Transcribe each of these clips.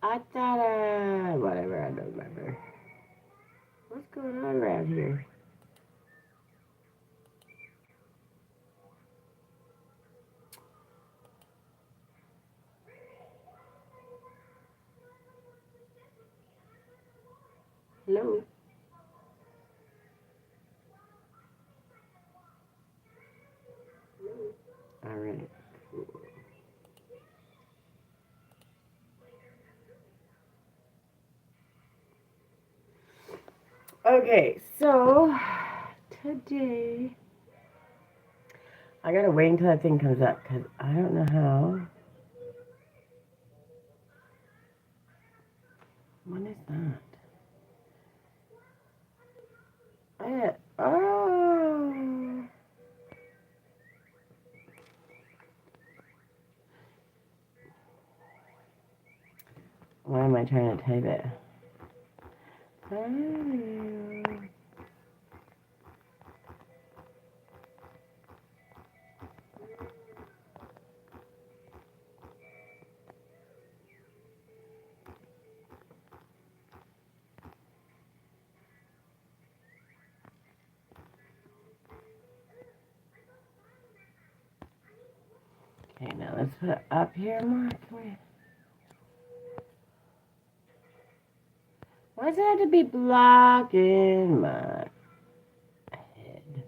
I thought, whatever, I don't remember. What's going on around here? Hello? Alright. Okay, so today I gotta wait until that thing comes up because I don't know how. What is that? Oh. Why am I trying to type it? Oh. Okay, now let's put it up here more. Why does it have to be blocking my head?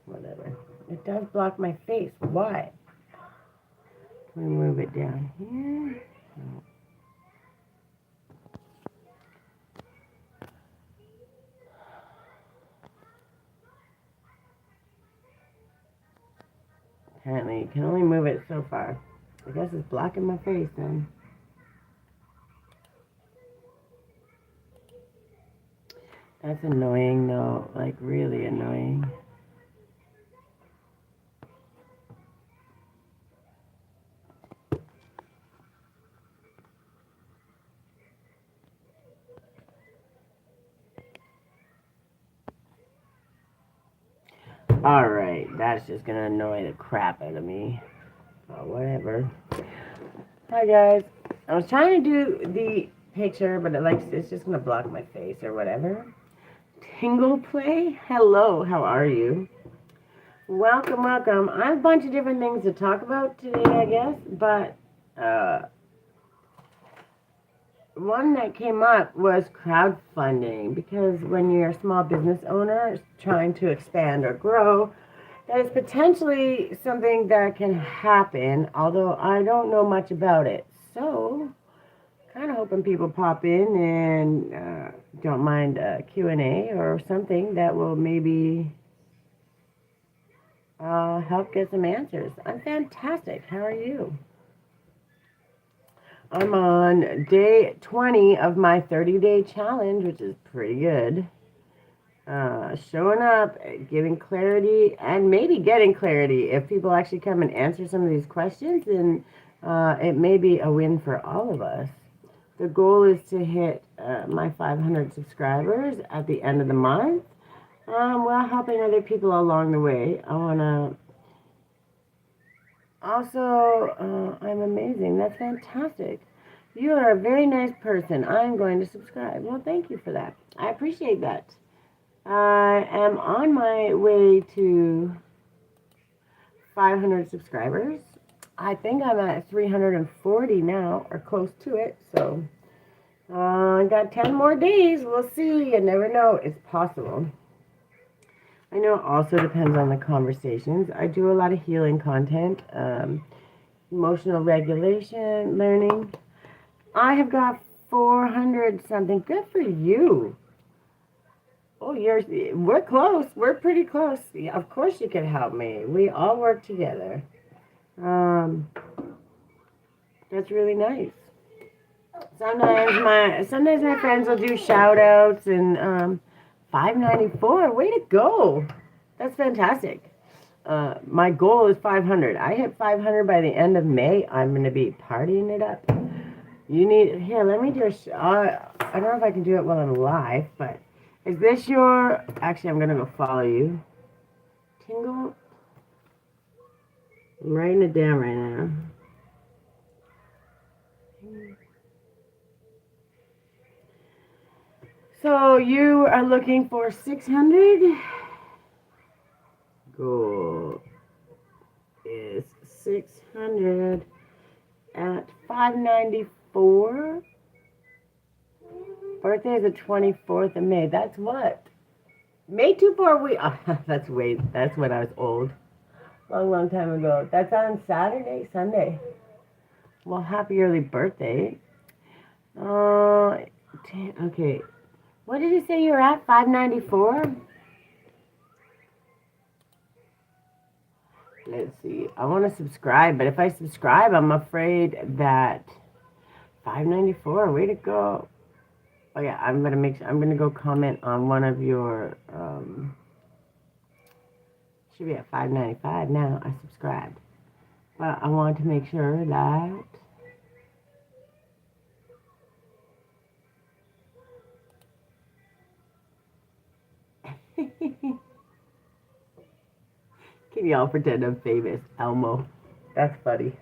Whatever. It does block my face. Why? Can we move it down here? No. Apparently, you can only move it so far. I guess it's blocking my face then. That's annoying though, like really annoying. Alright, that's just gonna annoy the crap out of me. Oh, whatever. Hi guys. I was trying to do the picture, but it's just gonna block my face or whatever. Tingle play? Hello, how are you? Welcome, welcome. I have a bunch of different things to talk about today, I guess, but one that came up was crowdfunding, because when you're a small business owner trying to expand or grow, that is potentially something that can happen, although I don't know much about it. So, kind of hoping people pop in and don't mind a Q&A or something that will maybe help get some answers. I'm fantastic. How are you? I'm on day 20 of my 30-day challenge, which is pretty good. Showing up, giving clarity, and maybe getting clarity. If people actually come and answer some of these questions, then it may be a win for all of us. The goal is to hit my 500 subscribers at the end of the month, while helping other people along the way. I want to also, I'm amazing. That's fantastic. You are a very nice person. I'm going to subscribe. Well, thank you for that. I appreciate that. I am on my way to 500 subscribers. I think I'm at 340 now, or close to it. So, I got 10 more days. We'll see. You never know. It's possible. I know it also depends on the conversations. I do a lot of healing content, emotional regulation, learning. I have got 400 something. Good for you. Oh, we're close. We're pretty close. Yeah, of course you can help me. We all work together. Um, that's really nice. Sometimes my friends will do shout outs and 594. Way to go. That's fantastic. My goal is 500. I hit 500 by the end of May. I'm going to be partying it up. Here, let me just, I don't know if I can do it while I'm live, but is this actually, I'm going to go follow you. Tingle? I'm writing it down right now. So you are looking for 600. Goal is 600 at 594. Birthday is the 24th of May. That's what? May 24 week. Oh, that's when I was old. Long time ago. That's on Saturday, Sunday. Well, happy early birthday. Okay. What did you say you were at? 594? Let's see. I want to subscribe, but if I subscribe, I'm afraid that 594. Way to go. Oh yeah, I'm gonna go comment on one of your should be at 595 now. I subscribed. But I want to make sure that can y'all pretend I'm famous? Elmo. That's funny.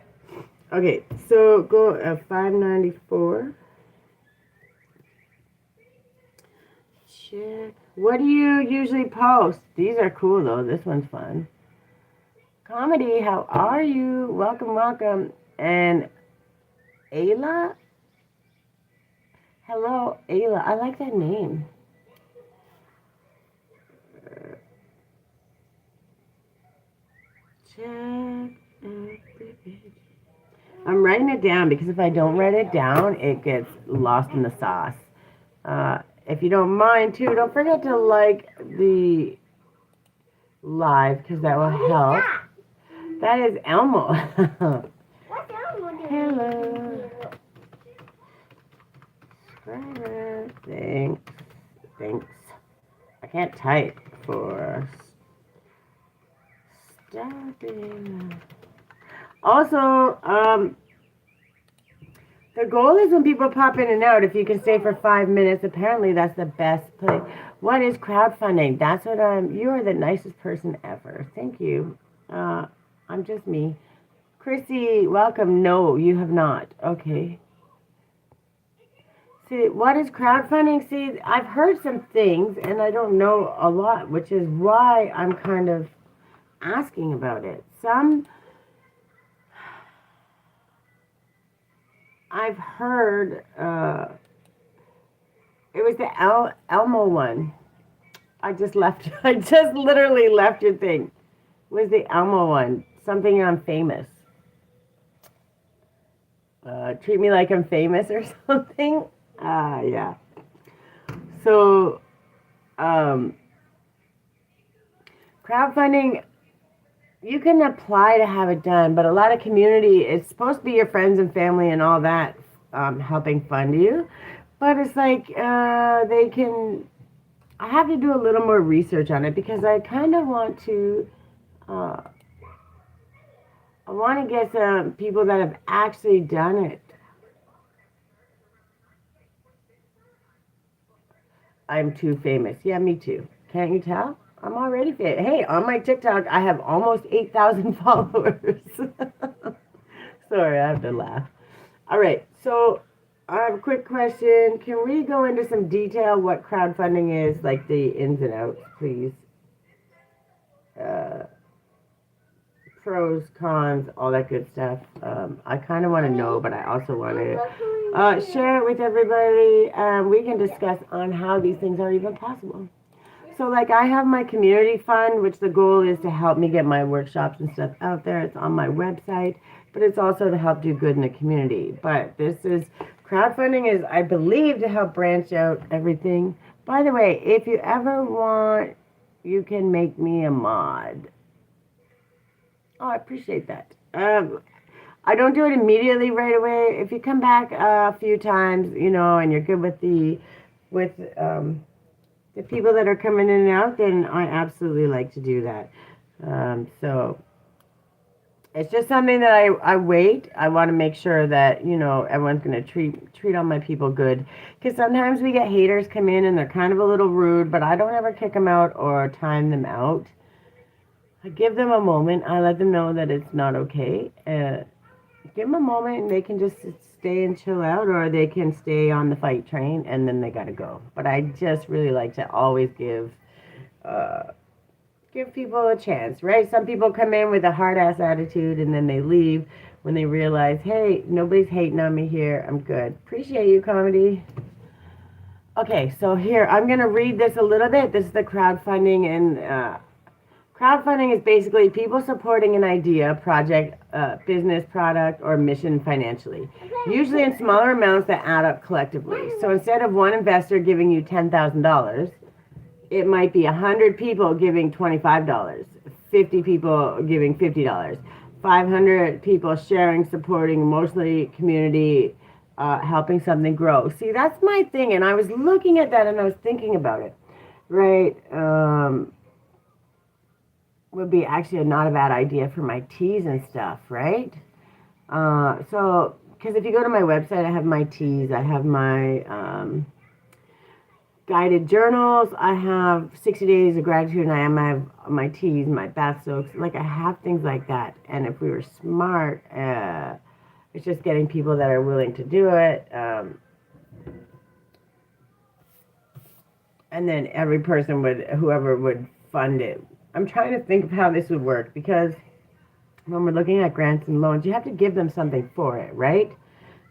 Okay, so go at 594. Check. What do you usually post? These are cool though. This one's fun. Comedy, how are you? Welcome. And Ayla? Hello, Ayla. I like that name. Check. I'm writing it down because if I don't write it down, it gets lost in the sauce. If you don't mind, too, don't forget to like the live because that will help. That is Elmo. What's Elmo doing? Hello. Thanks. I can't type for stopping. Also, the goal is when people pop in and out, if you can stay for 5 minutes, apparently that's the best place. What is crowdfunding? That's what you are the nicest person ever. Thank you. I'm just me. Chrissy, welcome. No, you have not. Okay. See, what is crowdfunding? See, I've heard some things and I don't know a lot, which is why I'm kind of asking about it. I've heard it was the Elmo one. I just literally left your thing. It was the Elmo one? Something I'm famous. Treat me like I'm famous or something. Yeah. So, crowdfunding, you can apply to have it done, but a lot of community, it's supposed to be your friends and family and all that helping fund you. But it's like I have to do a little more research on it because I kind of want to, get some people that have actually done it. I'm too famous. Yeah, me too. Can't you tell? I'm already famous. Hey, on my TikTok, I have almost 8,000 followers. Sorry, I have to laugh. All right, so I have a quick question. Can we go into some detail what crowdfunding is, like the ins and outs, please? Pros, cons, all that good stuff. I kind of want to know, but I also want to share it with everybody. We can discuss on how these things are even possible. So, like, I have my community fund, which the goal is to help me get my workshops and stuff out there. It's on my website, but it's also to help do good in the community. But crowdfunding is, I believe, to help branch out everything. By the way, if you ever want, you can make me a mod. Oh, I appreciate that. I don't do it immediately right away. If you come back a few times, and you're good with the people that are coming in and out, then I absolutely like to do that. So it's just something that I wait. I want to make sure that, everyone's going to treat all my people good. Because sometimes we get haters come in and they're kind of a little rude, but I don't ever kick them out or time them out. I give them a moment. I let them know that it's not okay. give them a moment and they can just stay and chill out, or they can stay on the fight train and then they gotta go. But I just really like to always uh, give people a chance, right? Some people come in with a hard ass attitude and then they leave when they realize, hey, nobody's hating on me here. I'm good. Appreciate you, comedy. Okay, so here, I'm going to read this a little bit. This is the crowdfunding, and crowdfunding is basically people supporting an idea, project, business, product, or mission financially, usually in smaller amounts that add up collectively. So instead of one investor giving you $10,000, it might be 100 people giving $25, 50 people giving $50, 500 people sharing, supporting, emotionally, community, helping something grow. See, that's my thing, and I was looking at that and I was thinking about it, right? Would be actually not a bad idea for my teas and stuff, right? So, because if you go to my website, I have my teas, I have my guided journals, I have 60 days of gratitude, and I have my teas, my bath soaks, like I have things like that. And if we were smart, it's just getting people that are willing to do it. And then every person whoever would fund it. I'm trying to think of how this would work, because when we're looking at grants and loans, you have to give them something for it, right?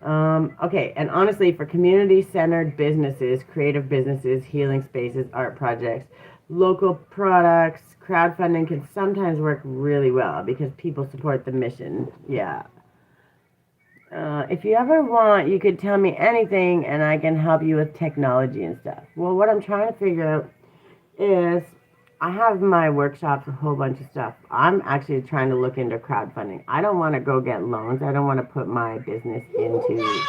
Okay, and honestly, for community-centered businesses, creative businesses, healing spaces, art projects, local products, crowdfunding can sometimes work really well because people support the mission. Yeah. If you ever want, you could tell me anything and I can help you with technology and stuff. Well, what I'm trying to figure out is I have my workshops, a whole bunch of stuff. I'm actually trying to look into crowdfunding. I don't want to go get loans. I don't want to put my business into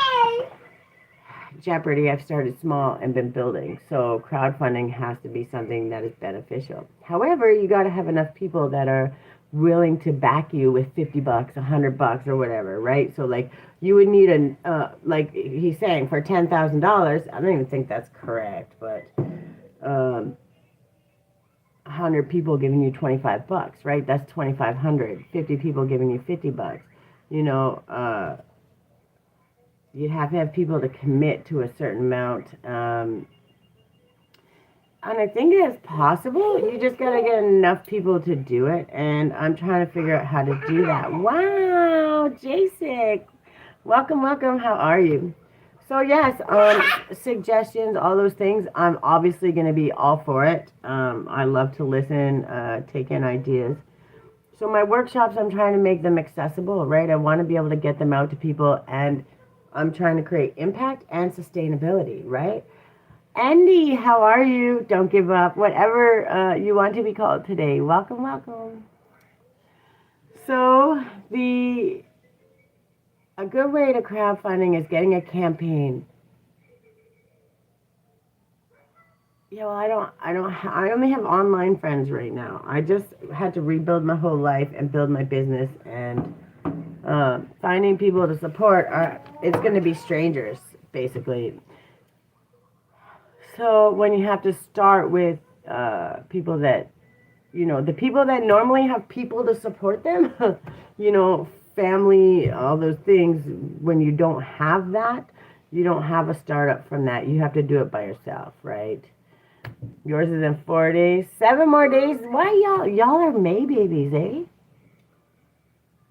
jeopardy. I've started small and been building. So crowdfunding has to be something that is beneficial. However, you got to have enough people that are willing to back you with $50, $100 or whatever, right? So like you would need like he's saying, for $10,000. I don't even think that's correct, but 100 people giving you $25, right? That's 2,500. 50 people giving you $50. You know, you'd have to have people to commit to a certain amount. And I think it is possible. You just got to get enough people to do it. And I'm trying to figure out how to do that. Wow, Jason. Welcome, welcome. How are you? So, yes, suggestions, all those things. I'm obviously going to be all for it. I love to listen, take in ideas. So, my workshops, I'm trying to make them accessible, right? I want to be able to get them out to people. And I'm trying to create impact and sustainability, right? Andy, how are you? Don't give up. Whatever you want to be called today. Welcome, welcome. So a good way to crowdfunding is getting a campaign. Yeah, well, I only have online friends right now. I just had to rebuild my whole life and build my business, and finding people to support it's going to be strangers, basically. So when you have to start with people that, the people that normally have people to support them, family, all those things, when you don't have that, you don't have a startup from that. You have to do it by yourself, right? Yours is in 4 days. 7 more days. Why y'all are May babies, eh?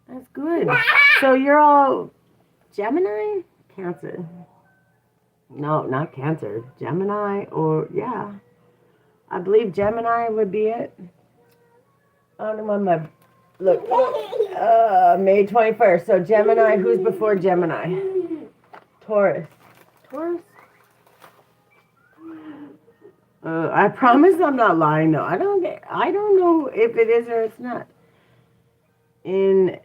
That's good. So you're all Gemini? Cancer. No, not Cancer. Gemini, or yeah. I believe Gemini would be it. I don't know when my look. May 21st. So Gemini, who's before Gemini? Taurus. Taurus? I promise I'm not lying though. I don't know if it is or it's not. In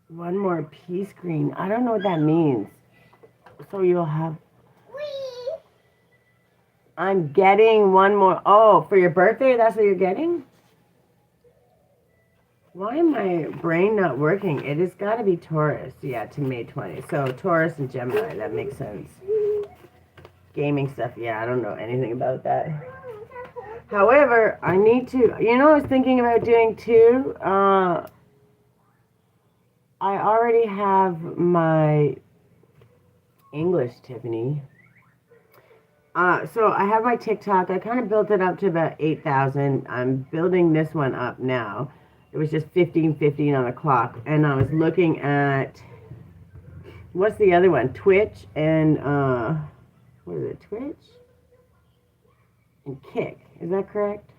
one more P screen. I don't know what that means. So you'll have. I'm getting one more. Oh, for your birthday, that's what you're getting? Why am my brain not working? It has got to be Taurus. Yeah, to May 20th. So Taurus and Gemini, that makes sense. Gaming stuff, yeah, I don't know anything about that. However, I need to, I was thinking about doing too. I already have my English, Tiffany. So I have my TikTok. I kind of built it up to about 8,000. I'm building this one up now. It was just 15 on the clock. And I was looking at, what's the other one? Twitch and, what is it? Twitch? And Kick. Is that correct?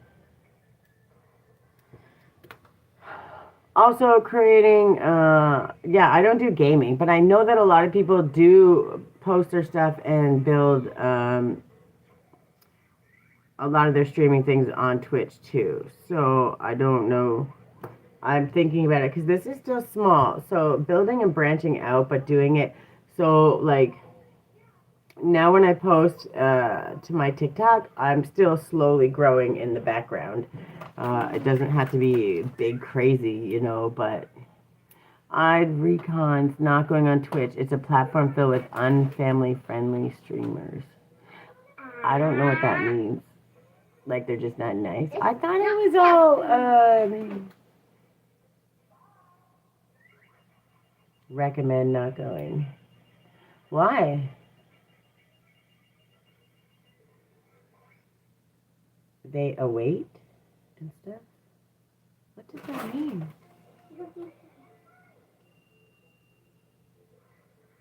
Also creating, yeah, I don't do gaming, but I know that a lot of people do post their stuff and build a lot of their streaming things on Twitch too. So I don't know. I'm thinking about it because this is still small. So building and branching out, but doing it so like now when I post to my TikTok, I'm still slowly growing in the background. It doesn't have to be big, crazy, you know, but I'd recons not going on Twitch. It's a platform filled with unfamily friendly streamers. I don't know what that means. Like they're just not nice. I thought it was all recommend not going. Why? They await and stuff? What does that mean?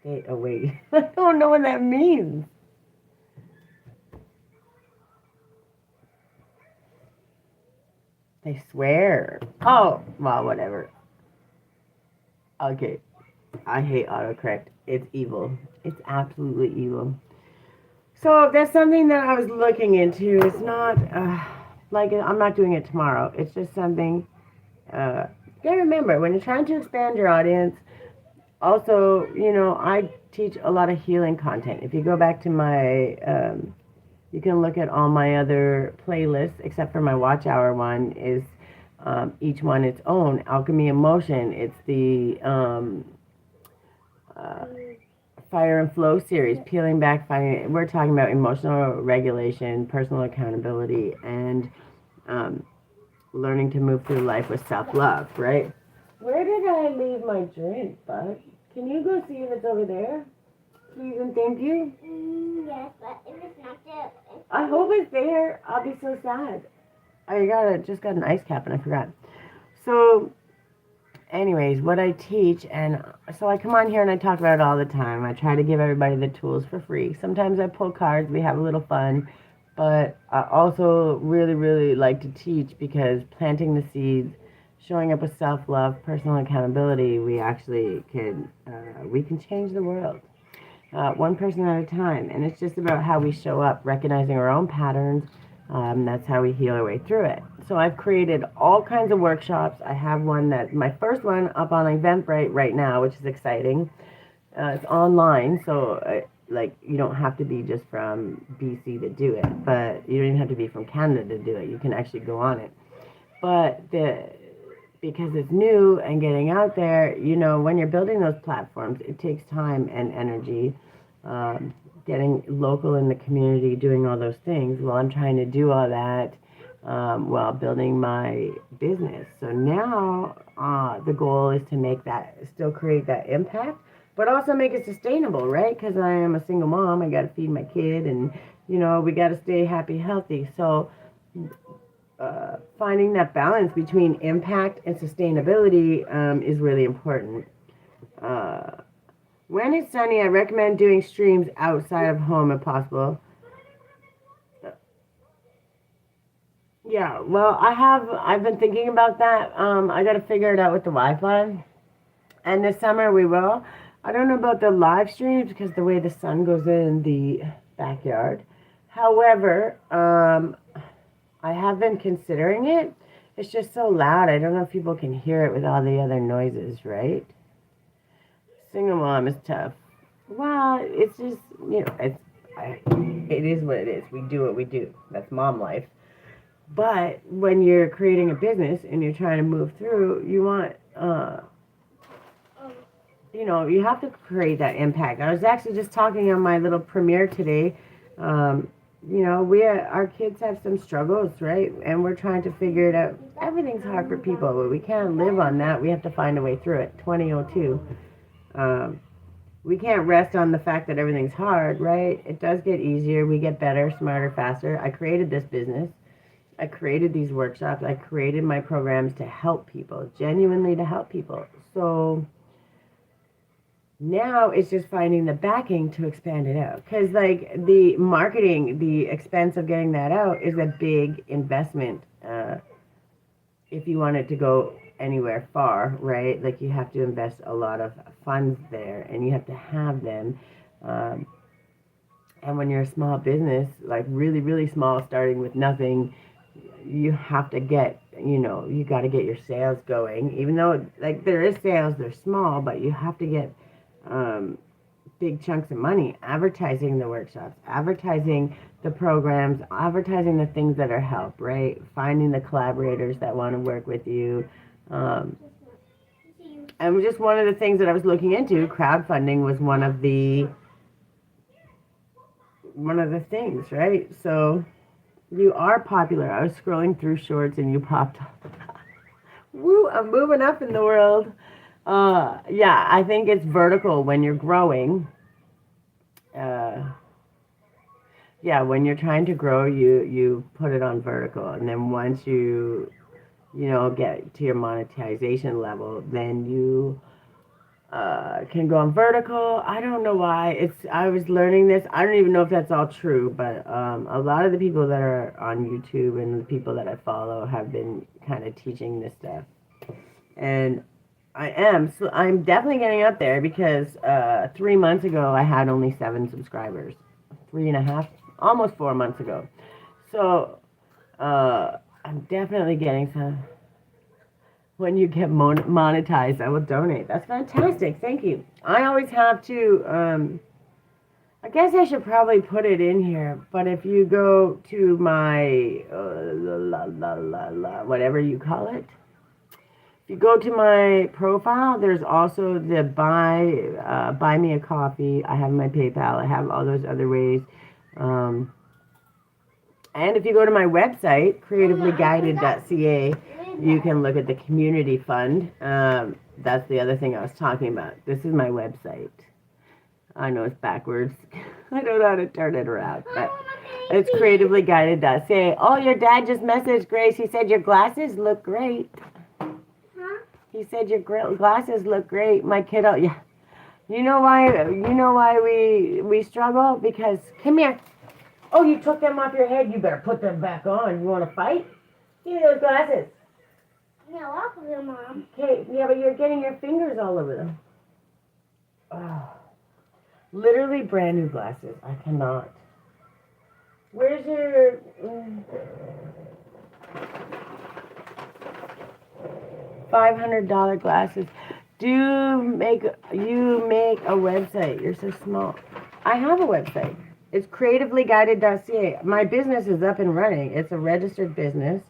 They await. I don't know what that means. They swear. Oh, well, whatever. Okay. I hate autocorrect. It's evil. It's absolutely evil. So that's something that I was looking into. It's not like I'm not doing it tomorrow. It's just something. You gotta remember when you're trying to expand your audience. Also, you know, I teach a lot of healing content. If you go back to my, you can look at all my other playlists, except for my Watch Hour one. Is each one its own. Alchemy Emotion. It's the Fire and Flow series, peeling back, finding. We're talking about emotional regulation, personal accountability, and learning to move through life with self-love. Right? Where did I leave my drink, bud? Can you go see if it's over there? Please and thank you. Yes, but if it's not there, I hope it's there. I'll be so sad. I just got an ice cap and I forgot. So anyways, what I teach, and so I come on here and I talk about it all the time. I try to give everybody the tools for free. Sometimes I pull cards, we have a little fun, but I also really, really like to teach because planting the seeds, showing up with self-love, personal accountability, we actually we can change the world. One person at a time, and it's just about how we show up, recognizing our own patterns. That's how we heal our way through it. So I've created all kinds of workshops. I have one that my first one up on Eventbrite right now, which is exciting. It's online, so like you don't have to be just from BC to do it, but you don't even have to be from Canada to do it. You can actually go on it. But because it's new and getting out there, you know, when you're building those platforms, it takes time and energy. Getting local in the community, doing all those things. Well, I'm trying to do all that while building my business. So now the goal is to make that, still create that impact, but also make it sustainable, right? Because I am a single mom. I got to feed my kid and, you know, we got to stay happy, healthy. So finding that balance between impact and sustainability is really important. When it's sunny, I recommend doing streams outside of home if possible. Yeah, well, I've been thinking about that. I got to figure it out with the Wi-Fi. And this summer we will. I don't know about the live streams because the way the sun goes in the backyard. However, I have been considering it. It's just so loud. I don't know if people can hear it with all the other noises, right? Single mom is tough. Well, it's just, you know, it is what it is. We do what we do. That's mom life. But when you're creating a business and you're trying to move through, you want, you know, you have to create that impact. I was actually just talking on my little premiere today. you know, our kids have some struggles, right? And we're trying to figure it out. Everything's hard for people, but we can't live on that. We have to find a way through it. 2002. We can't rest on the fact that everything's hard, right? It does get easier. We get better, smarter, faster. I created this business. I created these workshops. I created my programs to help people, genuinely to help people. So now it's just finding the backing to expand it out. Because, like, the marketing, the expense of getting that out is a big investment if you want it to go anywhere far, right? Like, you have to invest a lot of funds there and you have to have them. Um, and when you're a small business, like really, really small, starting with nothing, you have to get, you know, you got to get your sales going. Even though, like, there is sales, they're small, but you have to get big chunks of money advertising the workshops, advertising the programs, advertising the things that are help, right? Finding the collaborators that want to work with you. And just one of the things that I was looking into, crowdfunding was one of the things, right? So you are popular. I was scrolling through shorts and you popped up. Woo, I'm moving up in the world. Yeah, I think it's vertical when you're growing. Yeah, when you're trying to grow, you put it on vertical, and then once you know, get to your monetization level, then you can go on vertical. I don't know why. I was learning this. I don't even know if that's all true, but a lot of the people that are on YouTube and the people that I follow have been kind of teaching this stuff. And I'm definitely getting up there because 3 months ago I had only 7 subscribers. 3.5, almost 4 months ago. So I'm definitely getting some. When you get monetized, I will donate. That's fantastic. Thank you. I always have to, I guess I should probably put it in here, but if you go to my, whatever you call it, if you go to my profile, there's also the buy me a coffee. I have my PayPal. I have all those other ways. And if you go to my website, creativelyguided.ca, you can look at the community fund. That's the other thing I was talking about. This is my website. I know it's backwards. I don't know how to turn it around, but it's creativelyguided.ca. Oh, your dad just messaged Grace. He said your glasses look great. Huh? He said your glasses look great. My kiddo, yeah. You know why we struggle? Because, come here. Oh, you took them off your head. You better put them back on. You want to fight? Give me those glasses. No, I'll put them on. Okay, yeah, but you're getting your fingers all over them. Oh, literally brand new glasses. I cannot. Where's your... $500 glasses. You make a website. You're so small. I have a website. It's creativelyguided.ca. My business is up and running. It's a registered business.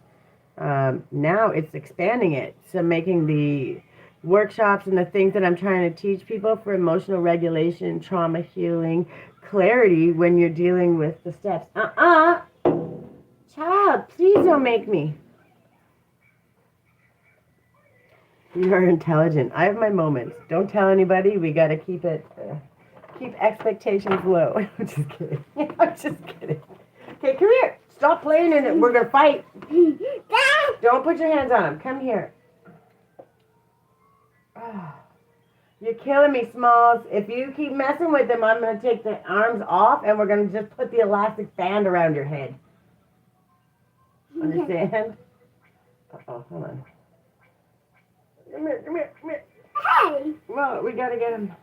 Now it's expanding it. So making the workshops and the things that I'm trying to teach people for emotional regulation, trauma healing, clarity when you're dealing with the steps. Child, please don't make me. You're intelligent. I have my moments. Don't tell anybody. We got to keep expectations low. I'm just kidding. I'm just kidding. Okay, come here. Stop playing in it. We're going to fight. Don't put your hands on him. Come here. Oh, you're killing me, Smalls. If you keep messing with him, I'm going to take the arms off and we're going to just put the elastic band around your head. Understand? Uh-oh, hold on. Come here. Hey! Well, we got to get him.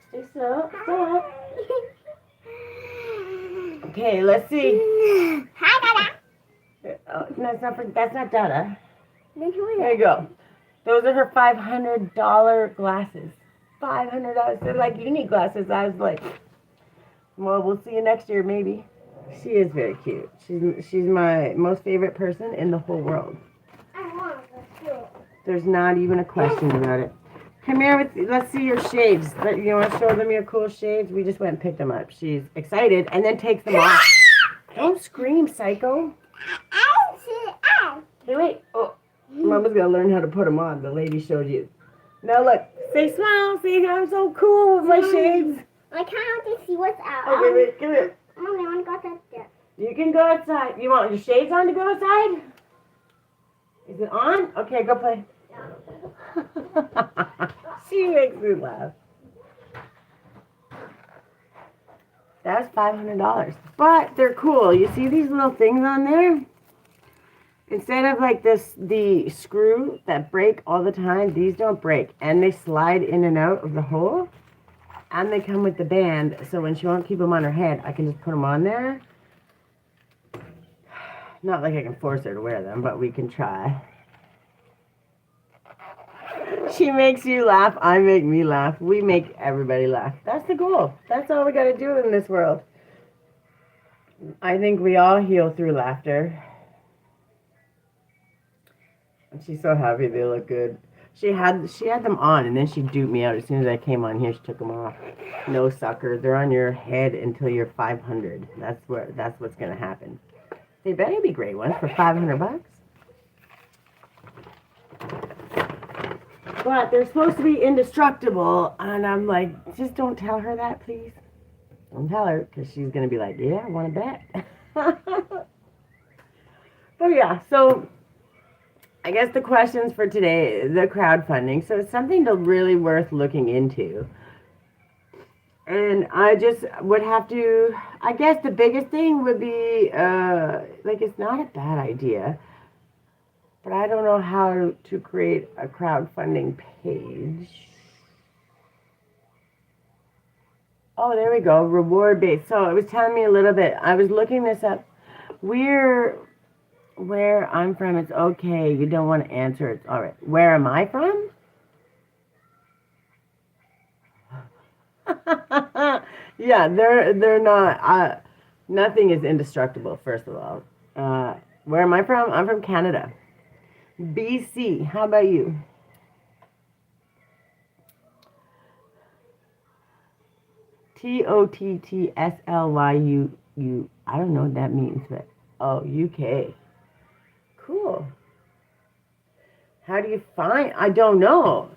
Stay still. Stop. Okay, let's see. Hi, Dada. Oh, no, that's not Dada. Then who is There you go. Those are her $500 glasses. $500. They're like uni glasses. I was like, well, we'll see you next year, maybe. She is very cute. She's my most favorite person in the whole world. I want this too. There's not even a question about it. Come here let's see your shades. You want to show them your cool shades? We just went and picked them up. She's excited and then takes them off. Don't scream, psycho. Hey, wait. Oh, Mama's got to learn how to put them on. The lady showed you. Now look. Say smile. Say I'm so cool with my shades. I can't wait to see what's out. Okay, wait. Come here. Mommy, I want to go outside there. You can go outside. You want your shades on to go outside? Is it on? Okay, go play. She makes me laugh. That's $500. But they're cool. You see these little things on there? Instead of like the screw that break all the time, these don't break. And they slide in and out of the hole. And they come with the band. So when she won't keep them on her head, I can just put them on there. Not like I can force her to wear them, but we can try. She makes you laugh. I make me laugh. We make everybody laugh. That's the goal. That's all we got to do in this world. I think we all heal through laughter. And she's so happy they look good. She had them on, and then she duped me out. As soon as I came on here, she took them off. No suckers. They're on your head until you're 500. That's what's going to happen. They better be great ones for $500. But they're supposed to be indestructible, and I'm like, just don't tell her that, please. Don't tell her, because she's going to be like, yeah, I want to bet. But yeah, so I guess the questions for today, the crowdfunding. So it's something to really worth looking into. And I just would have to, I guess the biggest thing would be, like, it's not a bad idea. But I don't know how to create a crowdfunding page. Oh, there we go. Reward based. So it was telling me a little bit. I was looking this up. Where I'm from, it's okay. You don't want to answer. It's all right. Where am I from? Yeah, they're not. Nothing is indestructible. First of all, where am I from? I'm from Canada. BC. How about you? TOTTSLYU. I don't know what that means, but oh, UK. Cool. How do you find? I don't know.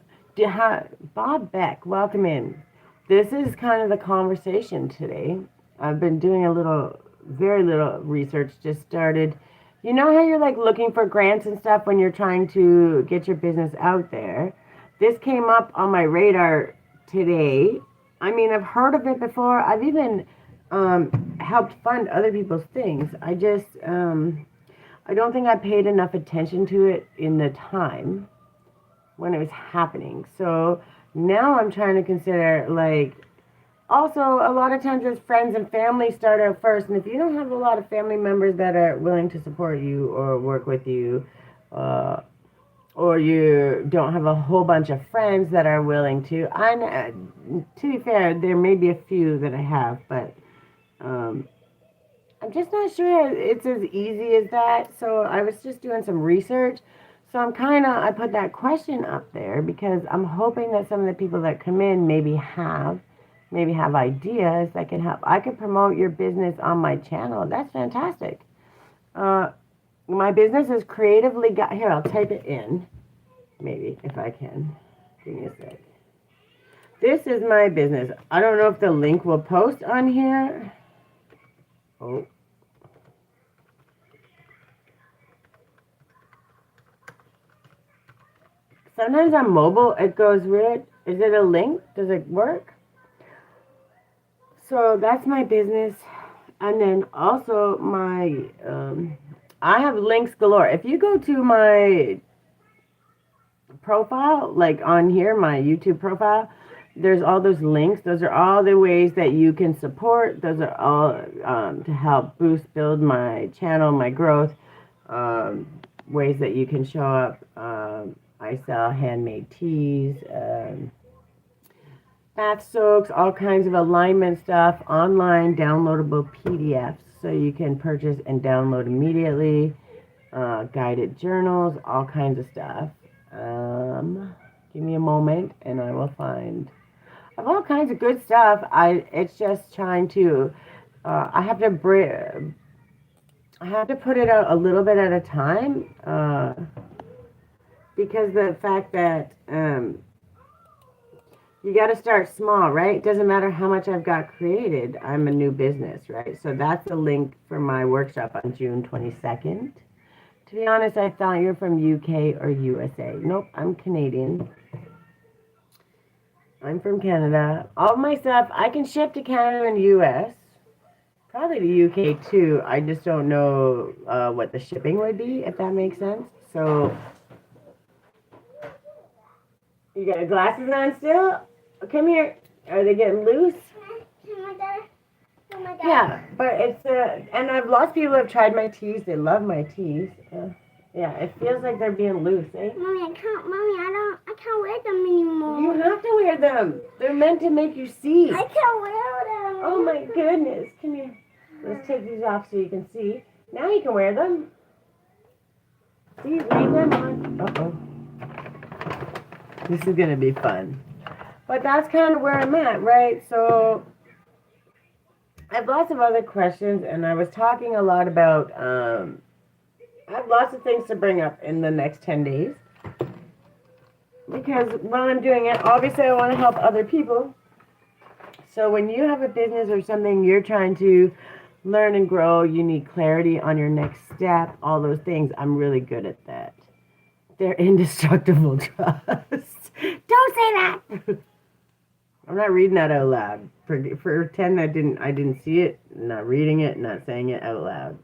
Bob Beck, welcome in. This is kind of the conversation today. I've been doing very little research. Just started. You know how you're like looking for grants and stuff when you're trying to get your business out there? This came up on my radar today. I mean, I've heard of it before. I've even helped fund other people's things. I just, I don't think I paid enough attention to it in the time when it was happening. So now I'm trying to consider, like, also, a lot of times it's friends and family start out first. And if you don't have a lot of family members that are willing to support you or work with you, or you don't have a whole bunch of friends that are willing to, to be fair, there may be a few that I have, but I'm just not sure it's as easy as that. So I was just doing some research. So I put that question up there because I'm hoping that some of the people that come in maybe have ideas that can help. I could promote your business on my channel. That's fantastic. My business is creatively here, I'll type it in. Maybe, if I can. Give me a sec. This is my business. I don't know if the link will post on here. Oh. Sometimes on mobile, it goes weird. Is it a link? Does it work? So that's my business. And then also I have links galore. If you go to my profile, like on here, my YouTube profile, there's all those links. Those are all the ways that you can support. Those are all to help build my channel, my growth, ways that you can show up. I sell handmade teas, bath soaks, all kinds of alignment stuff, online downloadable PDFs so you can purchase and download immediately, guided journals, all kinds of stuff. Give me a moment and I will find. I have all kinds of good stuff. It's just trying to, I have to I have to put it out a little bit at a time, because the fact that, you got to start small, right? It doesn't matter how much I've got created. I'm a new business, right? So that's the link for my workshop on June 22nd. To be honest, I thought you're from UK or USA. Nope, I'm Canadian. I'm from Canada. All my stuff, I can ship to Canada and US. Probably to UK too. I just don't know what the shipping would be, if that makes sense. So, you got your glasses on still? Come here. Are they getting loose? Yeah, but it's and I've lost people who have tried my teas. They love my teas. Yeah, it feels like they're being loose, eh? Mommy, I can't wear them anymore. You have to wear them. They're meant to make you see. I can't wear them. Oh my goodness. Come here. Let's take these off so you can see. Now you can wear them. See, leave them on. Uh-oh. This is going to be fun. But that's kind of where I'm at, right? So I have lots of other questions, and I was talking a lot about, I have lots of things to bring up in the next 10 days. Because while I'm doing it, obviously I want to help other people. So when you have a business or something you're trying to learn and grow, you need clarity on your next step, all those things. I'm really good at that. They're indestructible trust. Don't say that! I'm not reading that out loud. Pretend I didn't see it, not reading it, not saying it out loud.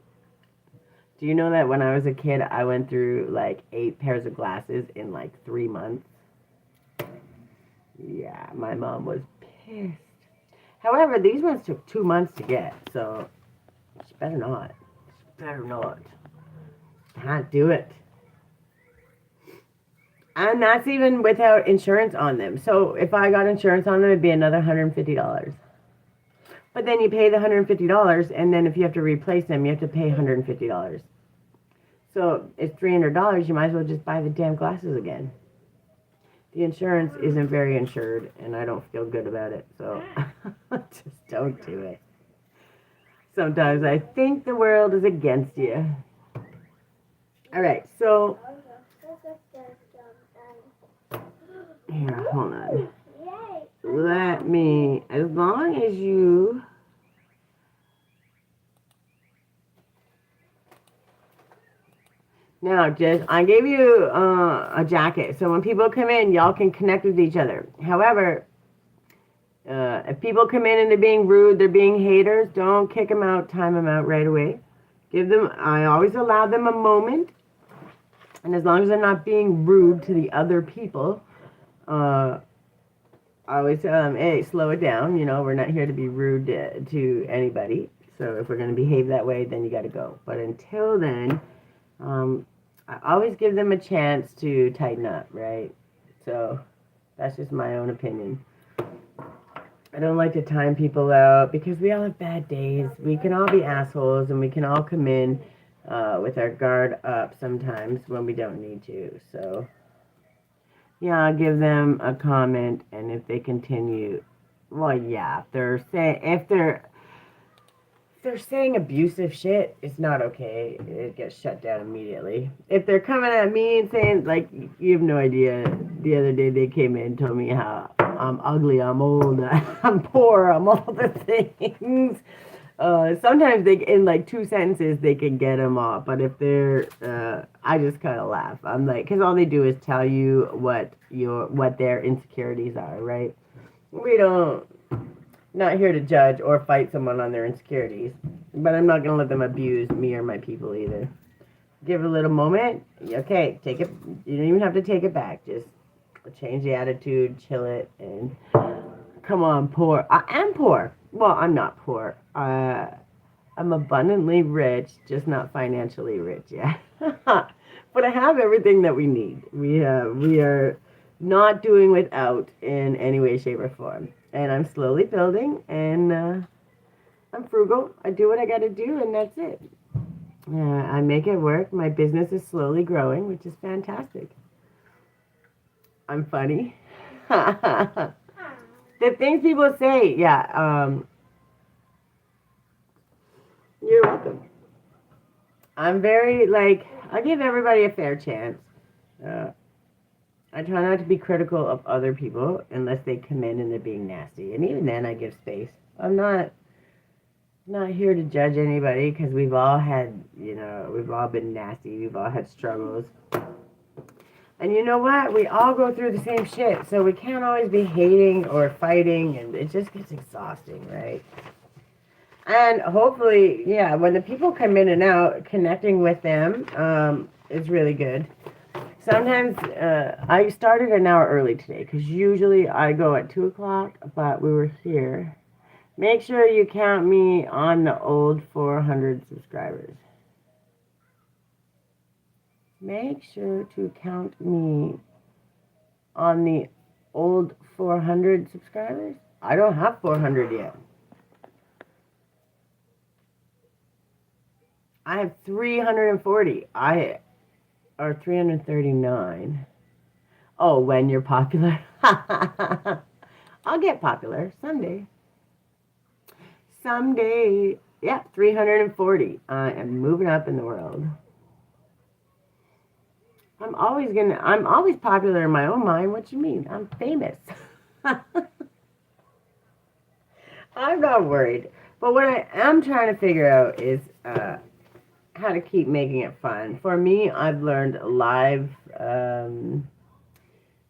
Do you know that when I was a kid, I went through like 8 pairs of glasses in like 3 months? Yeah, my mom was pissed. However, these ones took 2 months to get, so she better not. She better not. Can't do it. And that's even without insurance on them. So if I got insurance on them, it'd be another $150. But then you pay the $150, and then if you have to replace them, you have to pay $150. So it's $300. You might as well just buy the damn glasses again. The insurance isn't very insured, and I don't feel good about it. So just don't do it. Sometimes I think the world is against you. All right, so here, hold on. Let me, as long as you, now just, I gave you a jacket, so when people come in, y'all can connect with each other. However, if people come in and they're being rude, they're being haters, don't kick them out, time them out right away. I always allow them a moment, and as long as they're not being rude to the other people, I always tell them, hey, slow it down. You know, we're not here to be rude to anybody. So if we're going to behave that way, then you got to go. But until then, I always give them a chance to tighten up, right? So that's just my own opinion. I don't like to time people out because we all have bad days. We can all be assholes, and we can all come in with our guard up sometimes when we don't need to. So yeah, I'll give them a comment, and if they continue, well, yeah, if they're saying abusive shit, it's not okay. It gets shut down immediately. If they're coming at me and saying, like, you have no idea, the other day they came in and told me how I'm ugly, I'm old, I'm poor, I'm all the things. Sometimes in like 2 sentences they can get them off, but if they're, I just kind of laugh. I'm like, because all they do is tell you what their insecurities are, right? Not here to judge or fight someone on their insecurities, but I'm not gonna let them abuse me or my people either. Give it a little moment. Okay, take it. You don't even have to take it back. Just change the attitude, chill it, and come on, poor. I am poor. Well, I'm not poor. I'm abundantly rich, just not financially rich yet. But I have everything that we need. We are not doing without in any way, shape, or form. And I'm slowly building, and I'm frugal. I do what I got to do, and that's it. I make it work. My business is slowly growing, which is fantastic. I'm funny. The things people say, yeah. You're welcome. I'm very, like, I give everybody a fair chance. Uh, I try not to be critical of other people unless they come in and they're being nasty. And even then, I give space. I'm not here to judge anybody because we've all had, we've all been nasty. We've all had struggles. And you know what? We all go through the same shit. So we can't always be hating or fighting. And it just gets exhausting, right? And hopefully, yeah, when the people come in and out, connecting with them is really good. Sometimes I started an hour early today because usually I go at 2 o'clock, but we were here. Make sure you count me on the old 400 subscribers. Make sure to count me on the old 400 subscribers. I don't have 400 yet. I have 340. Or 339. Oh, when you're popular. I'll get popular someday. Someday. Yeah, 340. I am moving up in the world. I'm always popular in my own mind. What you mean? I'm famous. I'm not worried. But what I am trying to figure out is how to keep making it fun. For me, I've learned live,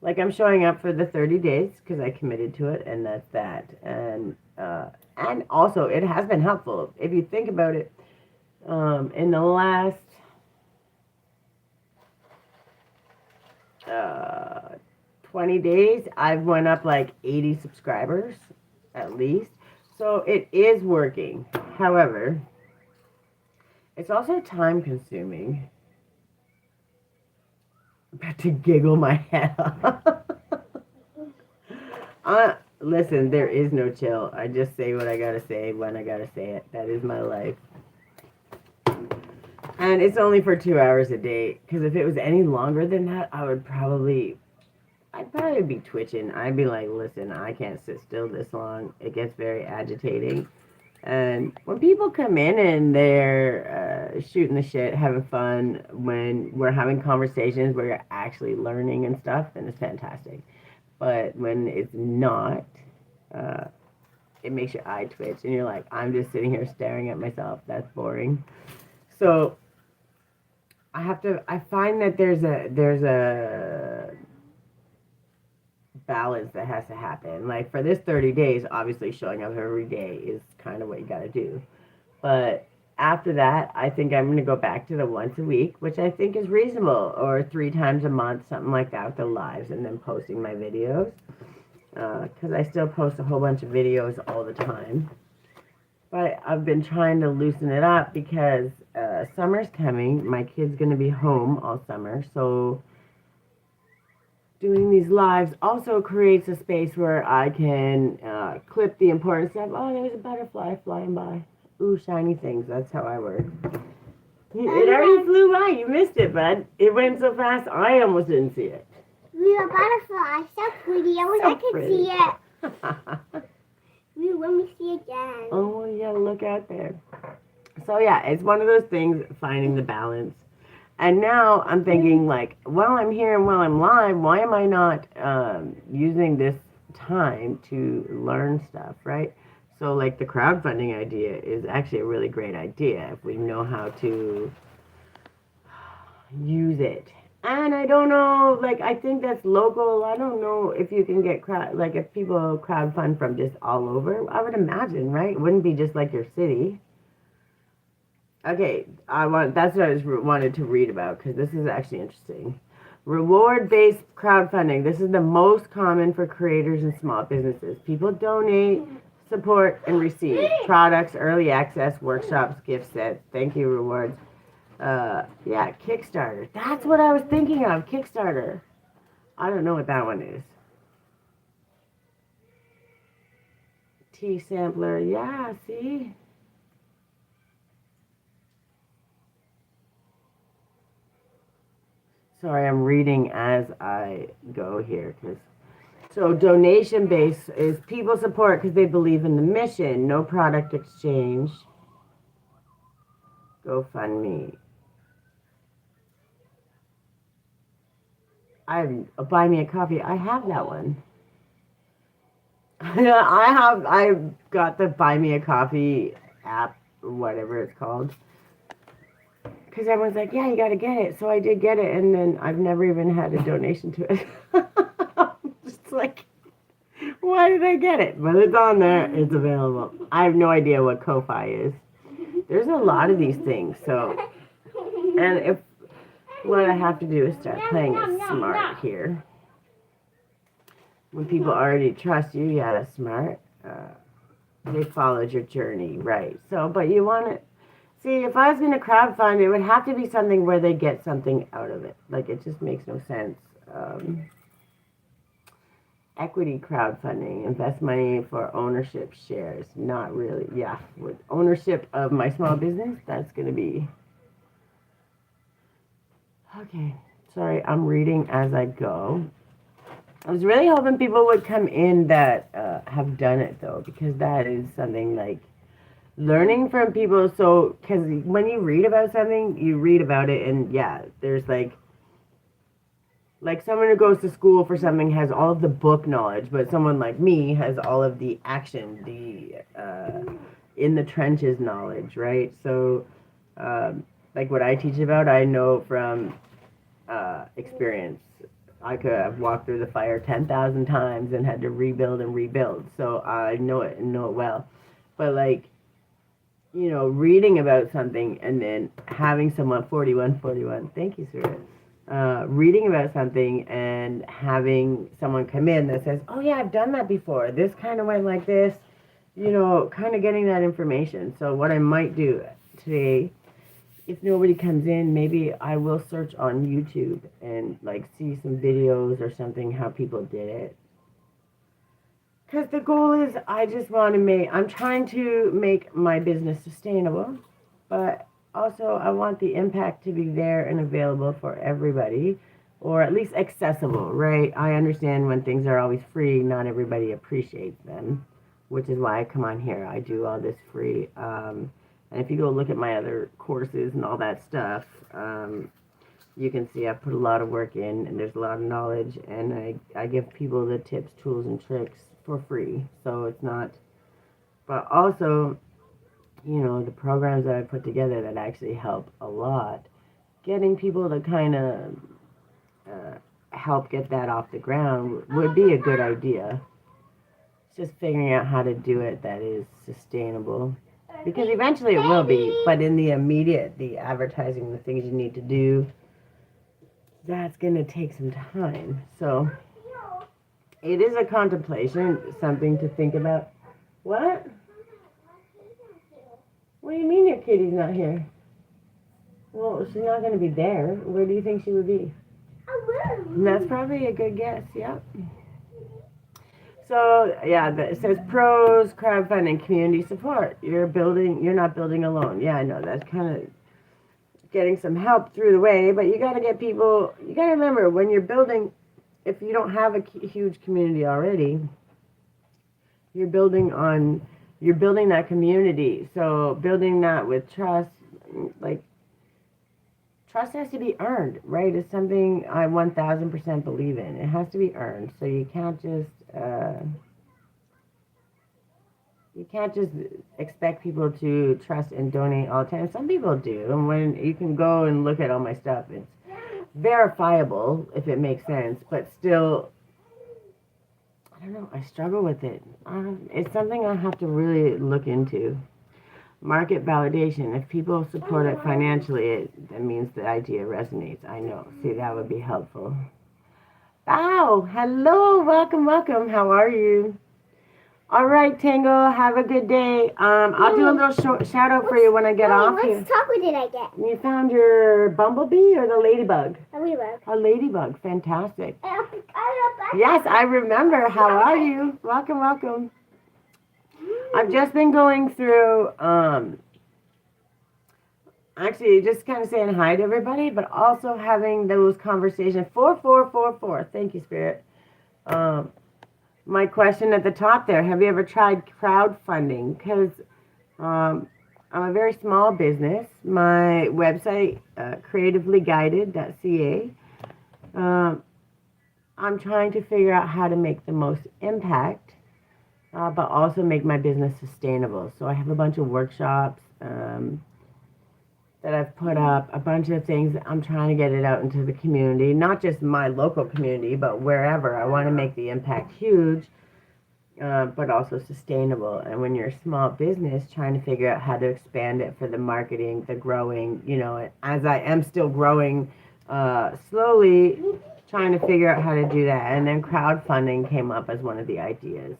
like I'm showing up for the 30 days because I committed to it, and that's that. And also, it has been helpful. If you think about it, in the last 20 days, I've went up like 80 subscribers at least. So it is working. However, it's also time consuming. I'm about to giggle my head off. Listen, there is no chill. I just say what I gotta say when I gotta say it. That is my life. And it's only for 2 hours a day. Because if it was any longer than that, I'd probably be twitching. I'd be like, listen, I can't sit still this long. It gets very agitating. And when people come in and they're shooting the shit, having fun, when we're having conversations where you're actually learning and stuff, then it's fantastic. But when it's not, it makes your eye twitch, and you're like, I'm just sitting here staring at myself. That's boring. So I find that there's a balance that has to happen. Like for this 30 days, obviously showing up every day is kind of what you got to do. But after that, I think I'm going to go back to the once a week, which I think is reasonable, or 3 times a month, something like that, with the lives, and then posting my videos. Because I still post a whole bunch of videos all the time. But I've been trying to loosen it up because summer's coming. My kid's going to be home all summer, so doing these lives also creates a space where I can clip the important stuff. Oh, there's a butterfly flying by. Ooh, shiny things. That's how I work. It already flew by. You missed it, bud. It went so fast, I almost didn't see it. Real butterfly, so pretty. I wish I could see it. Let me see again. Oh, yeah, look out there. So, yeah, it's one of those things, finding the balance. And now I'm thinking, like, while I'm here and while I'm live, why am I not using this time to learn stuff, right? So, like, the crowdfunding idea is actually a really great idea if we know how to use it. And I don't know, like, I think that's local. I don't know if you can get, if people crowdfund from just all over. I would imagine, right? It wouldn't be just like your city. Okay, that's what I wanted to read about, because this is actually interesting. Reward-based crowdfunding. This is the most common for creators and small businesses. People donate, support, and receive products, early access, workshops, gift sets. Thank you, rewards. Yeah, Kickstarter. That's what I was thinking of, Kickstarter. I don't know what that one is. Tea sampler. Yeah, see? Sorry, I'm reading as I go here. So donation base is people support because they believe in the mission. No product exchange. GoFundMe. Buy me a coffee. I have that one. I've got the Buy Me a Coffee app, or whatever it's called. Because everyone's like, yeah, you got to get it. So I did get it, and then I've never even had a donation to it. Just like, why did I get it? But it's on there. It's available. I have no idea what Ko-Fi is. There's a lot of these things. So, and if what I have to do is start playing it smart here. When people already trust you, yeah, that's smart. They followed your journey, right? So, but you want to see, if I was going to crowdfund, it would have to be something where they get something out of it. Like, it just makes no sense. Equity crowdfunding, invest money for ownership shares. Not really, yeah. With ownership of my small business, that's going to be. Okay, sorry, I'm reading as I go. I was really hoping people would come in that have done it, though, because that is something like learning from people. So, because when you read about something, you read about it, and yeah, there's like someone who goes to school for something has all of the book knowledge, but someone like me has all of the action, the in the trenches knowledge, right? So, like what I teach about, I know from experience. I could have walked through the fire 10,000 times and had to rebuild and rebuild. So I know it and know it well. But like, reading about something and then having someone, 4141, thank you, sir. Reading about something and having someone come in that says, oh yeah, I've done that before. This kind of went like this, kind of getting that information. So what I might do today, if nobody comes in, maybe I will search on YouTube and like see some videos or something how people did it. Because the goal is I'm trying to make my business sustainable, but also I want the impact to be there and available for everybody, or at least accessible, right? I understand when things are always free, not everybody appreciates them, which is why I come on here. I do all this free. And if you go look at my other courses and all that stuff, you can see I put a lot of work in, and there's a lot of knowledge, and I give people the tips, tools, and tricks for free. So it's not, but also, the programs that I put together that actually help a lot, getting people to kind of help get that off the ground would be a good idea. It's just figuring out how to do it that is sustainable. Because eventually it will be, but in the immediate, the advertising, the things you need to do, that's going to take some time. So it is a contemplation, something to think about. What? What do you mean your kitty's not here? Well, she's not going to be there. Where do you think she would be? That's probably a good guess, yep. So, yeah, it says pros, crowdfunding, community support. You're not building alone. Yeah, I know, that's kind of getting some help through the way, but you got to get people, you got to remember, when you're building, if you don't have a huge community already, you're building that community. So, building that with trust, like, trust has to be earned, right? It's something I 1000% believe in. It has to be earned. So you can't just expect people to trust and donate all the time. Some people do, and when you can go and look at all my stuff, it's verifiable if it makes sense. But still, I don't know. I struggle with it. It's something I have to really look into. Market validation. If people support it financially, that means the idea resonates. I know. See, that would be helpful. Oh, hello. Welcome, welcome. How are you? All right, Tango. Have a good day. I'll do a little shout out for you when I get off here. What chocolate did I get? You found your bumblebee or the ladybug? A ladybug. A ladybug. Fantastic. Yes, I remember. How are you? Welcome, welcome. I've just been going through, actually just kind of saying hi to everybody, but also having those conversations. 4444. Thank you, Spirit. Um, my question at the top there: have you ever tried crowdfunding? Because um, I'm a very small business. My website, creativelyguided.ca. Um, I'm trying to figure out how to make the most impact, but also make my business sustainable. So I have a bunch of workshops that I've put up, a bunch of things. I'm trying to get it out into the community, not just my local community, but wherever. I want to make the impact huge, but also sustainable. And when you're a small business, trying to figure out how to expand it for the marketing, the growing, as I am still growing slowly, trying to figure out how to do that. And then crowdfunding came up as one of the ideas.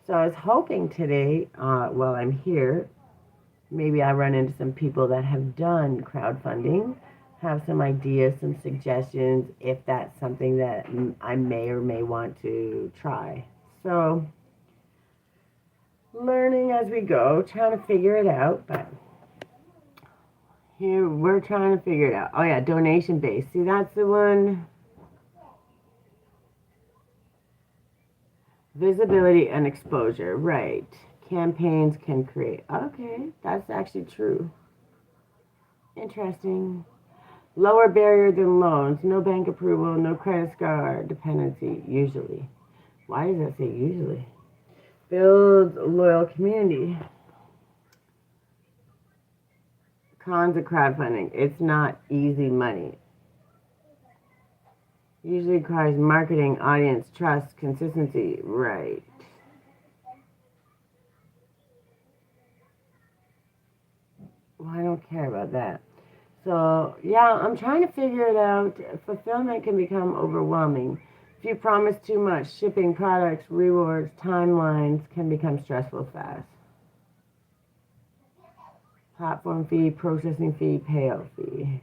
So I was hoping today, while I'm here, maybe I run into some people that have done crowdfunding, have some ideas, some suggestions, if that's something that I may or may want to try. So, learning as we go, trying to figure it out, but here we're trying to figure it out. Oh yeah, donation based. See, that's the one. Visibility and exposure, right. Campaigns can create. Okay, that's actually true. Interesting. Lower barrier than loans, no bank approval, no credit score dependency, usually. Why does that say usually? Build a loyal community. Cons of crowdfunding. It's not easy money. Usually requires marketing, audience, trust, consistency. Right. Well, I don't care about that. So, yeah, I'm trying to figure it out. Fulfillment can become overwhelming. If you promise too much, shipping products, rewards, timelines can become stressful fast. Platform fee, processing fee, payout fee.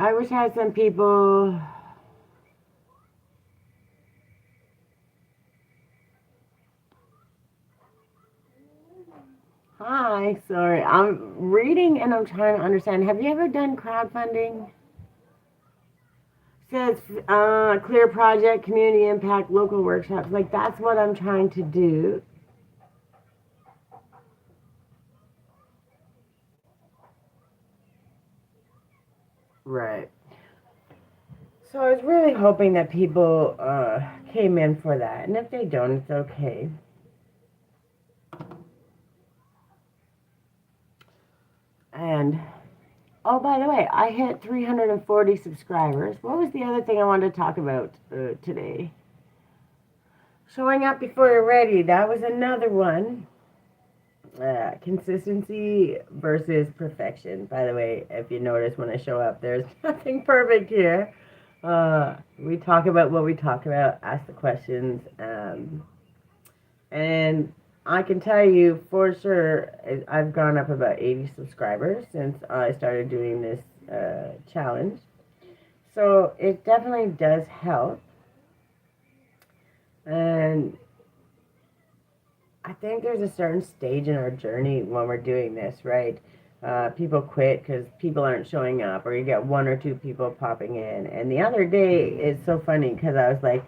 I wish I had some people. Hi, sorry. I'm reading and I'm trying to understand. Have you ever done crowdfunding? Says clear project, community impact, local workshops. Like that's what I'm trying to do. Right. So I was really hoping that people came in for that. And if they don't, it's okay. And, oh, by the way, I hit 340 subscribers. What was the other thing I wanted to talk about today? Showing up before you're ready. That was another one. Consistency versus perfection. By the way, if you notice when I show up, there's nothing perfect here. We talk about what we talk about, ask the questions, and I can tell you for sure, I've gone up about 80 subscribers since I started doing this challenge. So it definitely does help. And I think there's a certain stage in our journey when we're doing this, right? People quit because people aren't showing up, or you get one or two people popping in. And the other day, it's so funny because I was like,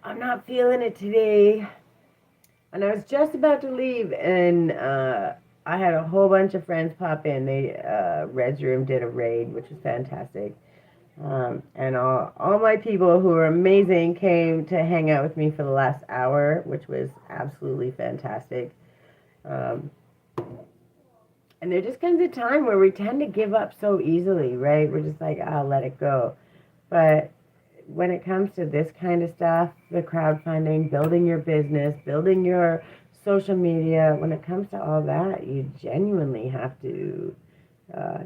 I'm not feeling it today. And I was just about to leave, and I had a whole bunch of friends pop in. Red's Room did a raid, which was fantastic. And all my people who were amazing came to hang out with me for the last hour, which was absolutely fantastic. And there just comes a time where we tend to give up so easily, right? We're just like, I'll let it go. But when it comes to this kind of stuff, the crowdfunding, building your business, building your social media, when it comes to all that, you genuinely have to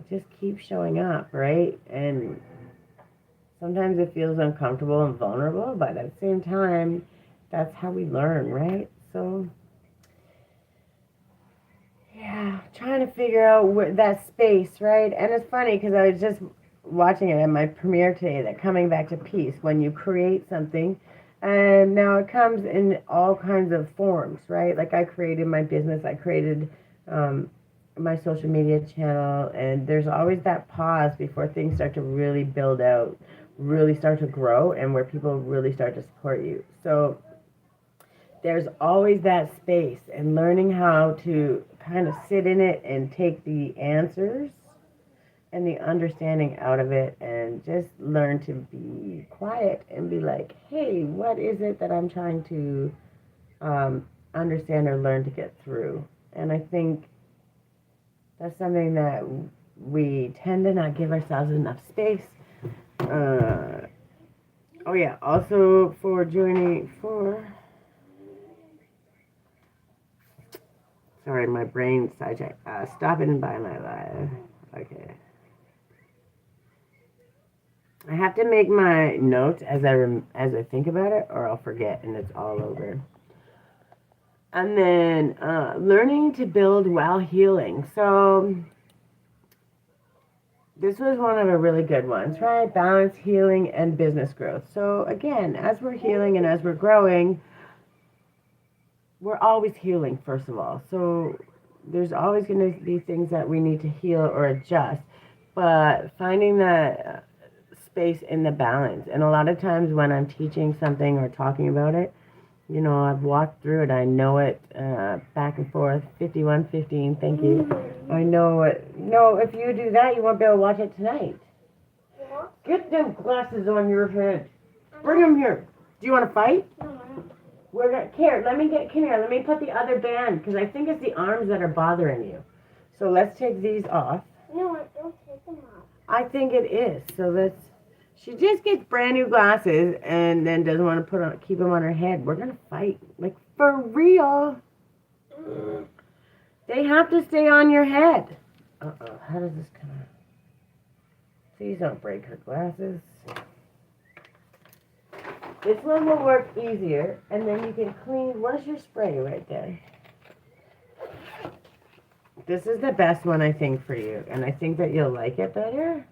just keep showing up, right? And sometimes it feels uncomfortable and vulnerable, but at the same time, that's how we learn, right? So, yeah, trying to figure out that space, right? And it's funny because I was just watching it at my premiere today, that coming back to peace, when you create something, and now it comes in all kinds of forms, right? Like I created my business, I created my social media channel, and there's always that pause before things start to really build out, really start to grow, and where people really start to support you. So there's always that space, and learning how to kind of sit in it and take the answers and the understanding out of it, and just learn to be quiet and be like, hey, what is it that I'm trying to understand or learn to get through? And I think that's something that we tend to not give ourselves enough space. Oh yeah, also for joining for, sorry, my brain sidetracked. Stopping by my live. Okay. I have to make my notes as I think about it, or I'll forget and it's all over. And then learning to build while healing. So this was one of the really good ones, right? Balance, healing, and business growth. So again, as we're healing and as we're growing, we're always healing, first of all. So there's always going to be things that we need to heal or adjust. But finding that space in the balance. And a lot of times when I'm teaching something or talking about it, you know, I've walked through it. I know it back and forth. 5115, thank you. I know it. No, if you do that, you won't be able to watch it tonight. Get them glasses on your head. Bring them here. Do you want to fight? We're gonna, here, come here. Let me put the other band, because I think it's the arms that are bothering you. So let's take these off. No, don't take them off. I think it is. So let's. She just gets brand new glasses and then doesn't want to keep them on her head. We're gonna fight, like for real. They have to stay on your head. How does this come out? Please don't break her glasses. This one will work easier, and then you can clean. Where's your spray right there? This is the best one, I think, for you, and I think that you'll like it better.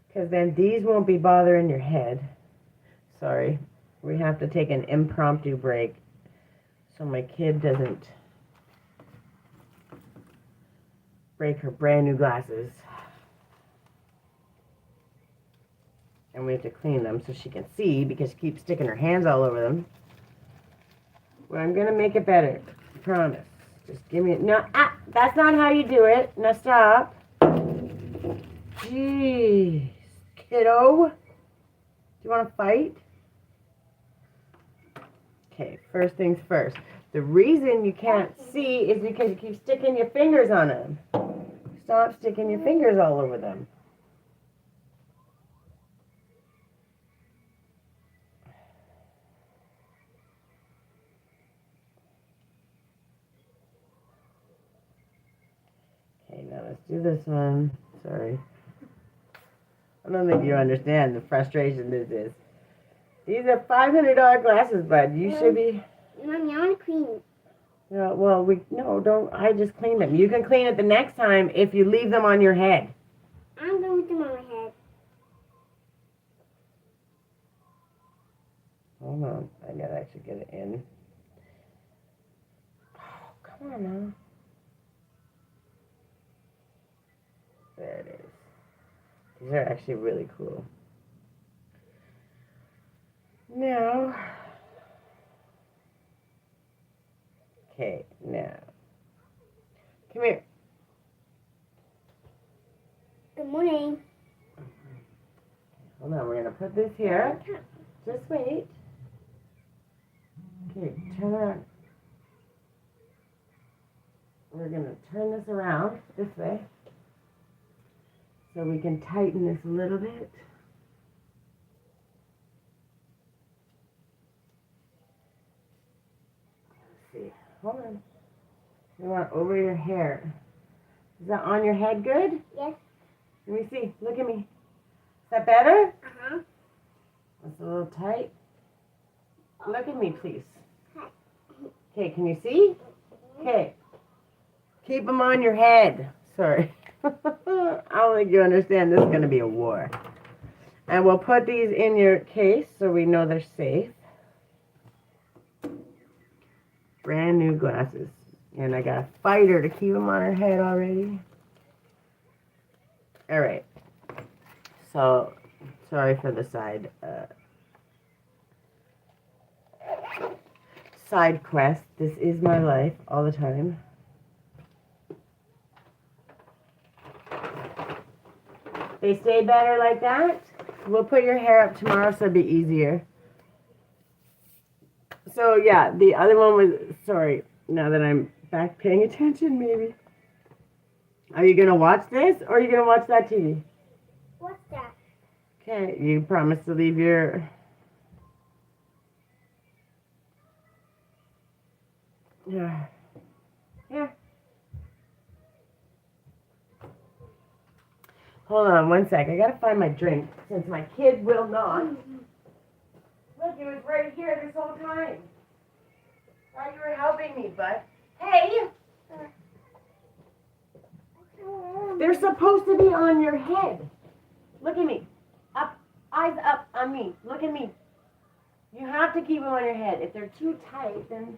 Because then these won't be bothering your head. Sorry. We have to take an impromptu break so my kid doesn't break her brand new glasses. And we have to clean them so she can see, because she keeps sticking her hands all over them. Well, I'm going to make it better. I promise. Just give me... No, that's not how you do it. Now stop. Jeez. Kiddo, do you want to fight? Okay, first things first. The reason you can't see is because you keep sticking your fingers on them. Stop sticking your fingers all over them. Okay, now let's do this one. Sorry. I don't think you understand the frustration this is. These are $500 glasses, bud. You should be... Mommy, I want to clean. Yeah, well, don't. I just cleaned them. You can clean it the next time if you leave them on your head. I'm going to put them on my head. Hold on. I gotta actually get it in. Oh, come on now. There it is. These are actually really cool. Now, okay, now, come here. Good morning. Hold on, we're gonna put this here. Just wait. Okay, turn around. We're gonna turn this around this way, so we can tighten this a little bit. Let's see. Hold on. We want over your hair. Is that on your head good? Yes. Let me see. Look at me. Is that better? Uh-huh. That's a little tight. Look at me, please. Okay, can you see? Okay. Keep them on your head. Sorry. I don't think you understand. This is going to be a war. And we'll put these in your case so we know they're safe. Brand new glasses. And I got a fighter to keep them on her head already. All right. So, sorry for the side quest. This is my life all the time. They stay better like that. We'll put your hair up tomorrow so it'll be easier. So yeah, the other one was, sorry, now that I'm back paying attention maybe. Are you going to watch this or are you going to watch that TV? What's that? Okay, you promise to leave your... Yeah. Hold on one sec. I gotta find my drink since my kid will not. Look, it was right here this whole time. Thought you were helping me, bud. Hey! They're supposed to be on your head. Look at me. Up, eyes up on me. Look at me. You have to keep them on your head. If they're too tight, then...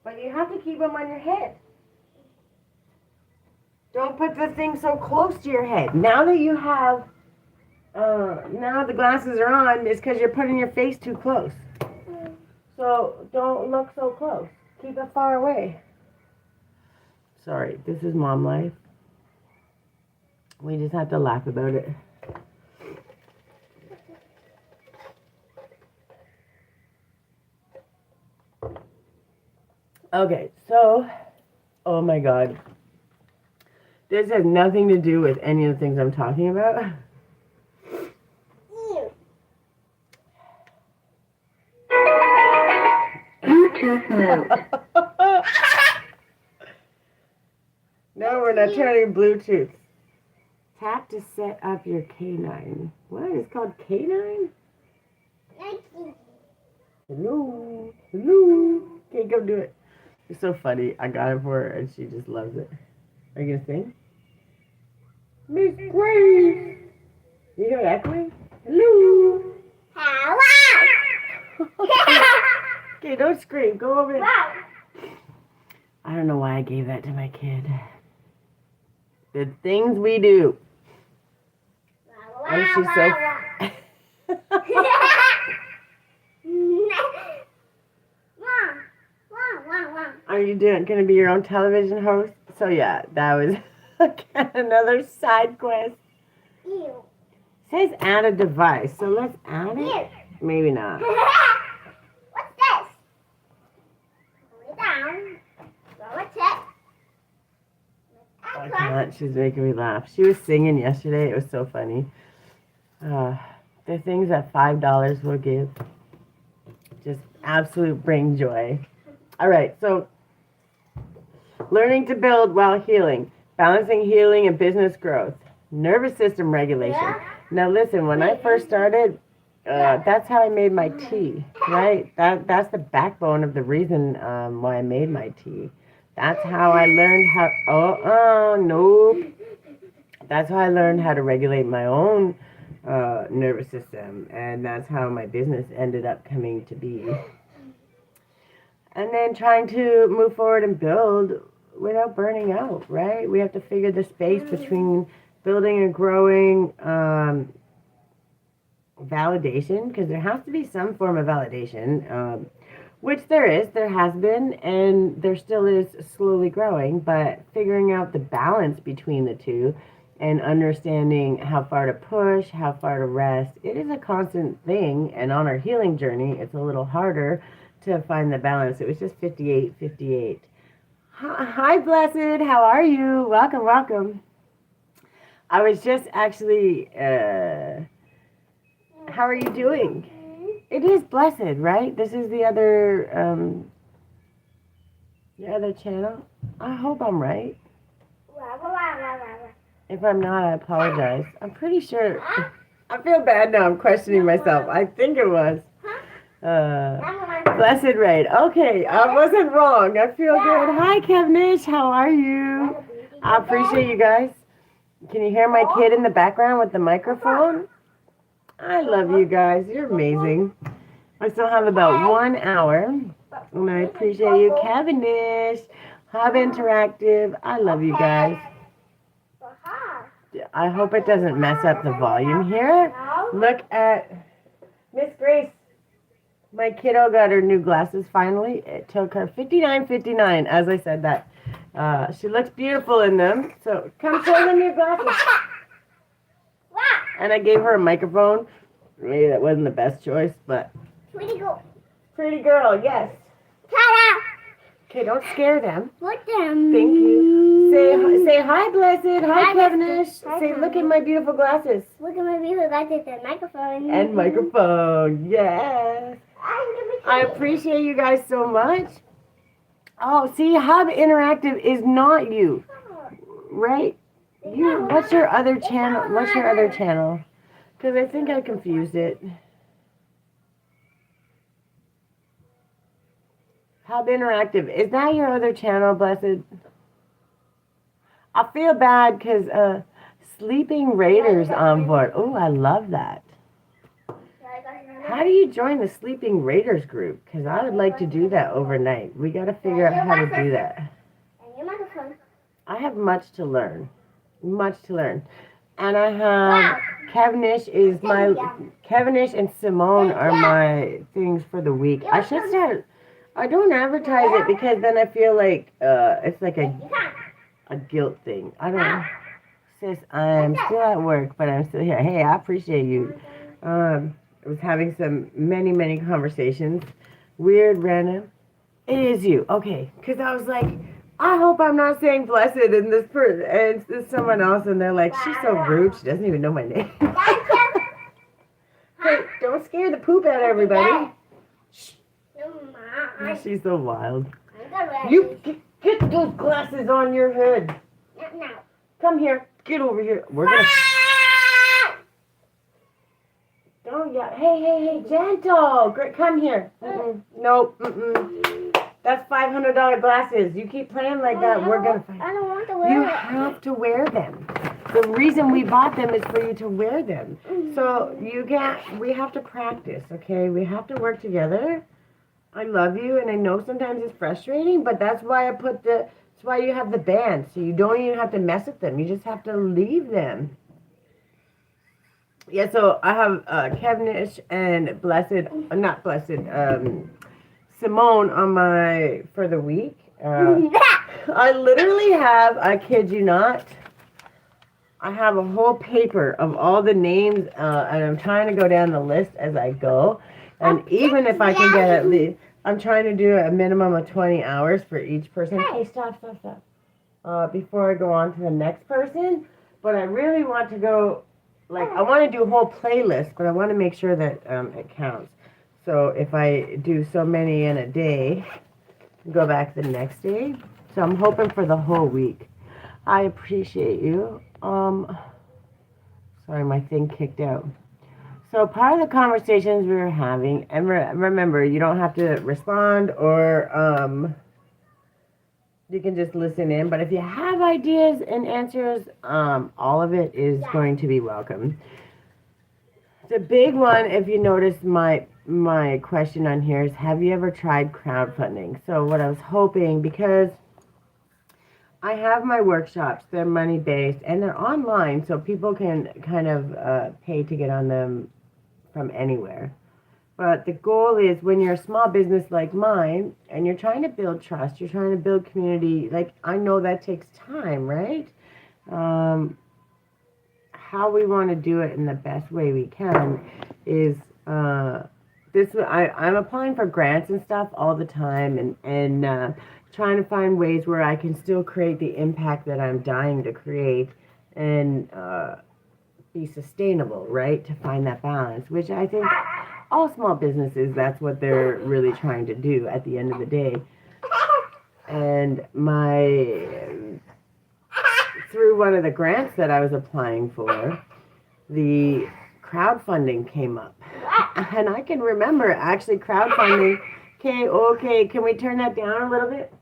But you have to keep them on your head. Don't put the thing so close to your head. Now that you have, now the glasses are on, it's because you're putting your face too close. So don't look so close. Keep it far away. Sorry, this is mom life. We just have to laugh about it. Okay, so, oh my God. This has nothing to do with any of the things I'm talking about. No, we're not turning Bluetooth. Tap to set up your K9. What? It's called K9? Hello. Hello. Okay, go do it. It's so funny. I got it for her and she just loves it. Are you going to sing? Miss Grace. You hear that echoing? Hello. Okay, don't scream. Go over there. I don't know why I gave that to my kid. The things we do. And she's so... Are you going to be your own television host? So yeah, that was again another side quest. Ew. It says add a device, so let's add it. Ew. Maybe not. What's this? Hold it down. Roll it. I can't. She's making me laugh. She was singing yesterday. It was so funny. The things that $5 will give. Just absolute bring joy. All right, so learning to build while healing, balancing healing and business growth, nervous system regulation. Yeah. Now listen, when I first started, that's how I made my tea, right? That's the backbone of the reason why I made my tea. That's how I learned how, nope. That's how I learned how to regulate my own nervous system, and that's how my business ended up coming to be. And then trying to move forward and build without burning out, right? We have to figure the space between building and growing validation, because there has to be some form of validation, which there has been, and there still is slowly growing, but figuring out the balance between the two and understanding how far to push, how far to rest, it is a constant thing, and on our healing journey, it's a little harder to find the balance. It was just 58. Hi, Blessed. How are you? Welcome, welcome. I was just actually, how are you doing? It is Blessed, right? This is the other channel. I hope I'm right. If I'm not, I apologize. I'm pretty sure. I feel bad now. I'm questioning myself. I think it was. Blessed Raid. Okay, I wasn't wrong. I feel good. Hi, Kevnish. How are you? I appreciate you guys. Can you hear my kid in the background with the microphone? I love you guys. You're amazing. I still have about 1 hour. And I appreciate you, Cavendish. Hub Interactive. I love you guys. I hope it doesn't mess up the volume here. Look at Miss Grace. My kiddo got her new glasses finally. It took her $59.59 as I said that. She looks beautiful in them. So come show them your glasses. And I gave her a microphone. Maybe that wasn't the best choice, but Pretty girl. pretty girl, yes. Ta-da! Okay, don't scare them. Look them. Thank you. Say hi, Blessed. Hi, Hi, Cavendish. Blessed. Hi, Say, look at my beautiful glasses. Look at my beautiful glasses and microphone. And microphone, yes. I appreciate you guys so much. Oh, see, Hub Interactive is not you, right? You. What's your other channel? What's your other channel? Because I think I confused it. Hub Interactive. Is that your other channel, Blessed? I feel bad because Sleeping Raiders on board. Oh, I love that. How do you join the Sleeping Raiders group? Because I would like to do that overnight. We got to figure out how to do that. And your microphone. I have much to learn. Much to learn. And I have Cavendish and Simone are my things for the week. I should start. I don't advertise it because then I feel like it's like a guilt thing. I don't know. Sis, I'm still at work, but I'm still here. Hey, I appreciate you. I was having many conversations. Weird, random. It is you. Okay. Because I was like, I hope I'm not saying blessed and this person and it's someone else and they're like, she's so rude. She doesn't even know my name. Hey, don't scare the poop out of everybody. Shh. She's so wild. You get those glasses on your head. Come here. Get over here. We're gonna. Don't yell. Hey, gentle. Come here. Nope. That's $500 glasses. You keep playing like that, we're gonna fight. I don't want to wear You it. have to wear them. The reason we bought them is for you to wear them. So we have to practice, okay? We have to work together. I love you, and I know sometimes it's frustrating, but that's why that's why you have the band, so you don't even have to mess with them. You just have to leave them. Yeah, so I have Cavendish and Simone on for the week. I literally have, I kid you not, I have a whole paper of all the names, and I'm trying to go down the list as I go. And even if I can get at least, I'm trying to do a minimum of 20 hours for each person. Hey, stop. Before I go on to the next person. But I really want to go, I want to do a whole playlist, but I want to make sure that it counts. So if I do so many in a day, go back the next day. So I'm hoping for the whole week. I appreciate you. Sorry, my thing kicked out. So part of the conversations we were having, and remember, you don't have to respond or you can just listen in. But if you have ideas and answers, all of it is going to be welcome. The big one, if you notice my question on here is, have you ever tried crowdfunding? So what I was hoping, because I have my workshops, they're money-based, and they're online, so people can kind of pay to get on them from anywhere. But the goal is, when you're a small business like mine, and you're trying to build trust, you're trying to build community, I know that takes time, right? How we want to do it in the best way we can is, I'm applying for grants and stuff all the time, and trying to find ways where I can still create the impact that I'm dying to create, and be sustainable, right? To find that balance, which I think all small businesses, that's what they're really trying to do at the end of the day. And through one of the grants that I was applying for, the crowdfunding came up. And I can remember actually crowdfunding. Okay, can we turn that down a little bit?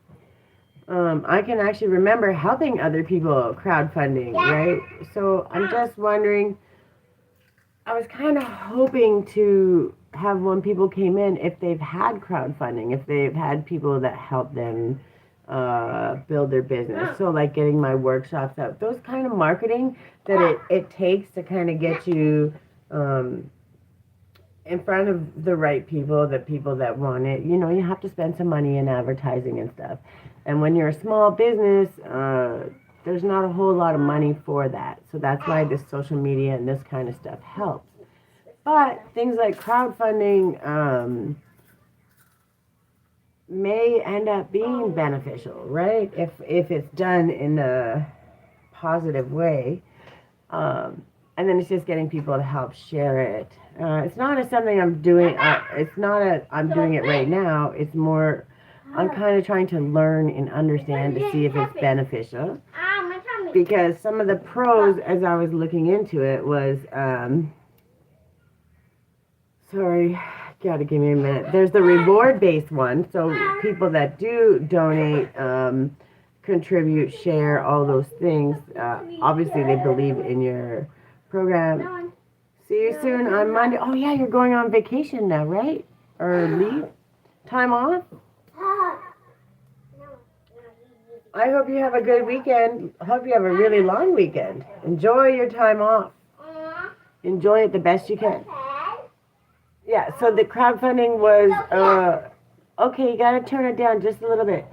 I can actually remember helping other people crowdfunding, right? So I'm just wondering, I was kind of hoping to have when people came in, if they've had crowdfunding, if they've had people that help them build their business. So like getting my workshops up, those kind of marketing that it takes to kind of get you in front of the right people, the people that want it. You know, you have to spend some money in advertising and stuff. And when you're a small business, there's not a whole lot of money for that. So that's why this social media and this kind of stuff helps. But things like crowdfunding may end up being beneficial, right? If it's done in a positive way. And then it's just getting people to help share it. It's not something I'm doing. It's not I'm doing it right now. It's more I'm kind of trying to learn and understand to see if it's beneficial. Because some of the pros, as I was looking into it, was sorry, gotta give me a minute. There's the reward-based one. So people that do donate, contribute, share, all those things. Obviously, they believe in your program. See you soon on Monday. Oh yeah, you're going on vacation now, right? Or leave? Time off? I hope you have a good weekend. I hope you have a really long weekend. Enjoy your time off. Enjoy it the best you can. Yeah, so the crowdfunding was, okay, you gotta turn it down just a little bit.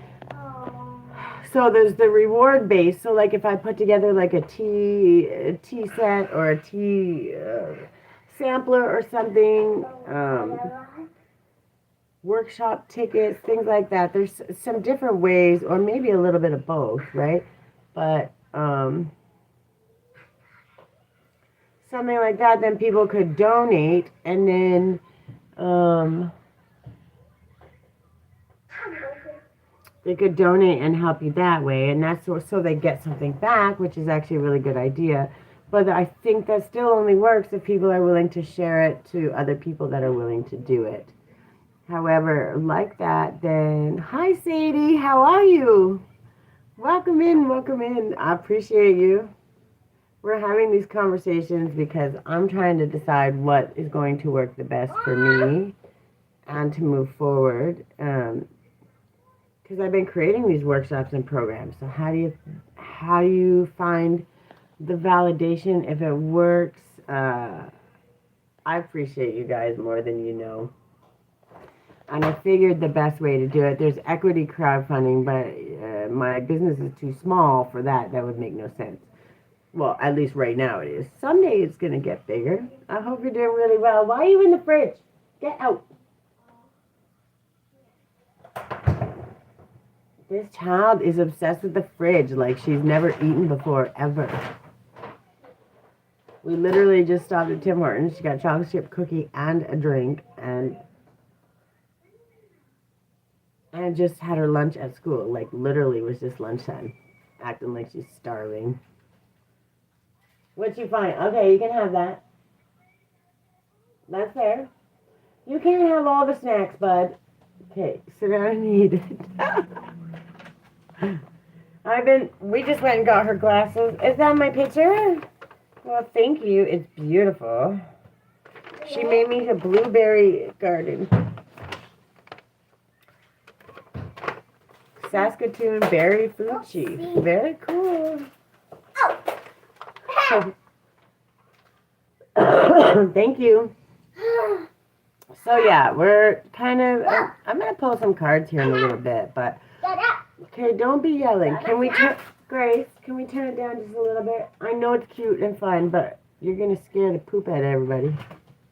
So there's the reward base. So like if I put together like a tea set or a tea sampler or something, workshop tickets, things like that. There's some different ways, or maybe a little bit of both, right? But something like that, then people could donate, and then they could donate and help you that way, and that's so they get something back, which is actually a really good idea. But I think that still only works if people are willing to share it to other people that are willing to do it. However, like that, then, hi Sadie, how are you? Welcome in, welcome in. I appreciate you. We're having these conversations because I'm trying to decide what is going to work the best for me and to move forward. Because I've been creating these workshops and programs. So how do you find the validation if it works? I appreciate you guys more than you know. And I figured the best way to do it, there's equity crowdfunding, but my business is too small for that. That would make no sense. Well, at least right now it is. Someday it's going to get bigger. I hope you're doing really well. Why are you in the fridge? Get out. This child is obsessed with the fridge like she's never eaten before, ever. We literally just stopped at Tim Hortons. She got a chocolate chip cookie and a drink, and just had her lunch at school. Like, literally was just lunchtime. Acting like she's starving. What'd you find? Okay, you can have that. That's fair. You can't have all the snacks, bud. Okay, sit down and eat it. We just went and got her glasses. Is that my picture? Well, thank you. It's beautiful. She made me a blueberry garden. Saskatoon berry fruit cheese. Very cool. Thank you. So yeah, we're kind of, I'm going to pull some cards here in a little bit, but, okay, don't be yelling. Grace, can we turn it down just a little bit? I know it's cute and fun, but you're going to scare the poop out of everybody.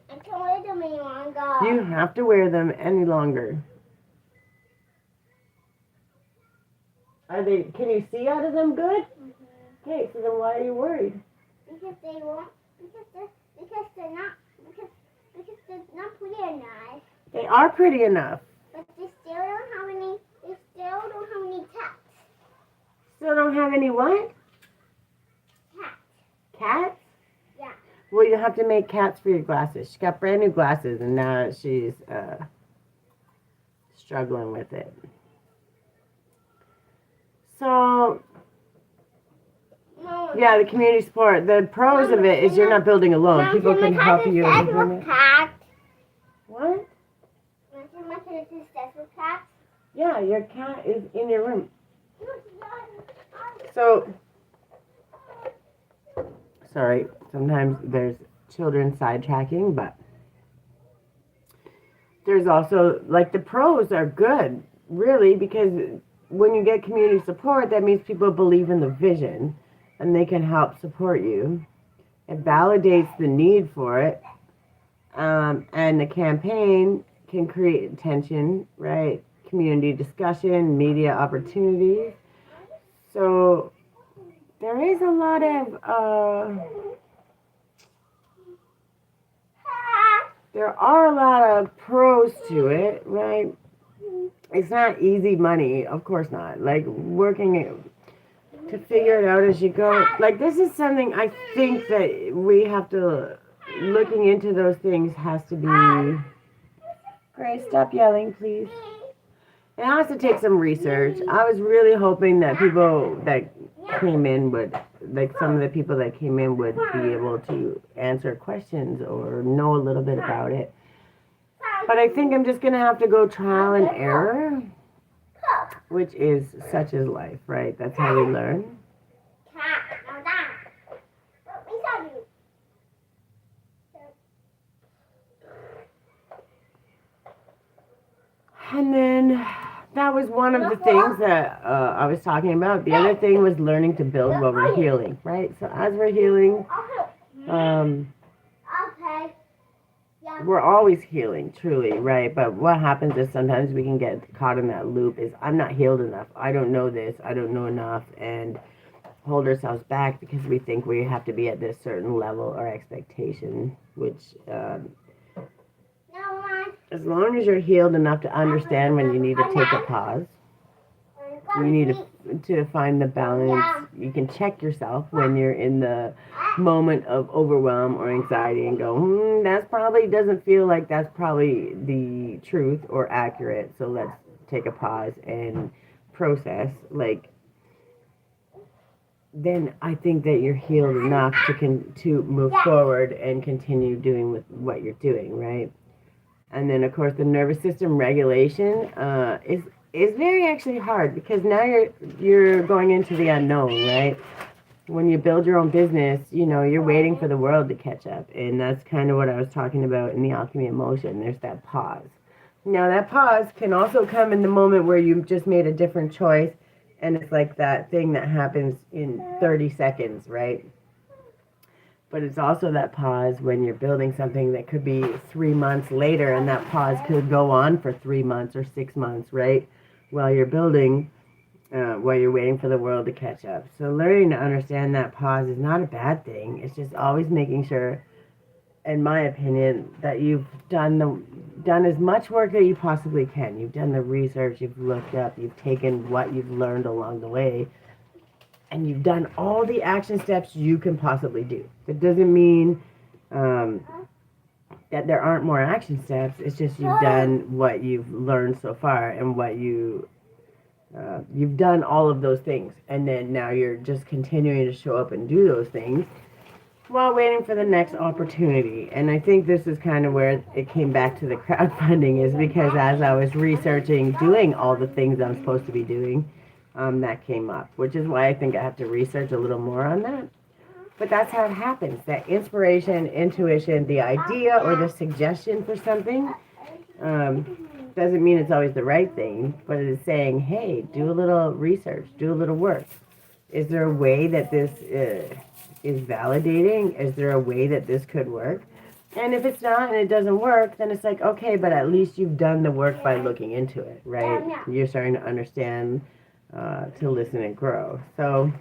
I can't wear them any longer. You have to wear them any longer. Can you see out of them good? Mm-hmm. Okay, so then why are you worried? Because they're not pretty enough. They are pretty enough. But they still don't have any cats. Still don't have any what? Cats. Cats? Yeah. Well, you have to make cats for your glasses. She got brand new glasses, and now she's struggling with it. So, Mama. yeah, the community support. The pros of it is you're not building alone. People can help you. What? Yeah, your cat is in your room. So, sorry, sometimes there's children sidetracking, but there's also, like, the pros are good, really, because when you get community support, that means people believe in the vision and they can help support you. It validates the need for it. And the campaign can create attention, right? Community discussion, media opportunities. So there is a lot of, there are a lot of pros to it, right? It's not easy money, of course not. Like, working to figure it out as you go. Like, this is something I think that we have to, looking into those things has to be, Grace, stop yelling, please. It has to take some research. I was really hoping that people that came in would, like, some of the people that came in would be able to answer questions or know a little bit about it. But I think I'm just going to have to go trial and error, which is such as life, right? That's how we learn. And then that was one of the things that I was talking about. The other thing was learning to build while we're healing, right? So as we're healing, we're always healing, truly, right? But what happens is sometimes we can get caught in that loop is, I'm not healed enough. I don't know this. I don't know enough. And hold ourselves back because we think we have to be at this certain level or expectation, which as long as you're healed enough to understand when you need to take a pause, you need to find the balance. You can check yourself when you're in the moment of overwhelm or anxiety and go, that's probably doesn't feel like that's probably the truth or accurate. So let's take a pause and process. Like, then I think that you're healed enough to move forward and continue doing with what you're doing, right? And then, of course, the nervous system regulation is very actually hard because now you're going into the unknown, right? When you build your own business, you're waiting for the world to catch up, and that's kind of what I was talking about in the alchemy of motion. There's that pause. Now, that pause can also come in the moment where you've just made a different choice, and it's like that thing that happens in 30 seconds, right? But it's also that pause when you're building something that could be 3 months later, and that pause could go on for 3 months or 6 months, right? While you're building, while you're waiting for the world to catch up. So learning to understand that pause is not a bad thing. It's just always making sure, in my opinion, that you've done as much work that you possibly can. You've done the research, you've looked up, you've taken what you've learned along the way, and you've done all the action steps you can possibly do. That doesn't mean that there aren't more action steps. It's just you've done what you've learned so far and what you've done all of those things. And then now you're just continuing to show up and do those things while waiting for the next opportunity. And I think this is kind of where it came back to the crowdfunding, is because as I was researching, doing all the things I'm supposed to be doing, that came up, which is why I think I have to research a little more on that. But that's how it happens. That inspiration, intuition, the idea or the suggestion for something doesn't mean it's always the right thing, but it is saying, hey, do a little research, do a little work. Is there a way that this is validating? Is there a way that this could work? And if it's not and it doesn't work, then it's like, okay, but at least you've done the work by looking into it, right? You're starting to understand, to listen and grow. So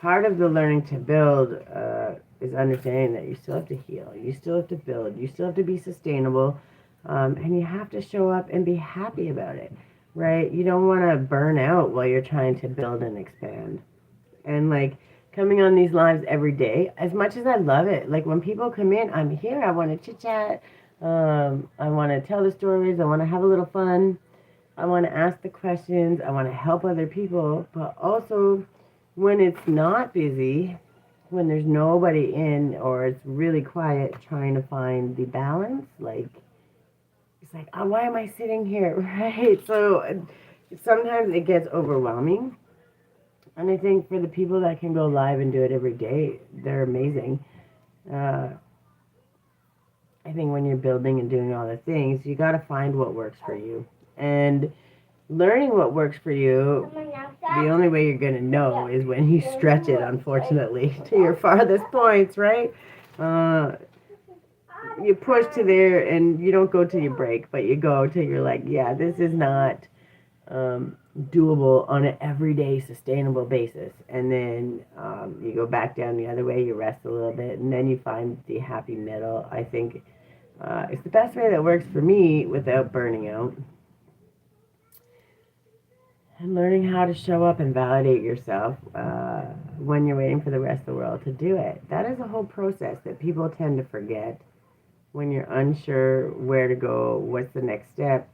part of the learning to build is understanding that you still have to heal, you still have to build, you still have to be sustainable, and you have to show up and be happy about it, right? You don't want to burn out while you're trying to build and expand. And like coming on these lives every day, as much as I love it, like when people come in, I'm here, I want to chit chat, I want to tell the stories, I want to have a little fun. I want to ask the questions. I want to help other people. But also, when it's not busy, when there's nobody in or it's really quiet, trying to find the balance, like, it's like, oh, why am I sitting here? Right? So sometimes it gets overwhelming. And I think for the people that can go live and do it every day, they're amazing. Uh, I think when you're building and doing all the things, you got to find what works for you. And learning what works for you, the only way you're going to know is when you stretch it, unfortunately, to your farthest points, right? You push to there and you don't go till you break, but you go till you're like, yeah, this is not doable on an everyday sustainable basis. And then you go back down the other way, you rest a little bit, and then you find the happy middle. I think it's the best way that works for me without burning out. And learning how to show up and validate yourself when you're waiting for the rest of the world to do it. That is a whole process that people tend to forget when you're unsure where to go, what's the next step.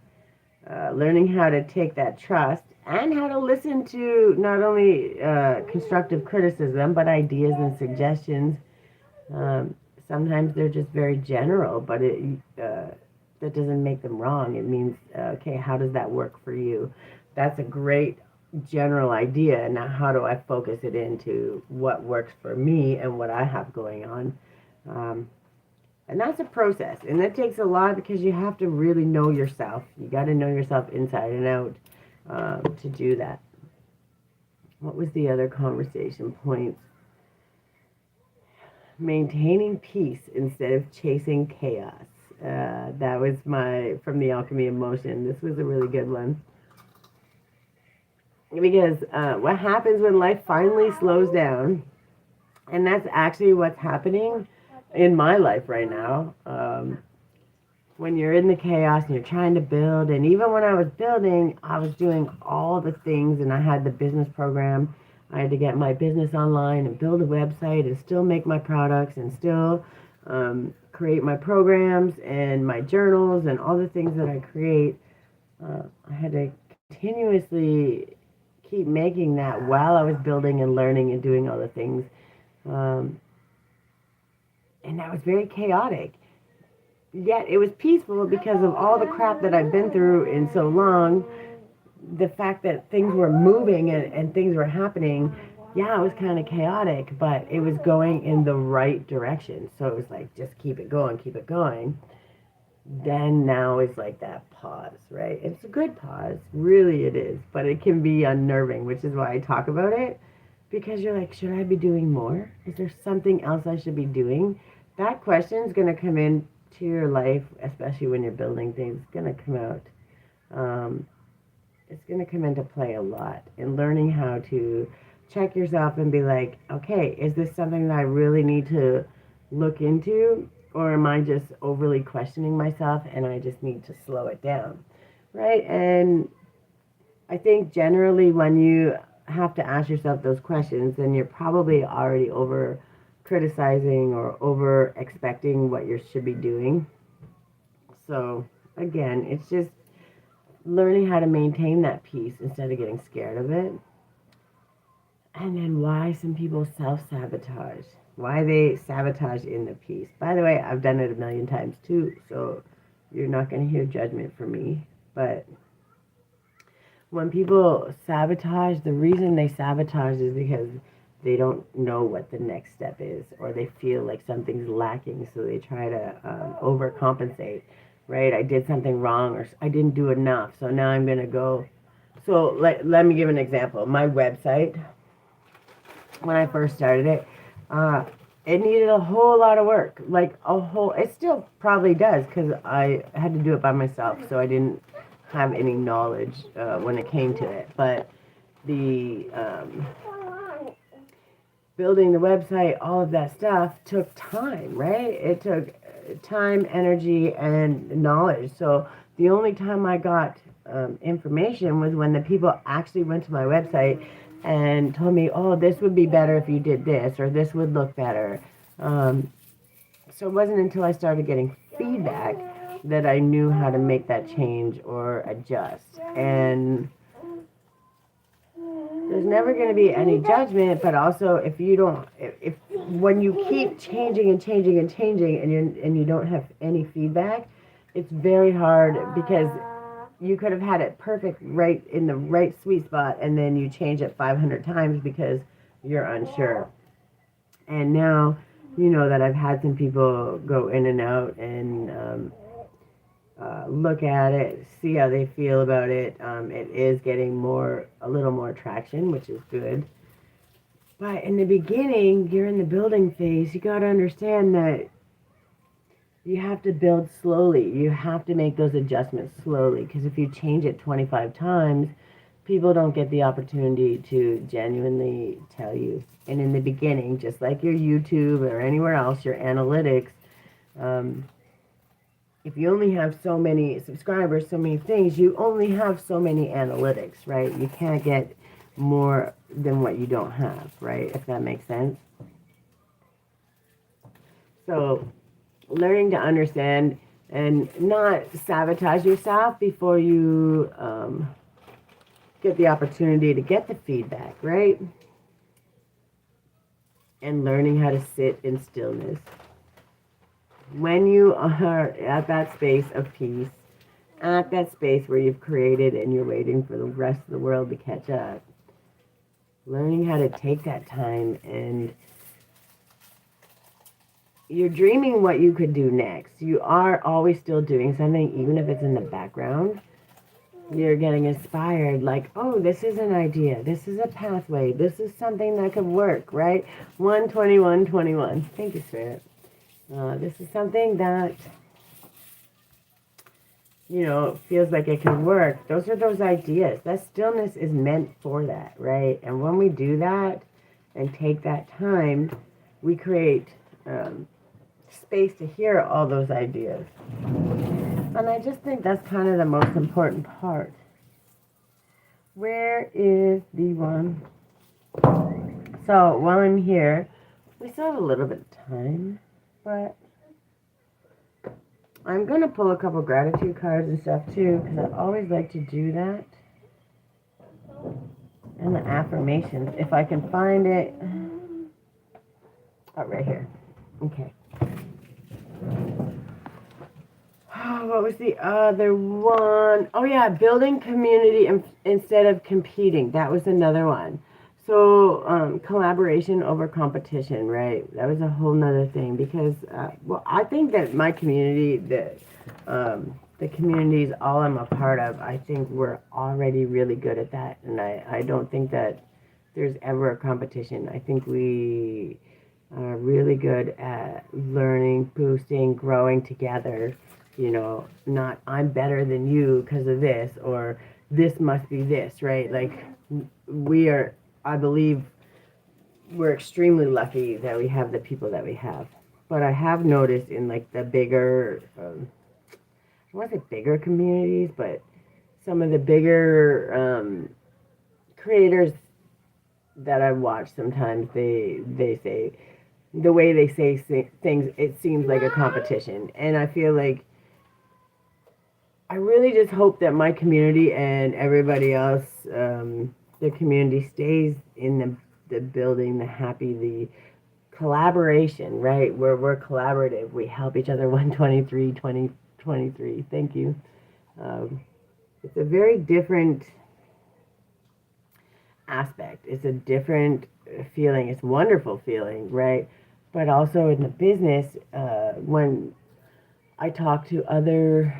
Learning how to take that trust and how to listen to not only constructive criticism, but ideas and suggestions. Sometimes they're just very general, but that doesn't make them wrong. It means, okay, how does that work for you? That's a great general idea. Now, how do I focus it into what works for me and what I have going on? And that's a process. And that takes a lot because you have to really know yourself. You got to know yourself inside and out to do that. What was the other conversation points? Maintaining peace instead of chasing chaos. That was from the Alchemy of Motion. This was a really good one. Because what happens when life finally slows down, and that's actually what's happening in my life right now. When you're in the chaos and you're trying to build, and even when I was building, I was doing all the things, and I had the business program. I had to get my business online and build a website and still make my products and still create my programs and my journals and all the things that I create. I had to continuously keep making that while I was building and learning and doing all the things. And that was very chaotic. Yet it was peaceful because of all the crap that I've been through in so long. The fact that things were moving and things were happening, yeah, it was kind of chaotic, but it was going in the right direction. So it was like, just keep it going, keep it going. Then now is like that pause, right? It's a good pause, really it is, but it can be unnerving, which is why I talk about it, because you're like, should I be doing more? Is there something else I should be doing? That question is going to come into your life, especially when you're building things. It's going to come out. It's going to come into play a lot in learning how to check yourself and be like, okay, is this something that I really need to look into? Or am I just overly questioning myself and I just need to slow it down, right? And I think generally when you have to ask yourself those questions, then you're probably already over criticizing or over expecting what you should be doing. So again, it's just learning how to maintain that peace instead of getting scared of it. And then why some people self-sabotage. Why they sabotage in the peace. By the way, I've done it a million times too, so you're not going to hear judgment from me. But when people sabotage, the reason they sabotage is because they don't know what the next step is, or they feel like something's lacking, so they try to overcompensate, right? I did something wrong, or I didn't do enough, so now I'm going to go. So let me give an example. My website, when I first started it, it needed a whole lot of work. It still probably does, because I had to do it by myself, so I didn't have any knowledge when it came to it. But the building the website, all of that stuff took time, right? It took time, energy, and knowledge. So the only time I got information was when the people actually went to my website and told me, oh, this would be better if you did this, or this would look better. So it wasn't until I started getting feedback that I knew how to make that change or adjust. And there's never going to be any judgment, but also if you don't, if when you keep changing and changing and changing and you don't have any feedback, it's very hard because you could have had it perfect right in the right sweet spot and then you change it 500 times because you're unsure. And now, you know, that I've had some people go in and out and look at it, see how they feel about it. It is getting a little more traction, which is good. But in the beginning, you're in the building phase. You got to understand that you have to build slowly. You have to make those adjustments slowly. Because if you change it 25 times, people don't get the opportunity to genuinely tell you. And in the beginning, just like your YouTube or anywhere else, your analytics, if you only have so many subscribers, so many things, you only have so many analytics, right? You can't get more than what you don't have, right? If that makes sense. So learning to understand and not sabotage yourself before you get the opportunity to get the feedback, right? And learning how to sit in stillness. When you are at that space of peace, at that space where you've created and you're waiting for the rest of the world to catch up, learning how to take that time and you're dreaming what you could do next. You are always still doing something, even if it's in the background. You're getting inspired, like, oh, this is an idea. This is a pathway. This is something that could work, right? 12121. Thank you, Spirit. This is something that, you know, feels like it can work. Those are those ideas. That stillness is meant for that, right? And when we do that and take that time, we create space to hear all those ideas. And I just think that's kind of the most important part. Where is the one? So while I'm here, we still have a little bit of time, but I'm going to pull a couple gratitude cards and stuff too, because I always like to do that. And the affirmations, if I can find it. Oh, right here. Okay. Oh, what was the other one? Oh, yeah, building community instead of competing. That was another one. So, collaboration over competition, right? That was a whole nother thing because, well, I think that my community, the communities all I'm a part of, I think we're already really good at that. And I don't think that there's ever a competition. I think we are really good at learning, boosting, growing together. You know, not I'm better than you because of this or this must be this, right? Like we are, I believe we're extremely lucky that we have the people that we have. But I have noticed in like the bigger, I want to say bigger communities, but some of the bigger creators that I watch sometimes, they say, the way they say things, it seems like a competition. And I feel like I really just hope that my community and everybody else, the community stays in the building, the happy, the collaboration, right? Where we're collaborative. We help each other. 123, 2023. Thank you. It's a very different aspect. It's a different feeling. It's a wonderful feeling, right? But also in the business, when I talk to other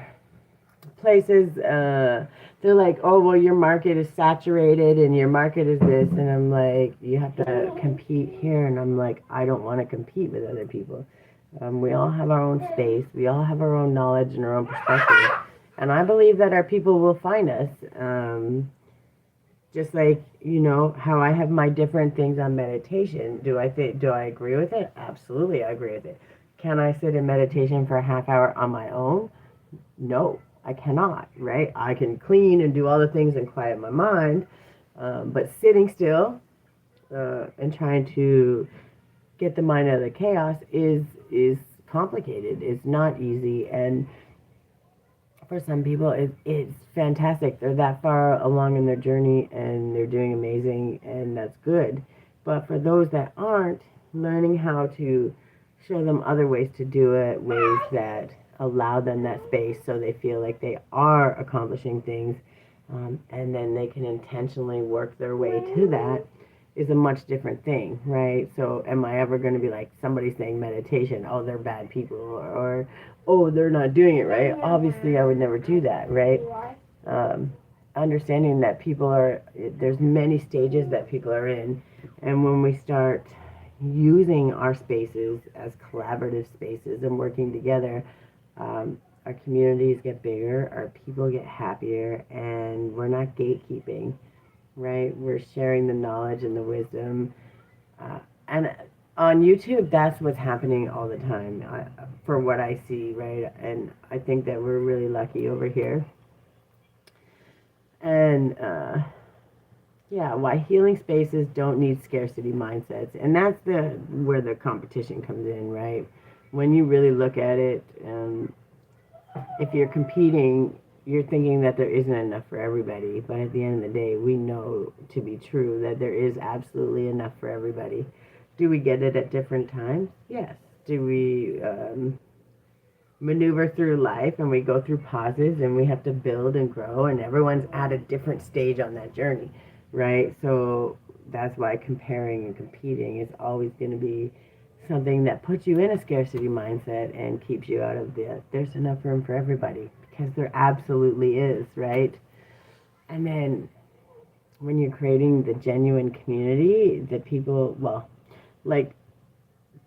places, they're like, oh, well, your market is saturated and your market is this. And I'm like, you have to compete here. And I'm like, I don't want to compete with other people. We all have our own space. We all have our own knowledge and our own perspective. And I believe that our people will find us. Just like, you know, how I have my different things on meditation. Do I agree with it? Absolutely, I agree with it. Can I sit in meditation for a half hour on my own? No, I cannot, right? I can clean and do all the things and quiet my mind, but sitting still and trying to get the mind out of the chaos is complicated. It's not easy, and for some people, it's fantastic. They're that far along in their journey and they're doing amazing, and that's good. But for those that aren't, learning how to show them other ways to do it, ways that allow them that space so they feel like they are accomplishing things, and then they can intentionally work their way to that is a much different thing, right? So, am I ever going to be like somebody saying meditation, oh, they're bad people, or oh, they're not doing it right? Obviously, I would never do that, right? Um, Understanding that people are, there's many stages that people are in, and when we start using our spaces as collaborative spaces and working together, our communities get bigger, our people get happier, and we're not gatekeeping, right? We're sharing the knowledge and the wisdom. And on YouTube, that's what's happening all the time, for what I see, right? And I think that we're really lucky over here. And yeah, why healing spaces don't need scarcity mindsets, and that's the where the competition comes in, right? When you really look at it, if you're competing, you're thinking that there isn't enough for everybody. But at the end of the day, we know to be true that there is absolutely enough for everybody. Do we get it at different times? Yes. Do we maneuver through life and we go through pauses and we have to build and grow, and everyone's at a different stage on that journey, right? So that's why comparing and competing is always going to be something that puts you in a scarcity mindset and keeps you out of there's enough room for everybody, because there absolutely is, right? And then when you're creating the genuine community, the people, well, like,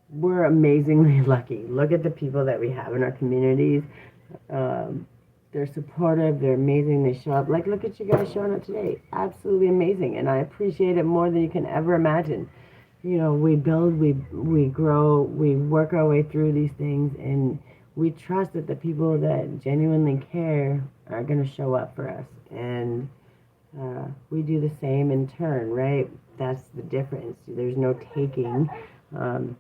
we're amazingly lucky. Look at the people that we have in our communities. Um, they're supportive. They're amazing. They show up. Like, look at you guys showing up today. Absolutely amazing. And I appreciate it more than you can ever imagine. You know, we build, we grow, we work our way through these things, and we trust that the people that genuinely care are going to show up for us. And we do the same in turn, right? That's the difference. There's no taking. Um,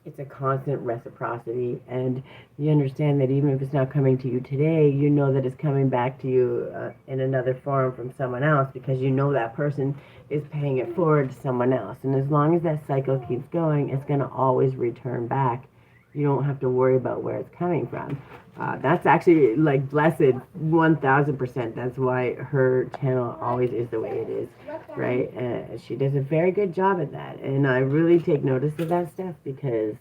it's a constant reciprocity, and you understand that even if it's not coming to you today, you know that it's coming back to you in another form from someone else, because you know that person is paying it forward to someone else. And as long as that cycle keeps going, it's going to always return back. You don't have to worry about where it's coming from. That's actually like blessed 1000%. That's why her channel always is the way it is, right? She does a very good job at that, and I really take notice of that stuff, because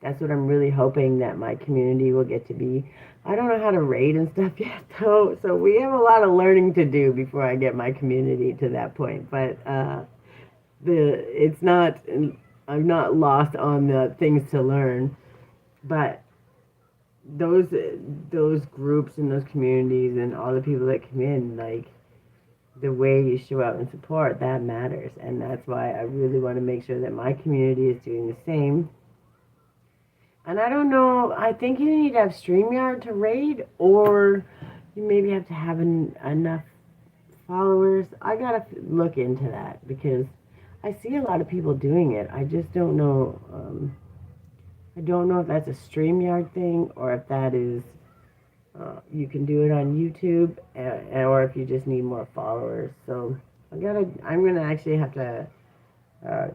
that's what I'm really hoping that my community will get to be. I don't know how to rate and stuff yet, though, so we have a lot of learning to do before I get my community to that point. But it's not. I'm not lost on the things to learn, but those groups and those communities and all the people that come in, like, the way you show up and support, that matters. And that's why I really want to make sure that my community is doing the same. And I don't know, I think you need to have StreamYard to raid, or you maybe have to have enough followers. I gotta look into that, because I see a lot of people doing it. I just don't know. I don't know if that's a StreamYard thing, or if that is you can do it on YouTube, or if you just need more followers. So I'm gonna actually have to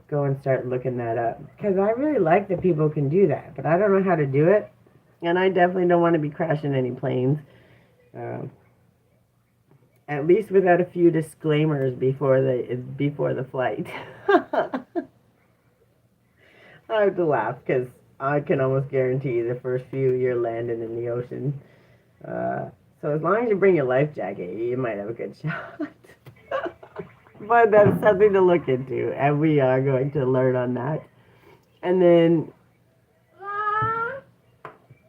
go and start looking that up, because I really like that people can do that, but I don't know how to do it, and I definitely don't want to be crashing any planes. At least without a few disclaimers before the flight. I have to laugh, because I can almost guarantee the first few you're landing in the ocean. So as long as you bring your life jacket, you might have a good shot. But that's something to look into, and we are going to learn on that. And then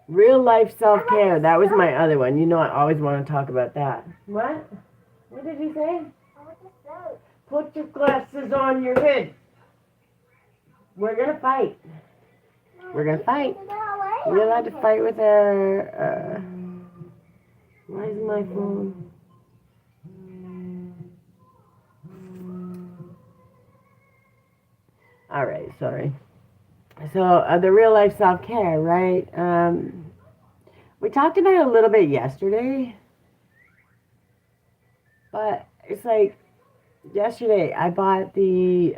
real life self-care. That was my other one. You know, I always want to talk about that. What? What did you say? Put your glasses on your head. We're gonna fight. We're gonna fight. We're allowed to fight with our. Why is my phone? All right, sorry. So the real life self care, right? We talked about it a little bit yesterday, but it's like yesterday I bought the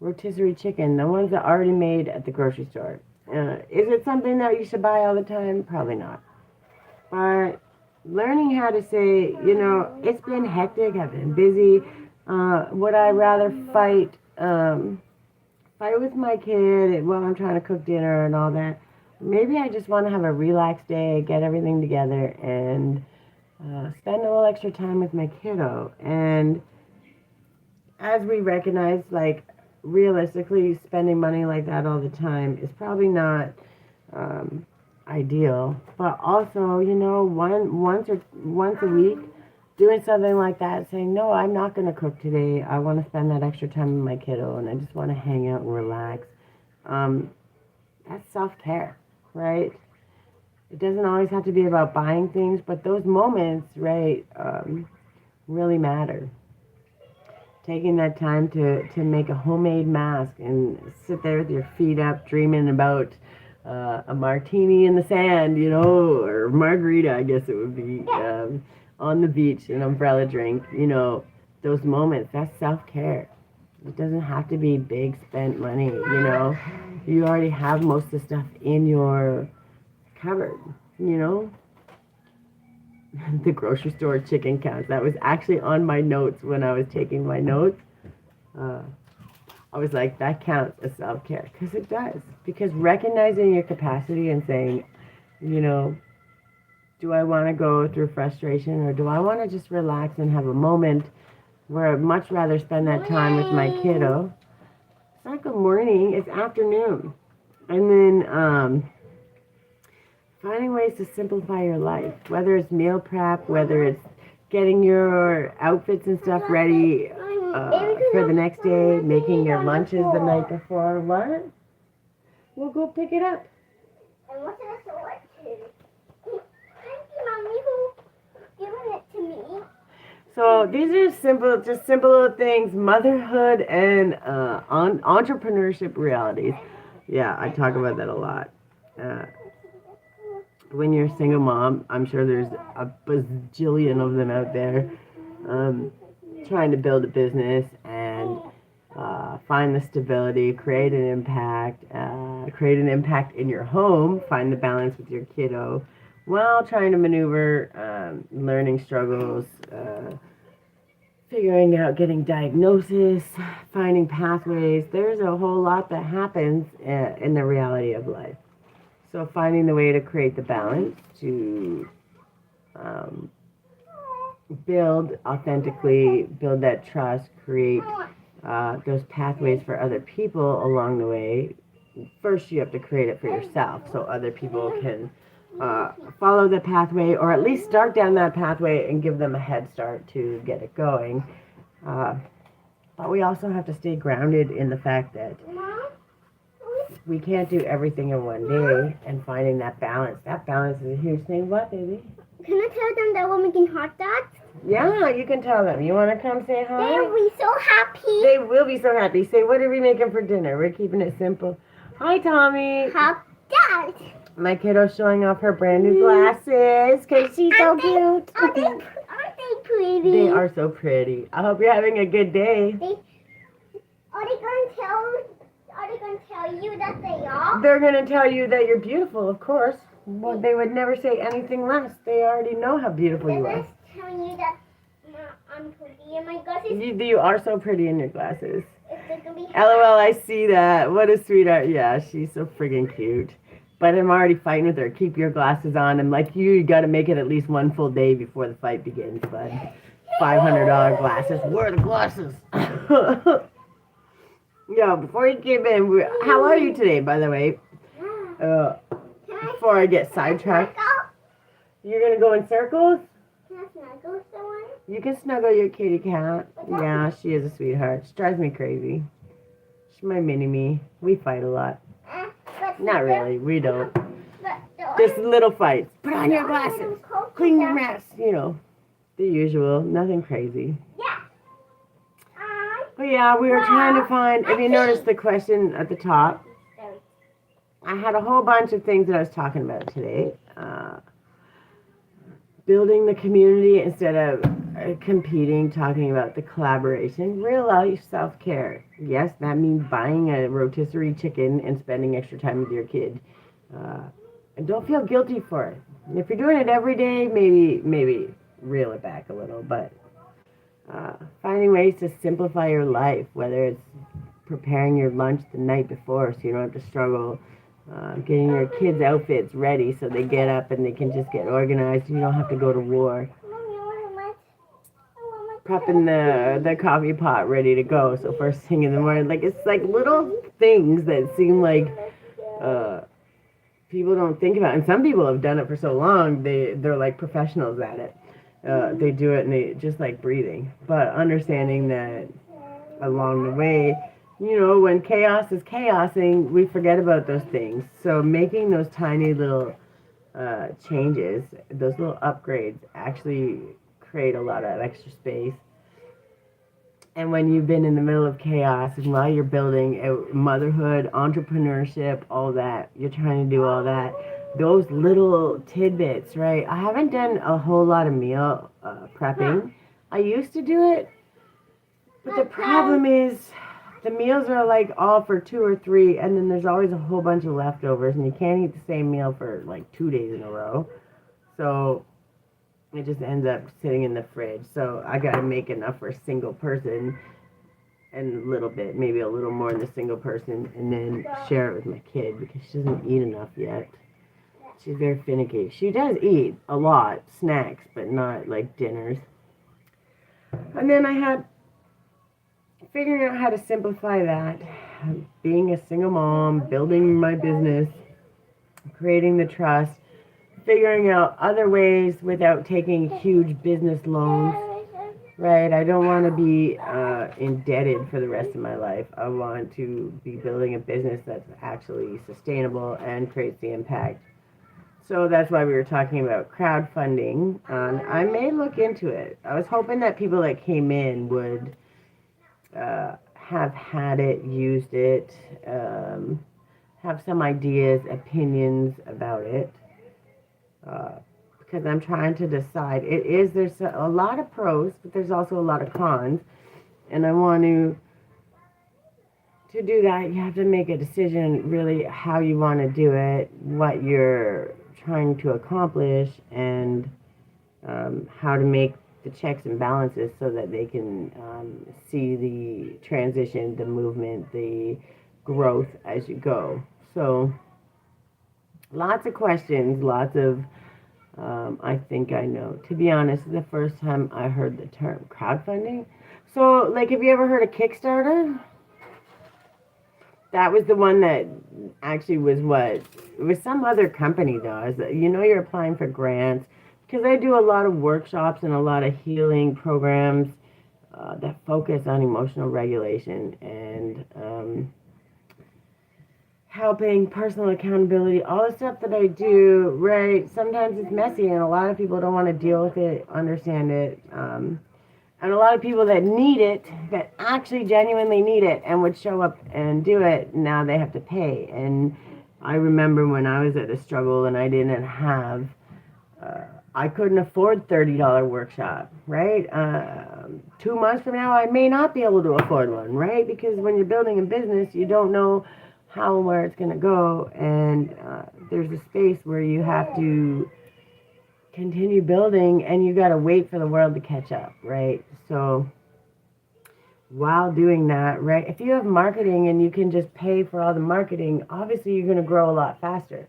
rotisserie chicken, the ones that are already made at the grocery store. Is it something that you should buy all the time? Probably not. But learning how to say, it's been hectic, I've been busy. Would I rather fight with my kid while I'm trying to cook dinner and all that? Maybe I just want to have a relaxed day, get everything together, and spend a little extra time with my kiddo. And as we recognize, like, realistically, spending money like that all the time is probably not ideal. But also, once a week, doing something like that, saying, no, I'm not going to cook today. I want to spend that extra time with my kiddo, and I just want to hang out and relax. That's self-care, right? It doesn't always have to be about buying things, but those moments, right, really matter. Taking that time to make a homemade mask and sit there with your feet up dreaming about a martini in the sand, or margarita, I guess it would be, on the beach, an umbrella drink, those moments, that's self-care. It doesn't have to be big spent money, You already have most of the stuff in your cupboard, The grocery store chicken counts. That was actually on my notes when I was taking my notes. I was like, that counts as self-care. Because it does. Because recognizing your capacity and saying, do I want to go through frustration or do I want to just relax and have a moment where I'd much rather spend that time with my kiddo? It's not good morning, it's afternoon. And then finding ways to simplify your life, whether it's meal prep, whether it's getting your outfits and stuff ready for the next day, making your lunches the night before. What? We'll go pick it up. And what's in the store too? Thank you, Mommy, who giving it to me. So these are just simple little things, motherhood and entrepreneurship realities. Yeah, I talk about that a lot. When you're a single mom, I'm sure there's a bajillion of them out there trying to build a business and find the stability, create an impact in your home, find the balance with your kiddo while trying to maneuver learning struggles, figuring out getting diagnosis, finding pathways. There's a whole lot that happens in the reality of life. So finding the way to create the balance to build authentically, build that trust, create those pathways for other people along the way. First, you have to create it for yourself so other people can follow the pathway or at least start down that pathway and give them a head start to get it going. But we also have to stay grounded in the fact that we can't do everything in one day, and finding that balance. That balance is a huge thing. What, baby? Can I tell them that we're making hot dogs? Yeah, you can tell them. You want to come say hi? They'll be so happy. They will be so happy. Say, what are we making for dinner? We're keeping it simple. Hi, Tommy. Hot dogs. My kiddo's showing off her brand new glasses because she's so cute. Aren't they pretty? They are so pretty. I hope you're having a good day. Are they going to tell you that they are? They're going to tell you that you're beautiful, of course. Well, they would never say anything less. They already know how beautiful you are. They're telling you that I'm pretty in my glasses. You are so pretty in your glasses. LOL, I see that. What a sweetheart. Yeah, she's so friggin' cute. But I'm already fighting with her. Keep your glasses on. I'm like, you got to make it at least one full day before the fight begins. But $500 glasses. Where are the glasses? Yeah, before you came in, how are you today, by the way? Before I get sidetracked. You're going to go in circles? Can I snuggle someone? You can snuggle your kitty cat. Yeah, she is a sweetheart. She drives me crazy. She's my mini-me. We fight a lot. Not really. We don't. Just little fights. Put on your glasses. Clean your mess. The usual. Nothing crazy. Yeah. But yeah, we were trying to find, if you notice the question at the top, I had a whole bunch of things that I was talking about today. Building the community instead of competing, talking about the collaboration. Real self-care. Yes, that means buying a rotisserie chicken and spending extra time with your kid. And don't feel guilty for it. If you're doing it every day, maybe reel it back a little, but finding ways to simplify your life, whether it's preparing your lunch the night before so you don't have to struggle, getting your kids' outfits ready so they get up and they can just get organized. You don't have to go to war. Prepping the coffee pot ready to go so first thing in the morning. Like, it's like little things that seem like uh, people don't think about. And some people have done it for so long, they're like professionals at it. They do it and they just like breathing. But understanding that along the way, you know, when chaos is chaosing, we forget about those things. So making those tiny little changes, those little upgrades actually create a lot of extra space. And when you've been in the middle of chaos and while you're building motherhood, entrepreneurship, all that, you're trying to do all that, those little tidbits, right? I haven't done a whole lot of meal prepping. I used to do it, but the problem is the meals are like all for 2 or 3, and then there's always a whole bunch of leftovers, and you can't eat the same meal for like 2 days in a row. So it just ends up sitting in the fridge. So I gotta make enough for a single person and a little bit, maybe a little more than a single person, and then share it with my kid because she doesn't eat enough yet. She's very finicky. She does eat a lot, snacks, but not like dinners. And then I had figuring out how to simplify that. Being a single mom, building my business, creating the trust, figuring out other ways without taking huge business loans, right? I don't want to be indebted for the rest of my life. I want to be building a business that's actually sustainable and creates the impact. So that's why we were talking about crowdfunding. I may look into it. I was hoping that people that came in would have had it, used it, have some ideas, opinions about it. Because I'm trying to decide. There's a lot of pros, but there's also a lot of cons. And I want to do that, you have to make a decision really how you want to do it, what you're trying to accomplish, and how to make the checks and balances so that they can see the transition, the movement, the growth as you go. So lots of questions, lots of I think I know. To be honest, the first time I heard the term crowdfunding. So, like, have you ever heard of Kickstarter? That was the one that actually was what? It was some other company, though. You know, you're applying for grants. Because I do a lot of workshops and a lot of healing programs that focus on emotional regulation and helping, personal accountability, all the stuff that I do, right? Sometimes it's messy and a lot of people don't want to deal with it, understand it. And a lot of people that need it, that actually genuinely need it and would show up and do it, now they have to pay. And I remember when I was at a struggle and I didn't have, I couldn't afford $30 workshop, right? 2 months from now, I may not be able to afford one, right? Because when you're building a business, you don't know how and where it's going to go, and there's a space where you have to continue building and you got to wait for the world to catch up, right? So while doing that, right, if you have marketing and you can just pay for all the marketing, obviously you're going to grow a lot faster,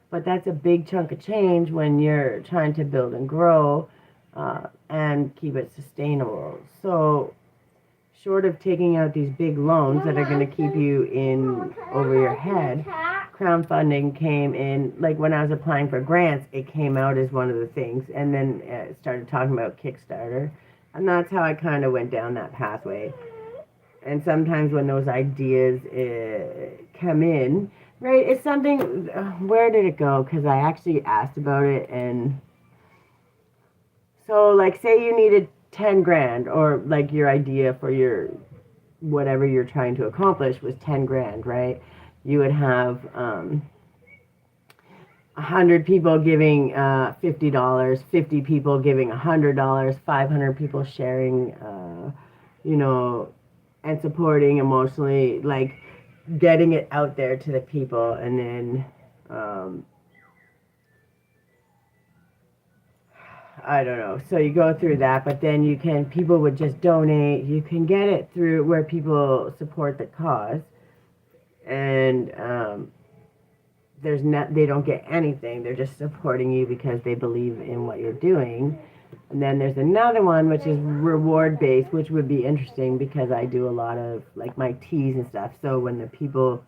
but that's a big chunk of change when you're trying to build and grow and keep it sustainable. So short of taking out these big loans that are going to keep you in over your head, crowdfunding came in, like when I was applying for grants, it came out as one of the things, and then started talking about Kickstarter, and that's how I kind of went down that pathway. And sometimes when those ideas come in, right, it's something, where did it go? Because I actually asked about it, and so like say you needed 10 grand, or like your idea for your whatever you're trying to accomplish was 10 grand, right? You would have 100 people giving $50, 50 people giving $100, 500 people sharing, you know, and supporting emotionally, like getting it out there to the people, and then I don't know. So you go through that, but then people would just donate. You can get it through where people support the cause, and they don't get anything. They're just supporting you because they believe in what you're doing. And then there's another one which is reward based, which would be interesting because I do a lot of like my teas and stuff. So when the people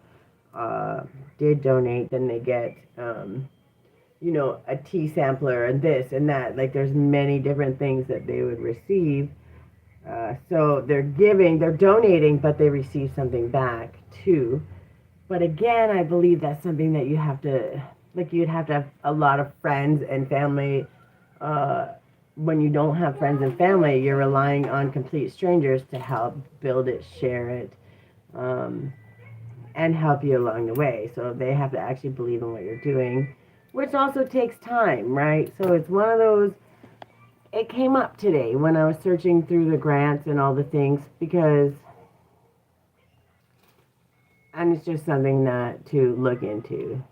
did donate, then they get you know, a tea sampler and this and that. Like there's many different things that they would receive. So they're donating, but they receive something back too. But again, I believe that's something that you have to, like, you'd have to have a lot of friends and family. Uh, when you don't have friends and family, you're relying on complete strangers to help build it, share it, um, and help you along the way. So they have to actually believe in what you're doing, which also takes time, right? So it's one of those, it came up today when I was searching through the grants and all the things because, and it's just something that to look into.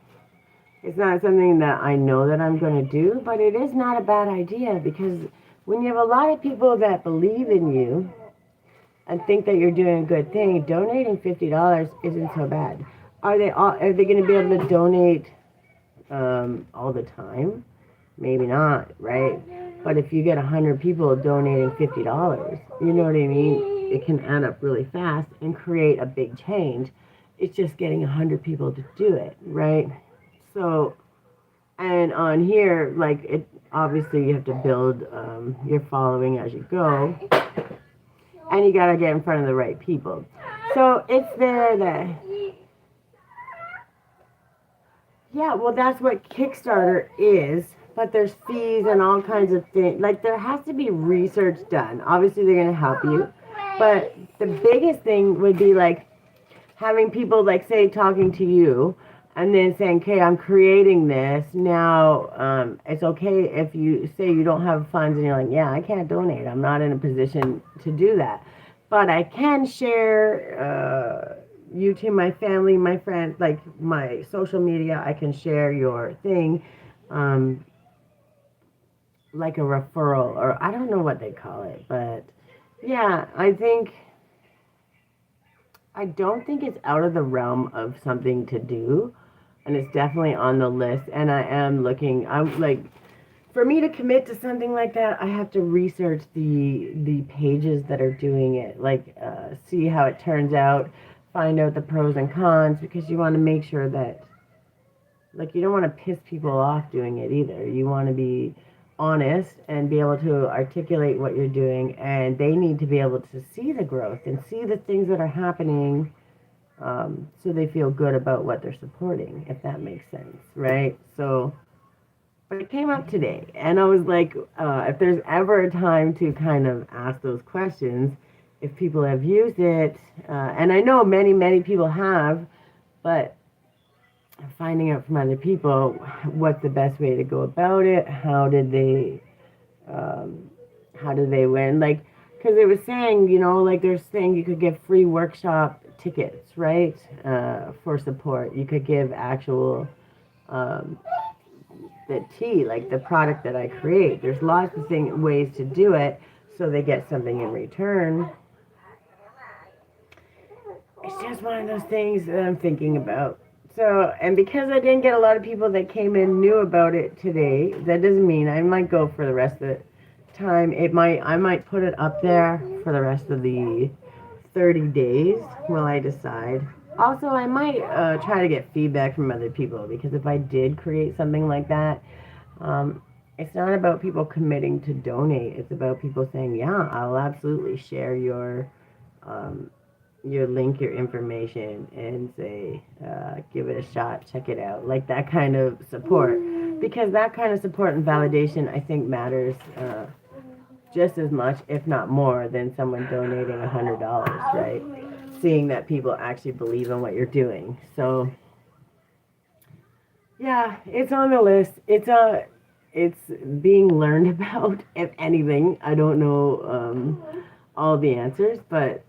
It's not something that I know that I'm going to do, but it is not a bad idea because when you have a lot of people that believe in you and think that you're doing a good thing, donating $50 isn't so bad. Are they going to be able to donate all the time? Maybe not, right? But if you get 100 people donating $50, you know what I mean? It can add up really fast and create a big change. It's just getting 100 people to do it, right? So, and on here, like it, obviously you have to build your following as you go, and you gotta get in front of the right people. So it's there that, yeah, well that's what Kickstarter is, but there's fees and all kinds of things. Like there has to be research done. Obviously they're gonna help you, but the biggest thing would be like having people like say talking to you and then saying, okay, I'm creating this now. It's okay if you say you don't have funds and you're like, yeah, I can't donate, I'm not in a position to do that, but I can share you to my family, my friends, like my social media. I can share your thing, um, like a referral, or I don't know what they call it, but yeah, I don't think it's out of the realm of something to do, and it's definitely on the list. And I am looking. I'm like, for me to commit to something like that, I have to research the pages that are doing it, like see how it turns out, find out the pros and cons, because you want to make sure that, like, you don't want to piss people off doing it either. You want to be honest and be able to articulate what you're doing, and they need to be able to see the growth and see the things that are happening, so they feel good about what they're supporting, if that makes sense, right? So, but it came up today, and I was like, if there's ever a time to kind of ask those questions, if people have used it, and I know many people have, but finding out from other people what's the best way to go about it, um, how did they win, like, because it was saying, you know, like they're saying you could give free workshop tickets, right, for support. You could give actual um, the tea, like the product that I create. There's lots of ways to do it, so they get something in return. It's just one of those things that I'm thinking about. So, and because I didn't get a lot of people that came in knew about it today, that doesn't mean I might go for the rest of the time. I might put it up there for the rest of the 30 days while I decide. Also, I might try to get feedback from other people, because if I did create something like that, it's not about people committing to donate. It's about people saying, yeah, I'll absolutely share your link, your information, and say, give it a shot, check it out. Like that kind of support. Because that kind of support and validation, I think, matters just as much, if not more, than someone donating $100, right? Seeing that people actually believe in what you're doing. So, Yeah, it's on the list. It's being learned about, if anything. I don't know all the answers, but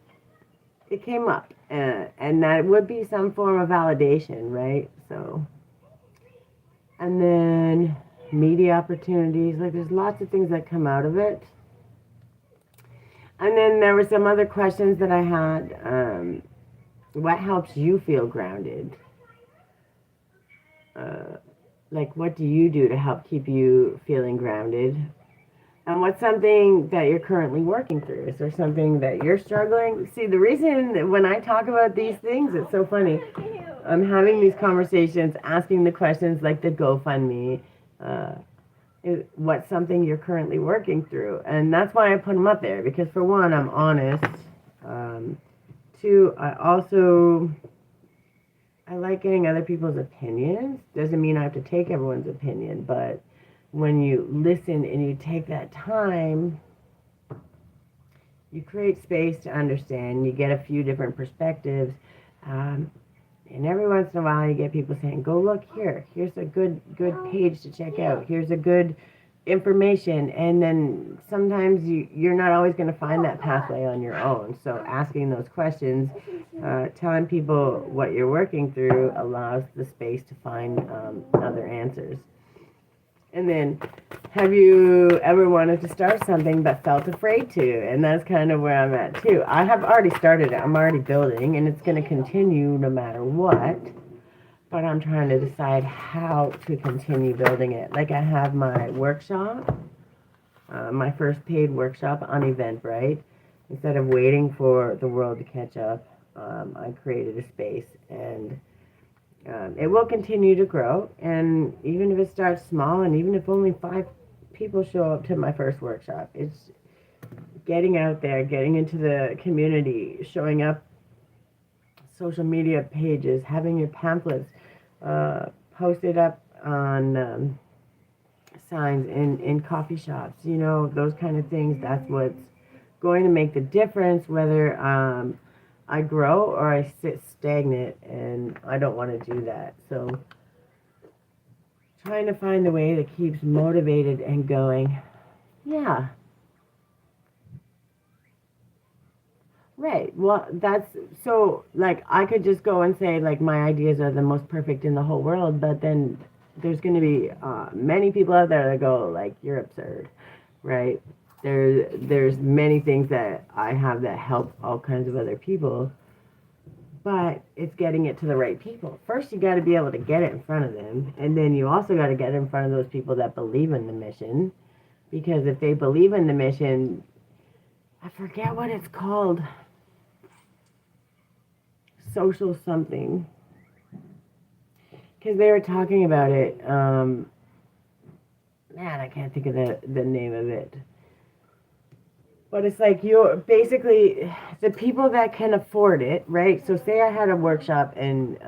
it came up, and that would be some form of validation, right? So, and then media opportunities. Like, there's lots of things that come out of it. And then there were some other questions that I had. What helps you feel grounded? Uh, like, what do you do to help keep you feeling grounded? And what's something that you're currently working through? Is there something that you're struggling? See, the reason when I talk about these things, it's so funny. I'm having these conversations, asking the questions like the GoFundMe. Uh, what's something you're currently working through? And that's why I put them up there, because for one, I'm honest. Um, Two, I like getting other people's opinions. Doesn't mean I have to take everyone's opinion, but when you listen and you take that time, you create space to understand. You get a few different perspectives. Um, and every once in a while, you get people saying, "Go look here. Here's a good page to check out. Here's a good information." And then sometimes you're not always going to find that pathway on your own. So asking those questions, telling people what you're working through, allows the space to find other answers. And then, have you ever wanted to start something but felt afraid to? And that's kind of where I'm at too. I have already started it. I'm already building, and it's going to continue no matter what. But I'm trying to decide how to continue building it. Like, I have my workshop, my first paid workshop on Eventbrite. Instead of waiting for the world to catch up, I created a space, and it will continue to grow. And even if it starts small, and even if only 5 people show up to my first workshop, it's getting out there, getting into the community, showing up, social media pages, having your pamphlets posted up on signs in coffee shops, those kind of things. That's what's going to make the difference, whether I grow or I sit stagnant, and I don't want to do that. So trying to find a way that keeps motivated and going. Yeah, right. Well, that's so, like, I could just go and say, like, my ideas are the most perfect in the whole world, but then there's going to be many people out there that go, like, you're absurd, right? There's many things that I have that help all kinds of other people, but it's getting it to the right people. First, you got to be able to get it in front of them, and then you also got to get it in front of those people that believe in the mission, because if they believe in the mission, I forget what it's called, social something, because they were talking about it. Man, I can't think of the name of it. But it's like, you're basically the people that can afford it, right? So say I had a workshop, and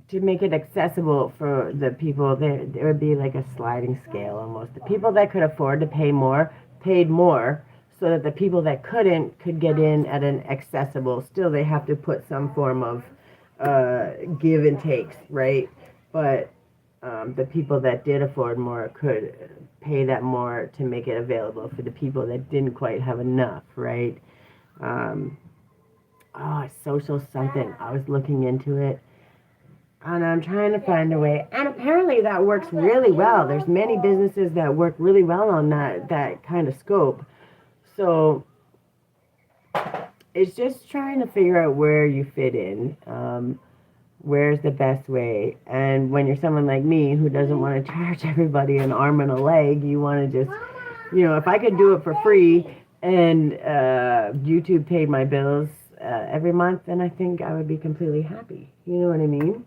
to make it accessible for the people, there would be like a sliding scale almost. The people that could afford to pay more paid more, so that the people that couldn't could get in at an accessible. Still, they have to put some form of give and takes, right? But the people that did afford more could pay that more to make it available for the people that didn't quite have enough, right? Um, social something. I was looking into it, and I'm trying to find a way. And apparently that works really well. There's many businesses that work really well on that kind of scope. So it's just trying to figure out where you fit in. Where's the best way? And when you're someone like me who doesn't want to charge everybody an arm and a leg, you want to just, if I could do it for free, and YouTube paid my bills every month, then I think I would be completely happy. You know what I mean?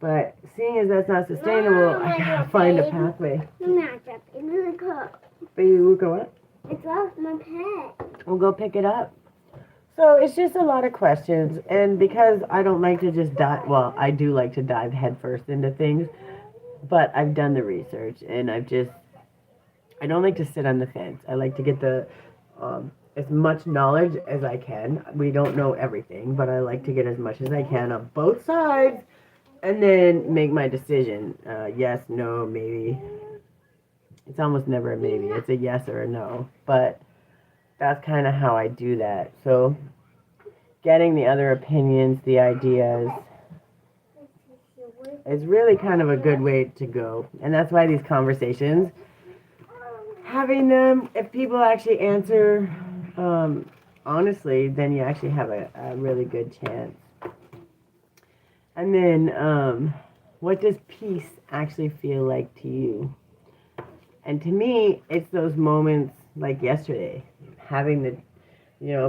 But seeing as that's not sustainable, I gotta find a pathway. I'm not dropping the cup. Baby Luca, what? It's off my pet. We'll go pick it up. So it's just a lot of questions, and because I don't like to just dive, well, I do like to dive headfirst into things, but I've done the research, and I don't like to sit on the fence. I like to get the as much knowledge as I can. We don't know everything, but I like to get as much as I can of both sides and then make my decision. Yes, no, maybe. It's almost never a maybe. It's a yes or a no. But that's kind of how I do that. So getting the other opinions, the ideas, is really kind of a good way to go. And that's why these conversations, having them, if people actually answer honestly, then you actually have a really good chance. And then, what does peace actually feel like to you? And to me, it's those moments like yesterday, having the,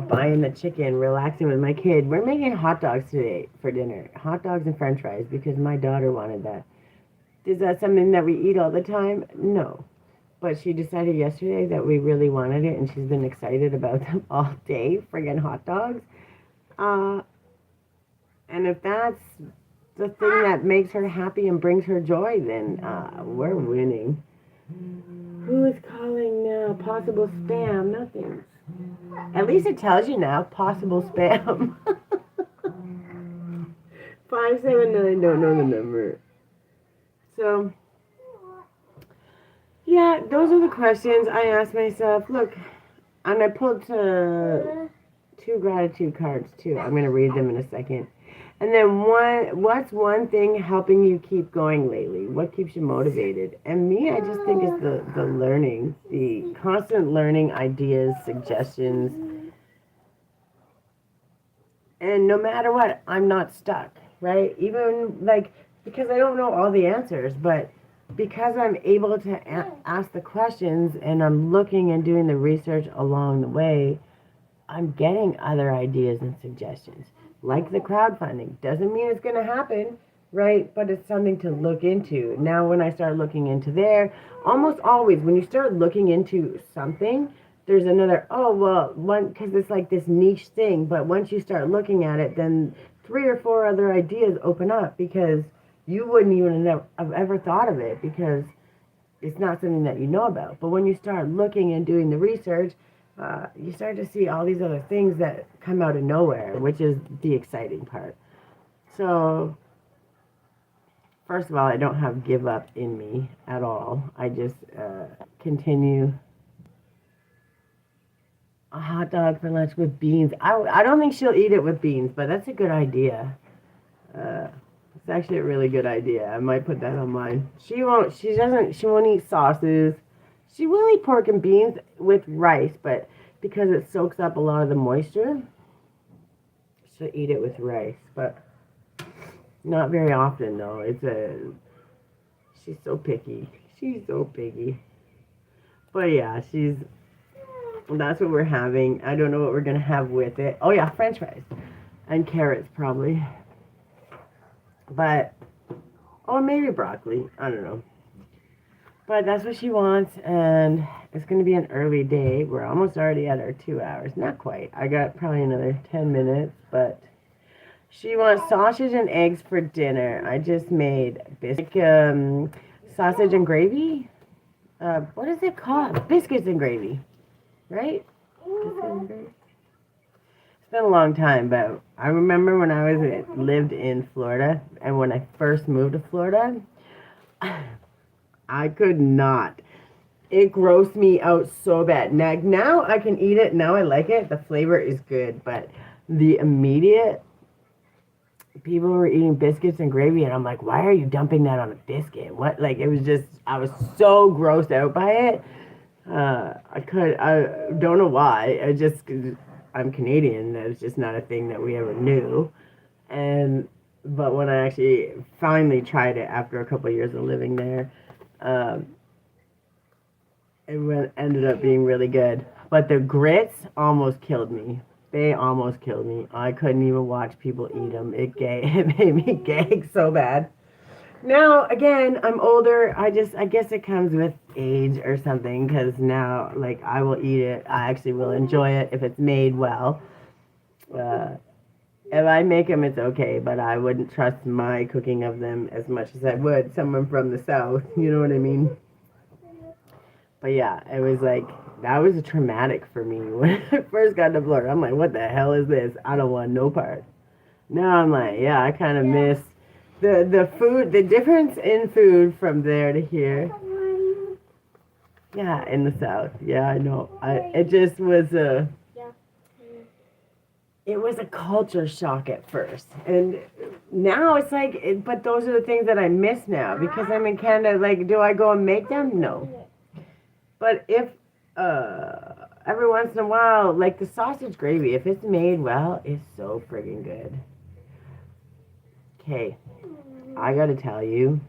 buying the chicken, relaxing with my kid. We're making hot dogs today for dinner, hot dogs and French fries because my daughter wanted that. Is that something that we eat all the time? No. But she decided yesterday that we really wanted it, and she's been excited about them all day, friggin' hot dogs. And if that's the thing that makes her happy and brings her joy, then we're winning. Who is calling now? Possible spam. Nothing. At least it tells you now. Possible spam. 579. Don't know the number. So, yeah, those are the questions I asked myself. Look, and I pulled two gratitude cards too. I'm gonna read them in a second. And then what's one thing helping you keep going lately? What keeps you motivated? And me, I just think it's the learning, the constant learning, ideas, suggestions. And no matter what, I'm not stuck, right? Even like, because I don't know all the answers, but because I'm able to ask the questions and I'm looking and doing the research along the way, I'm getting other ideas and suggestions. Like the crowdfunding. Doesn't mean it's going to happen, right? But it's something to look into. Now, when I start looking into there, almost always when you start looking into something, there's another, because it's like this niche thing. But once you start looking at it, then 3 or 4 other ideas open up because you wouldn't even have ever thought of it because it's not something that you know about. But when you start looking and doing the research, you start to see all these other things that come out of nowhere, which is the exciting part. So, first of all, I don't have give up in me at all. I just continue. A hot dog for lunch with beans. I don't think she'll eat it with beans, but that's a good idea. It's actually a really good idea. I might put that on mine. She won't eat sauces. She will eat pork and beans with rice, but because it soaks up a lot of the moisture, she'll eat it with rice, but not very often though. She's so picky. She's so picky. But yeah, that's what we're having. I don't know what we're gonna have with it. Oh yeah, French fries and carrots probably. But, or maybe broccoli. I don't know. But that's what she wants, and it's going to be an early day. We're almost already at our 2 hours. Not quite. I got probably another 10 minutes, but she wants sausage and eggs for dinner. I just made sausage and gravy. What is it called? Biscuits and gravy, right? Biscuits and gravy. It's been a long time, but I remember when I lived in Florida, and when I first moved to Florida, I could not. It grossed me out so bad. Now I can eat it. Now I like it. The flavor is good, but the immediate people were eating biscuits and gravy, and I'm like, why are you dumping that on a biscuit? What? Like, it was just, I was so grossed out by it. I don't know why. I'm Canadian. That's just not a thing that we ever knew. But when I actually finally tried it after a couple of years of living there, it ended up being really good. But the grits almost killed me. They almost killed me. I couldn't even watch people eat them. It made me gag so bad. Now, again, I'm older. I guess it comes with age or something, because now, like, I will eat it. I actually will enjoy it if it's made well. If I make them, it's okay, but I wouldn't trust my cooking of them as much as I would someone from the South. You know what I mean? But yeah, it was like, that was traumatic for me when I first got to Florida. I'm like, what the hell is this? I don't want no part. Now I'm like, yeah, I kind of miss the food, the difference in food from there to here. Yeah, in the South. Yeah, I know. It just was it was a culture shock at first. And now it's like, but those are the things that I miss now because I'm in Canada. Like, do I go and make them? No. But if, every once in a while, like the sausage gravy, if it's made well, it's so friggin' good. Okay, I gotta tell you,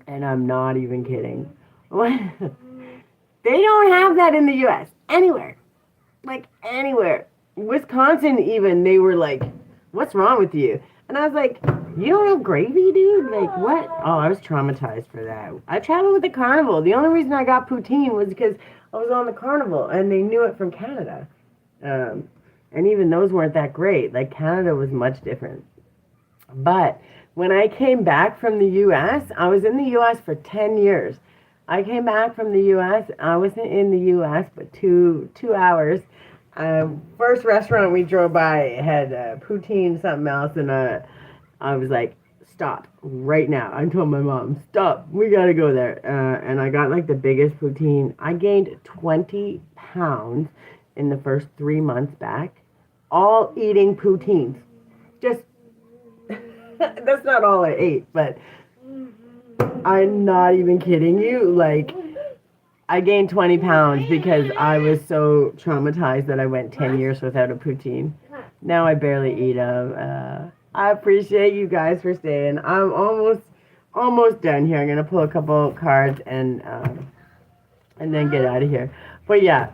and I'm not even kidding. They don't have that in the U.S. anywhere. Like anywhere. Wisconsin even, they were like, what's wrong with you? And I was like, you don't have gravy, dude? Like, what? Oh, I was traumatized for that. I traveled with the Carnival. The only reason I got poutine was because I was on the Carnival, and they knew it from Canada. And even those weren't that great. Like, Canada was much different. But when I came back from the U.S., I was in the U.S. for 10 years. I came back from the U.S. I was in the U.S. but two hours. First restaurant we drove by had poutine, something else, and I was like, stop right now. I told my mom, stop, we gotta go there. And I got like the biggest poutine. I gained 20 pounds in the first 3 months back, all eating poutines. Just, that's not all I ate, but I'm not even kidding you. Like, I gained 20 pounds because I was so traumatized that I went 10 years without a poutine. Now I barely eat them. I appreciate you guys for staying. I'm almost done here. I'm gonna pull a couple cards and then get out of here. But yeah,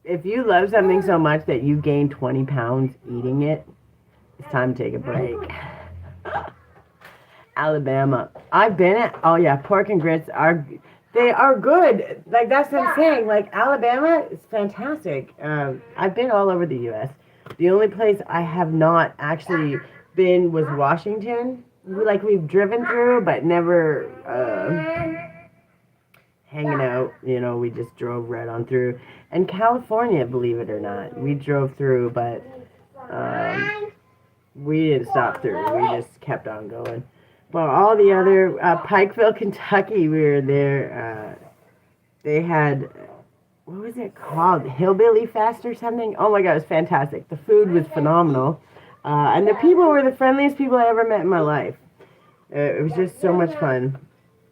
if you love something so much that you gain 20 pounds eating it, it's time to take a break. Alabama. I've been at, oh yeah, pork and grits they are good. Like, that's what I'm saying. Like, Alabama is fantastic. I've been all over the U.S. The only place I have not actually been was Washington. Like, we've driven through, but never hanging out. You know, we just drove right on through. And California, believe it or not, we drove through, but we didn't stop through. We just kept on going. Well, all the other, Pikeville, Kentucky, we were there. They had, what was it called? Hillbilly Fest or something? Oh my God, it was fantastic. The food was phenomenal. And the people were the friendliest people I ever met in my life. It was just so much fun.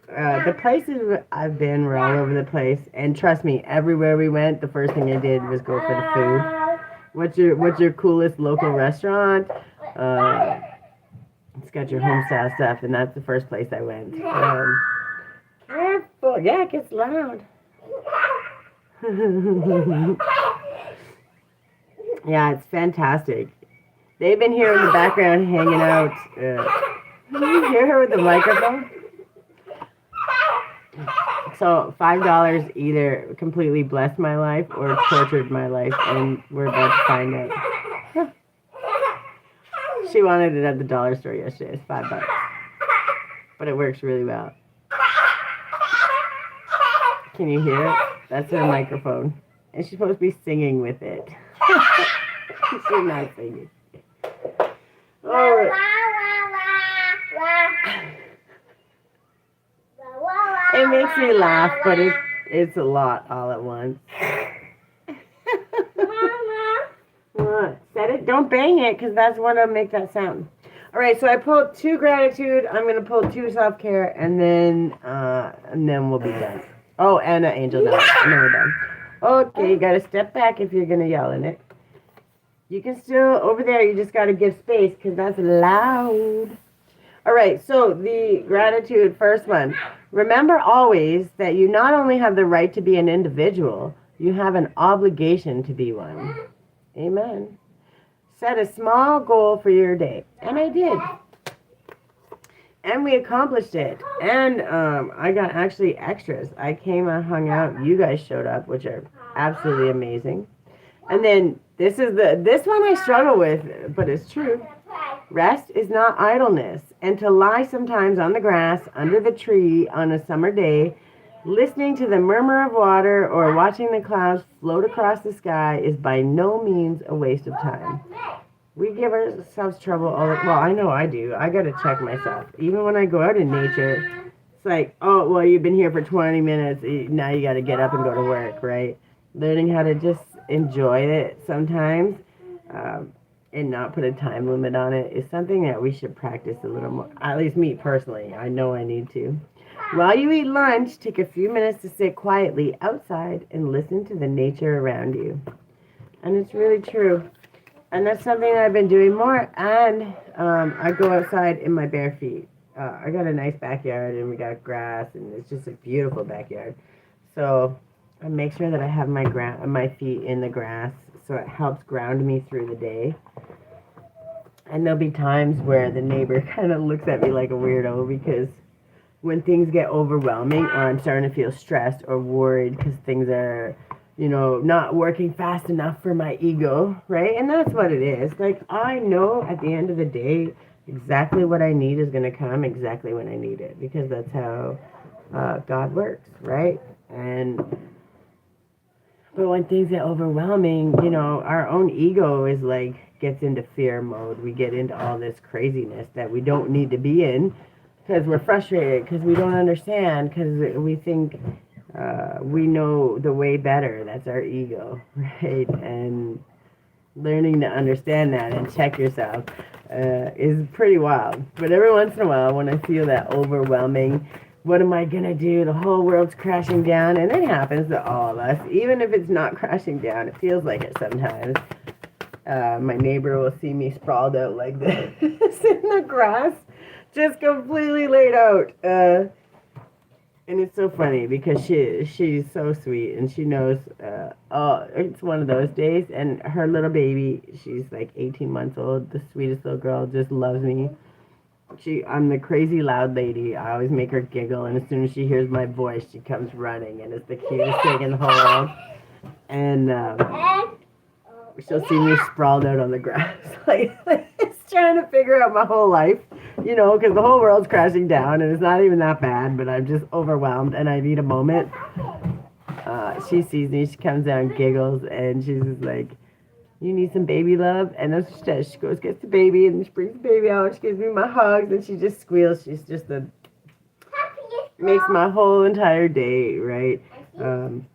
The places I've been were all over the place. And trust me, everywhere we went, the first thing I did was go for the food. What's your coolest local restaurant? It's got your home style stuff, and that's the first place I went. Careful. Yeah, it gets loud. Yeah, it's fantastic. They've been here in the background hanging out. Can you hear her with the microphone? So $5 either completely blessed my life or tortured my life, and we're about to find out. She wanted it at the dollar store yesterday. It's $5. But it works really well. Can you hear it? That's her microphone. And she's supposed to be singing with it. She's not singing. Oh. It makes me laugh, but it's a lot all at once. What? Set it. Don't bang it, because that's what'll make that sound. All right, so I pulled 2 gratitude. I'm gonna pull 2 self-care, and then we'll be done. Oh, and an angel number. And then we're done. Okay, you gotta step back if you're gonna yell in it. You can still over there. You just gotta give space, because that's loud. All right, so the gratitude first one. Remember always that you not only have the right to be an individual, you have an obligation to be one. Amen. Set a small goal for your day. And I did. And we accomplished it. And I got actually extras. I came and hung out. You guys showed up, which are absolutely amazing. And then this one I struggle with, but it's true. Rest is not idleness. And to lie sometimes on the grass, under the tree, on a summer day, Listening to the murmur of water or watching the clouds float across the sky is by no means a waste of time. We give ourselves trouble all the well, I know I do. I gotta check myself. Even when I go out in nature, it's like, oh, well, you've been here for 20 minutes. Now you gotta get up and go to work, right? Learning how to just enjoy it sometimes and not put a time limit on it is something that we should practice a little more. At least me personally. I know I need to. While you eat lunch, take a few minutes to sit quietly outside and listen to the nature around you. And it's really true. And that's something that I've been doing more. And I go outside in my bare feet. I got a nice backyard and we got grass and it's just a beautiful backyard. So I make sure that I have my feet in the grass so it helps ground me through the day. And there'll be times where the neighbor kind of looks at me like a weirdo because when things get overwhelming or I'm starting to feel stressed or worried because things are, not working fast enough for my ego, right? And that's what it is. Like, I know at the end of the day, exactly what I need is going to come exactly when I need it because that's how God works, right? But when things get overwhelming, our own ego is like, gets into fear mode. We get into all this craziness that we don't need to be in because we're frustrated, because we don't understand, because we think we know the way better. That's our ego, right? And learning to understand that and check yourself is pretty wild. But every once in a while, when I feel that overwhelming, what am I going to do? The whole world's crashing down. And it happens to all of us. Even if it's not crashing down, it feels like it sometimes. My neighbor will see me sprawled out like this in the grass, just completely laid out. And it's so funny because she's so sweet and she knows, it's one of those days. And her little baby, she's like 18 months old, the sweetest little girl, just loves me. I'm the crazy loud lady. I always make her giggle, and as soon as she hears my voice, she comes running, and it's the cutest thing in the whole world. And she'll see me sprawled out on the grass, like it's trying to figure out my whole life, because the whole world's crashing down, and it's not even that bad, but I'm just overwhelmed, and I need a moment. She sees me, she comes down, giggles, and she's just like, you need some baby love? And that's what she does. She goes, gets the baby, and she brings the baby out. She gives me my hugs, and she just squeals. She's just makes my whole entire day, right? And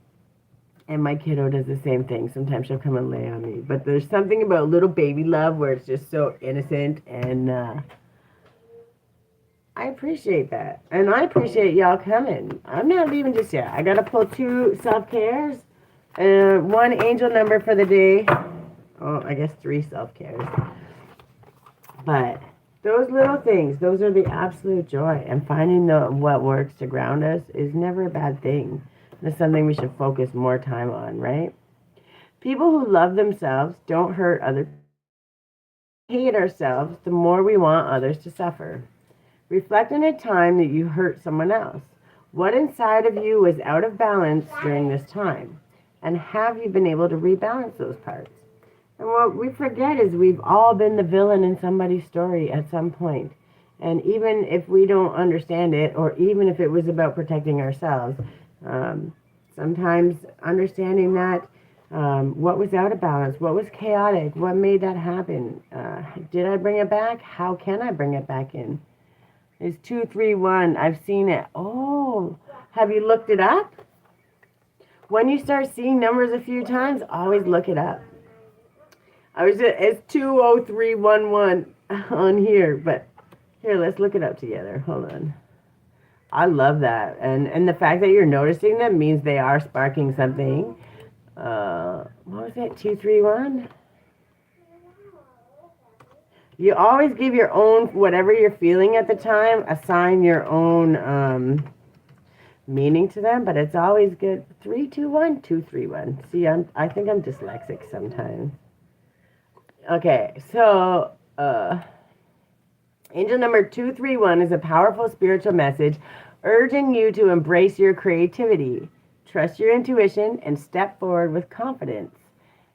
my kiddo does the same thing. Sometimes she'll come and lay on me. But there's something about little baby love where it's just so innocent, and I appreciate that. And I appreciate y'all coming. I'm not leaving just yet. I got to pull 2 self-cares, 1 angel number for the day. Oh, I guess 3 self-cares. But those little things, those are the absolute joy. And finding what works to ground us is never a bad thing. It's something we should focus more time on, right? People who love themselves don't hurt others. We hate ourselves the more we want others to suffer. Reflect on a time that you hurt someone else. What inside of you was out of balance during this time? And have you been able to rebalance those parts? And what we forget is we've all been the villain in somebody's story at some point. And even if we don't understand it, or even if it was about protecting ourselves, sometimes understanding that what was out of balance, what was chaotic, what made that happen, did I bring it back? How can I bring it back in? It's 231. I've seen it. Oh, have you looked it up? When you start seeing numbers a few times, always look it up. It's 20311 on here, but here, let's look it up together. Hold on. I love that. And the fact that you're noticing them means they are sparking something. What was it? 231? You always give your own, whatever you're feeling at the time, assign your own meaning to them, but it's always good. 321, 231. See, I think I'm dyslexic sometimes. Okay, so angel number 231 is a powerful spiritual message urging you to embrace your creativity, trust your intuition, and step forward with confidence.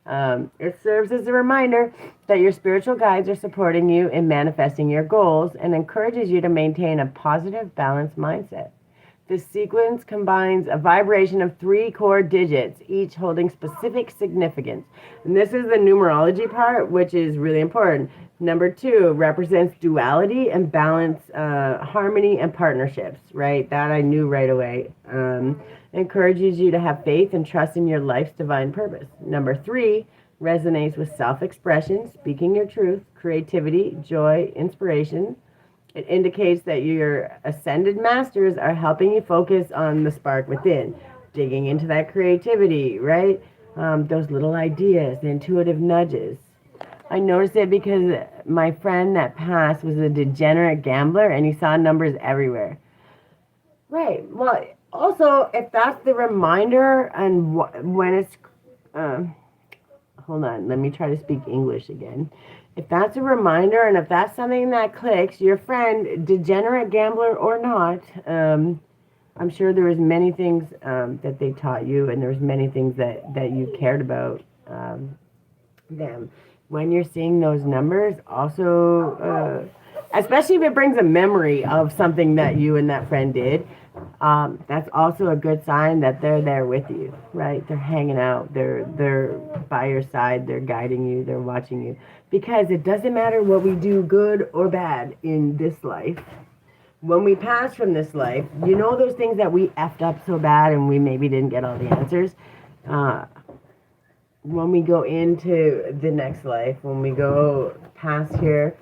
It serves as a reminder that your spiritual guides are supporting you in manifesting your goals and encourages you to maintain a positive, balanced mindset. This sequence combines a vibration of 3 core digits, each holding specific significance. And this is the numerology part, which is really important. Number 2 represents duality and balance, harmony and partnerships, right? That I knew right away. Encourages you to have faith and trust in your life's divine purpose. Number 3 resonates with self-expression, speaking your truth, creativity, joy, inspiration. It indicates that your ascended masters are helping you focus on the spark within, digging into that creativity, right? Those little ideas, the intuitive nudges. I noticed it because my friend that passed was a degenerate gambler and he saw numbers everywhere. Right. Well, also, if that's the reminder and when it's, hold on, let me try to speak English again. If that's a reminder and if that's something that clicks, your friend, degenerate gambler or not, I'm sure there was many things that they taught you, and there's many things that you cared about them. When you're seeing those numbers, also, especially if it brings a memory of something that you and that friend did, that's also a good sign that they're there with you, right? They're hanging out, they're by your side, they're guiding you, they're watching you. Because it doesn't matter what we do, good or bad, in this life. When we pass from this life, you know those things that we effed up so bad and we maybe didn't get all the answers. When we go into the next life, when we go past here,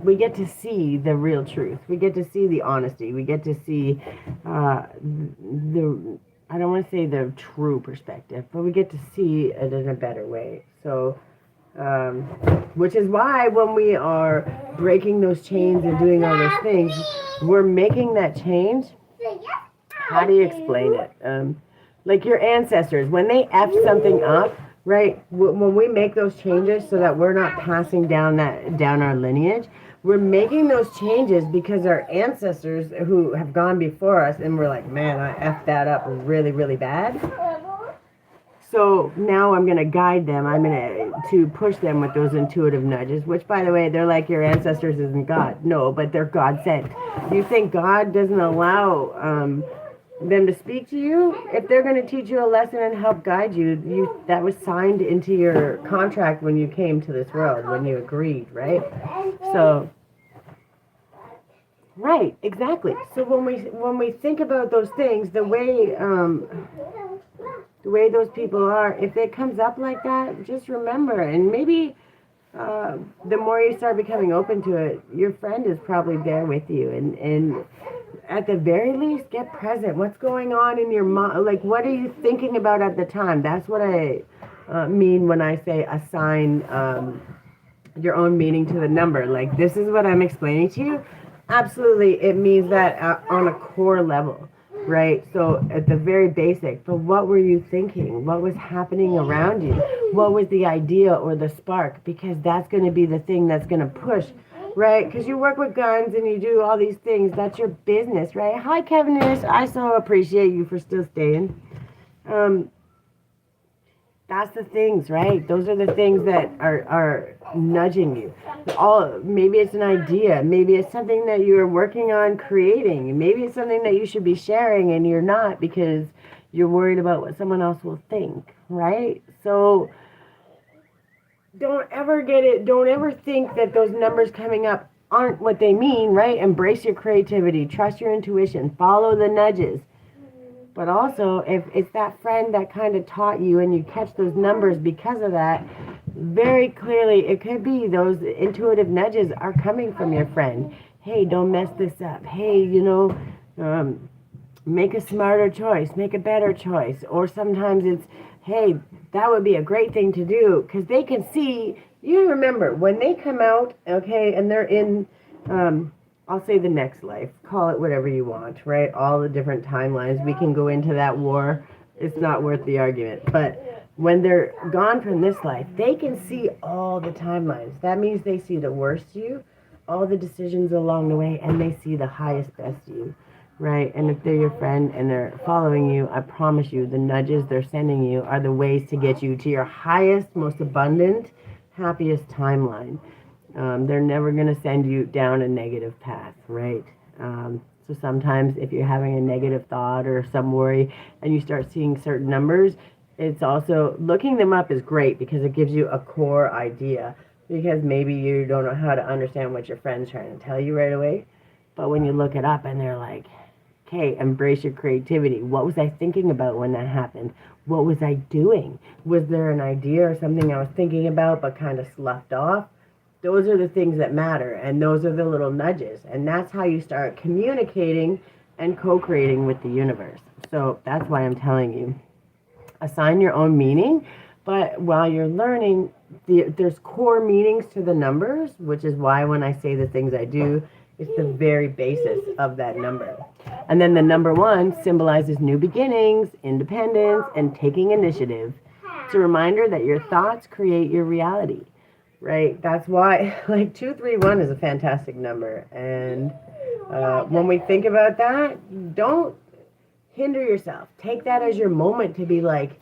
we get to see the real truth. We get to see the honesty. We get to see the, I don't want to say the true perspective, but we get to see it in a better way. So, which is why when we are breaking those chains and doing all those things, we're making that change. How do you explain it? Like your ancestors, when they F something up, right? When we make those changes so that we're not passing down our lineage, we're making those changes because our ancestors who have gone before us, and we're like, man, I effed that up really, really bad. So now I'm going to guide them. I'm going to push them with those intuitive nudges, which, by the way, they're like your ancestors isn't God. No, but they're God sent. You think God doesn't allow them to speak to you? If they're going to teach you a lesson and help guide you, that was signed into your contract when you came to this world, when you agreed, right? So, right, exactly. So when we think about those things, the way those people are, if it comes up like that, just remember, and maybe the more you start becoming open to it, your friend is probably there with you, and at the very least, get present. What's going on in your mind? Like, what are you thinking about at the time? That's what I mean when I say assign your own meaning to the number. Like, this is what I'm explaining to you. Absolutely, it means that on a core level, right? So at the very basic, but what were you thinking? What was happening around you? What was the idea or the spark? Because that's going to be the thing that's going to push, right? Because you work with guns and you do all these things. That's your business, right? Hi, Kevin. I so appreciate you for still staying. That's the things, right? Those are the things that are nudging you. Maybe it's an idea. Maybe it's something that you're working on creating. Maybe it's something that you should be sharing and you're not because you're worried about what someone else will think, right? So don't ever think that those numbers coming up aren't what they mean, right? Embrace your creativity, trust your intuition, follow the nudges. But also, if it's that friend that kind of taught you and you catch those numbers because of that, very clearly it could be those intuitive nudges are coming from your friend. Hey, don't mess this up. Hey, make a smarter choice, make a better choice. Or sometimes it's, hey, that would be a great thing to do, because they can see, you remember, when they come out, okay, and they're in, I'll say the next life, call it whatever you want, right? All the different timelines, we can go into that war. It's not worth the argument. But when they're gone from this life, they can see all the timelines. That means they see the worst you, all the decisions along the way, and they see the highest, best you, right? And if they're your friend and they're following you, I promise you, the nudges they're sending you are the ways to get you to your highest, most abundant, happiest timeline. They're never going to send you down a negative path, right? So sometimes if you're having a negative thought or some worry and you start seeing certain numbers, it's also looking them up is great because it gives you a core idea. Because maybe you don't know how to understand what your friend's trying to tell you right away. But when you look it up and they're like, okay, embrace your creativity. What was I thinking about when that happened? What was I doing? Was there an idea or something I was thinking about but kind of sloughed off? Those are the things that matter, and those are the little nudges. And that's how you start communicating and co-creating with the universe. So that's why I'm telling you, assign your own meaning, but while you're learning, there's core meanings to the numbers, which is why when I say the things I do, it's the very basis of that number. And then the number 1 symbolizes new beginnings, independence, and taking initiative. It's a reminder that your thoughts create your reality, right? That's why, like, 231 is a fantastic number. And when we think about that, don't hinder yourself. Take that as your moment to be like,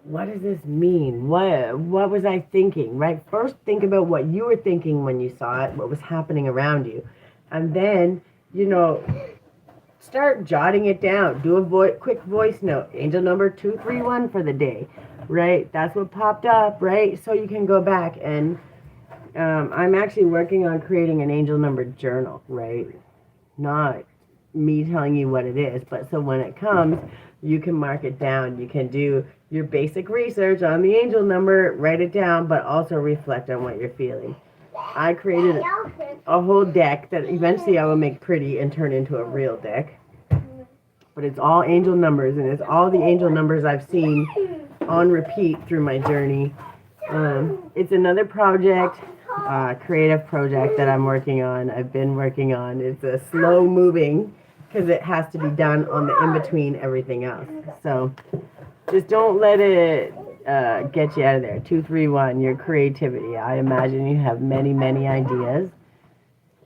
what does this mean? What was I thinking, right? First, think about what you were thinking when you saw it, what was happening around you. And then, start jotting it down. Do a quick voice note. Angel number 231 for the day, right? That's what popped up, right? So you can go back and I'm actually working on creating an angel number journal, right? Not me telling you what it is, but so when it comes, you can mark it down. You can do your basic research on the angel number, write it down, but also reflect on what you're feeling. I created a whole deck that eventually I will make pretty and turn into a real deck. But it's all angel numbers, and it's all the angel numbers I've seen on repeat through my journey. It's another project, creative project that I'm working on. I've been working on. It's a slow moving because it has to be done on the in-between everything else. So just don't let it get you out of there. 231, your creativity. I imagine you have many, many ideas.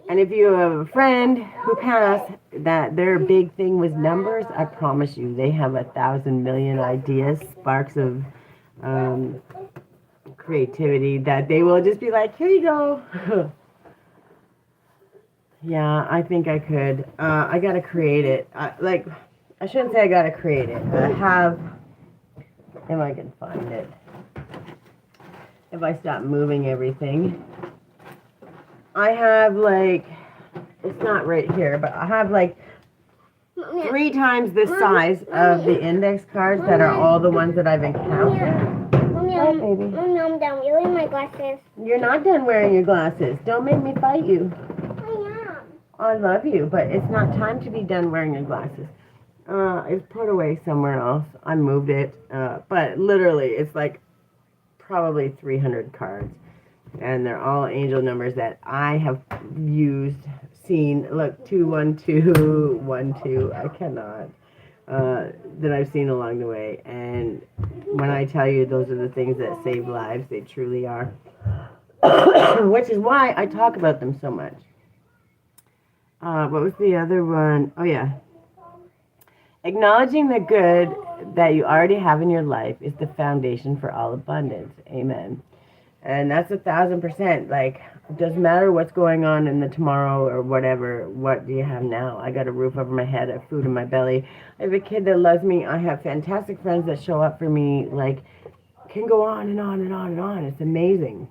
And if you have a friend who passed that their big thing was numbers, I promise you they have 1,000 million ideas, sparks of creativity that they will just be like, here you go. Yeah, I think I could. I gotta create it. I shouldn't say I gotta create it. I have, if I can find it, if I stop moving everything, I have it's not right here, but I have 3 times this size of the index cards that are all the ones that I've encountered. What, baby? I'm done wearing my glasses. You're not done wearing your glasses. Don't make me fight you. I am. I love you, but it's not time to be done wearing your glasses. It's put away somewhere else. I moved it, but literally, it's probably 300 cards, and they're all angel numbers that I have used, seen. Look, 212, 12. I cannot. That I've seen along the way, and when I tell you those are the things that save lives, they truly are. Which is why I talk about them so much. What was the other one? Oh yeah. Acknowledging the good that you already have in your life is the foundation for all abundance. Amen. And that's 1,000%. It doesn't matter what's going on in the tomorrow or whatever. What do you have now? I got a roof over my head. I have food in my belly. I have a kid that loves me. I have fantastic friends that show up for me. Can go on and on and on and on. It's amazing.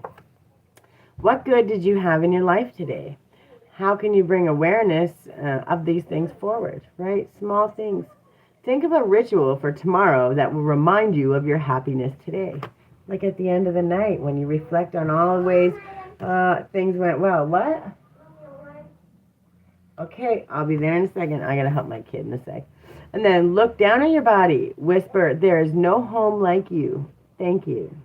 What good did you have in your life today? How can you bring awareness of these things forward, right? Small things. Think of a ritual for tomorrow that will remind you of your happiness today. Like at the end of the night when you reflect on all the ways things went well. What? Okay, I'll be there in a second. I gotta help my kid in a sec. And then look down at your body. Whisper, there is no home like you. Thank you.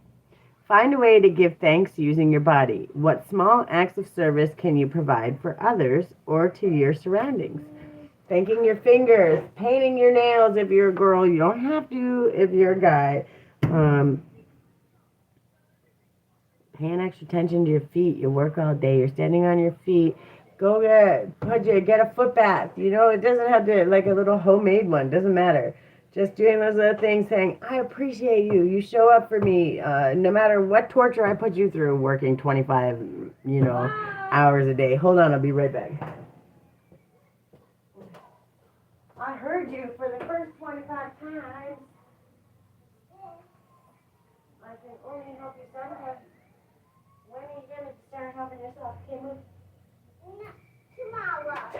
Find a way to give thanks using your body. What small acts of service can you provide for others or to your surroundings? Thanking your fingers, painting your nails if you're a girl. You don't have to if you're a guy. Paying extra attention to your feet. You work all day. You're standing on your feet. Go get a foot bath. It doesn't have to, a little homemade one. Doesn't matter. Just doing those little things, saying, I appreciate you. You show up for me. No matter what torture I put you through, working 25, hours a day. Hold on, I'll be right back. heard you for the first 25 times. I can only help you sometimes. When are you going to start helping yourself? Okay, move.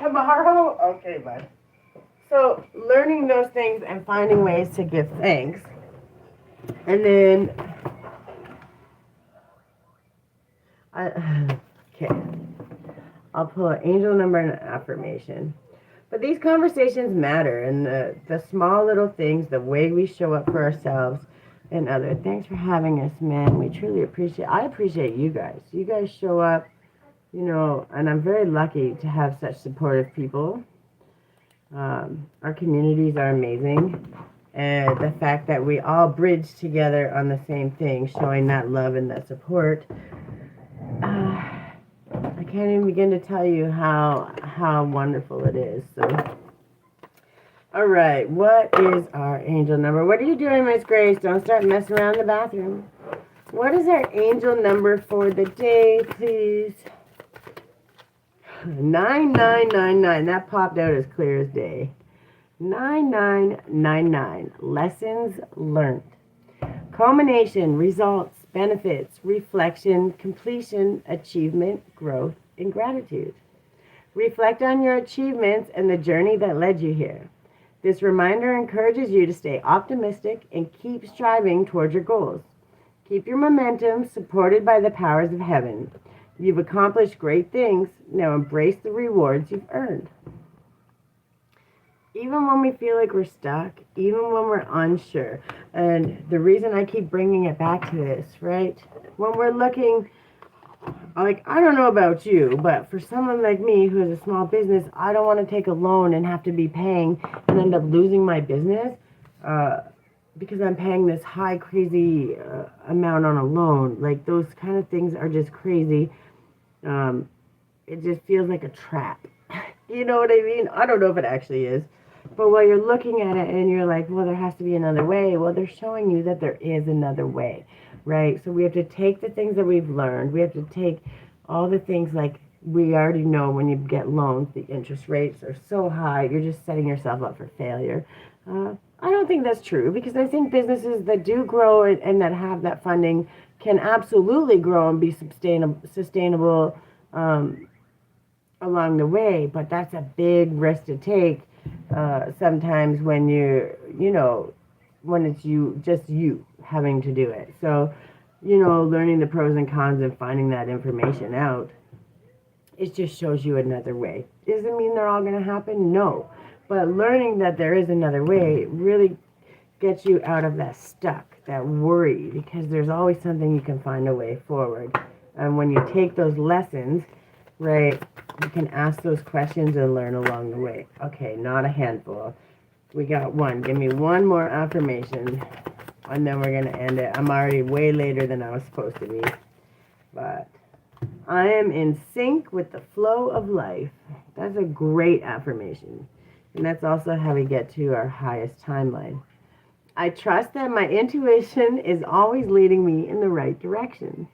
Tomorrow? Okay, bud. So, learning those things and finding ways to give thanks. And then, okay, I'll pull an angel number and an affirmation. But these conversations matter, and the small little things, the way we show up for ourselves and others. Thanks for having us, man. We truly appreciate. I appreciate you guys. You guys show up, you know, and I'm very lucky to have such supportive people. Our communities are amazing, and the fact that we all bridge together on the same thing, showing that love and that support. I can't even begin to tell you how wonderful it is. So, all right, what is our angel number? What are you doing, Miss Grace? Don't start messing around in the bathroom. What is our angel number for the day, please? 9999. That popped out as clear as day. 9999. Lessons learned. Culmination, results, benefits, reflection, completion, achievement, growth, and gratitude. Reflect on your achievements and the journey that led you here. This reminder encourages you to stay optimistic and keep striving towards your goals. Keep your momentum supported by the powers of heaven. You've accomplished great things. Now embrace the rewards you've earned. Even when we feel like we're stuck, even when we're unsure, and the reason I keep bringing it back to this, right? When we're looking, like, I don't know about you, but for someone like me who has a small business, I don't want to take a loan and have to be paying and end up losing my business because I'm paying this high, crazy amount on a loan. Like, those kind of things are just crazy. It just feels like a trap. You know what I mean? I don't know if it actually is. But while you're looking at it and you're like, well, there has to be another way. Well, they're showing you that there is another way, right? So we have to take the things that we've learned. We have to take all the things like we already know when you get loans, the interest rates are so high. You're just setting yourself up for failure. I don't think that's true because I think businesses that do grow and that have that funding can absolutely grow and be sustainable along the way. But that's a big risk to take. Sometimes when when it's just you having to do it. So, learning the pros and cons and finding that information out, it just shows you another way. Doesn't mean they're all going to happen, no. But learning that there is another way really gets you out of that stuck, that worry, because there's always something you can find a way forward. And when you take those lessons, right, you can ask those questions and learn along the way. Okay, not a handful. We got one. Give me one more affirmation, and then we're going to end it. I'm already way later than I was supposed to be. But I am in sync with the flow of life. That's a great affirmation. And that's also how we get to our highest timeline. I trust that my intuition is always leading me in the right direction.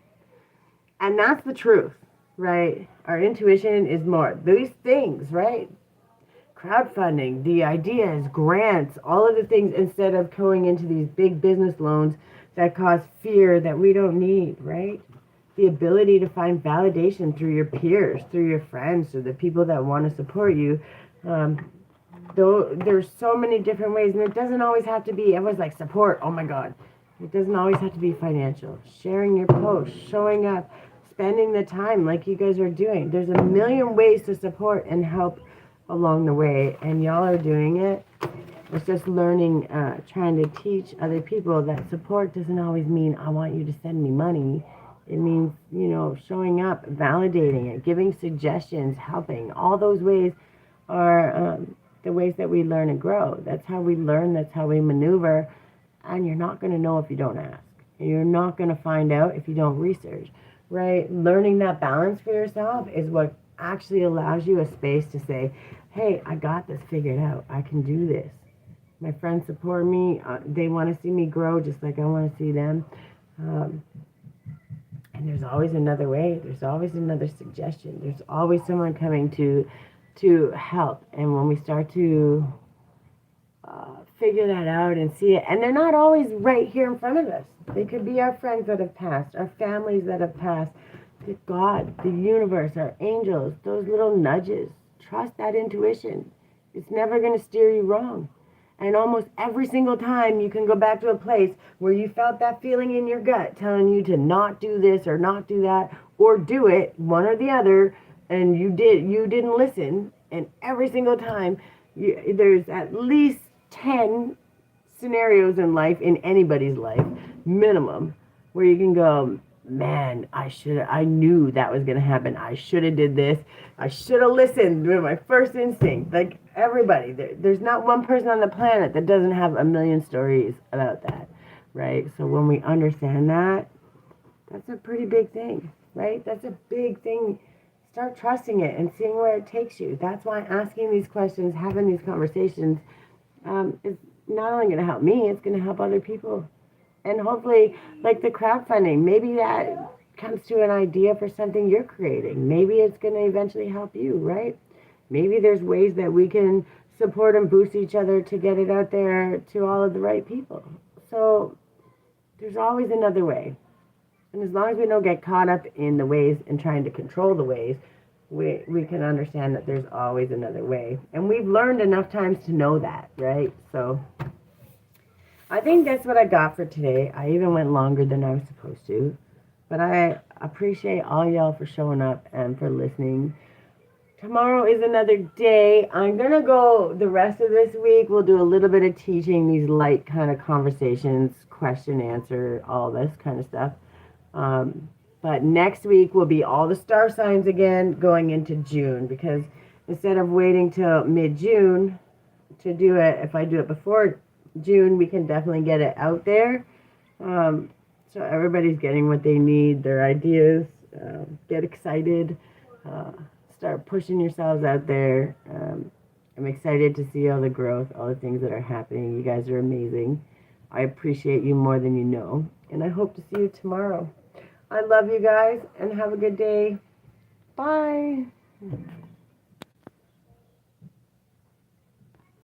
And that's the truth. Right? Our intuition is more. These things, right? Crowdfunding, the ideas, grants, all of the things instead of going into these big business loans that cause fear that we don't need, right? The ability to find validation through your peers, through your friends, through the people that want to support you. Though there's so many different ways, and it doesn't always have to be, everyone's like, support, oh my God. It doesn't always have to be financial. Sharing your posts, showing up, spending the time like you guys are doing. There's a million ways to support and help along the way, and y'all are doing it. It's just learning, trying to teach other people that support doesn't always mean I want you to send me money. It means, showing up, validating it, giving suggestions, helping. All those ways are the ways that we learn and grow. That's how we learn. That's how we maneuver. And you're not going to know if you don't ask. You're not going to find out if you don't research. Right? Learning that balance for yourself is what actually allows you a space to say, hey, I got this figured out. I can do this. My friends support me. They want to see me grow just like I want to see them. And there's always another way. There's always another suggestion. There's always someone coming to help. And when we start to figure that out and see it. And they're not always right here in front of us. They could be our friends that have passed, our families that have passed, God, the universe, our angels, those little nudges. Trust that intuition. It's never going to steer you wrong. And almost every single time you can go back to a place where you felt that feeling in your gut telling you to not do this or not do that or do it, one or the other, and you didn't listen. And every single time there's at least 10 scenarios in life, in anybody's life, minimum, where you can go, man, I knew that was going to happen. I should have did this. I should have listened with my first instinct. Like everybody, there's not one person on the planet that doesn't have a million stories about that, right? So when we understand that, that's a pretty big thing, right? That's a big thing. Start trusting it and seeing where it takes you. That's why asking these questions, having these conversations, is not only going to help me, it's going to help other people. And hopefully, like the crowdfunding, maybe that comes to an idea for something you're creating. Maybe it's going to eventually help you, right? Maybe there's ways that we can support and boost each other to get it out there to all of the right people. So there's always another way. And as long as we don't get caught up in the ways and trying to control the ways, we can understand that there's always another way. And we've learned enough times to know that, right? So I think that's what I got for today. I even went longer than I was supposed to. But I appreciate all y'all for showing up and for listening. Tomorrow is another day. I'm going to go the rest of this week. We'll do a little bit of teaching, these light kind of conversations, question, answer, all this kind of stuff. But next week will be all the star signs again going into June, because instead of waiting till mid-June to do it, if I do it before June, we can definitely get it out there. So everybody's getting what they need, their ideas. Get excited. Start pushing yourselves out there. I'm excited to see all the growth, all the things that are happening. You guys are amazing. I appreciate you more than you know. And I hope to see you tomorrow. I love you guys and have a good day. Bye.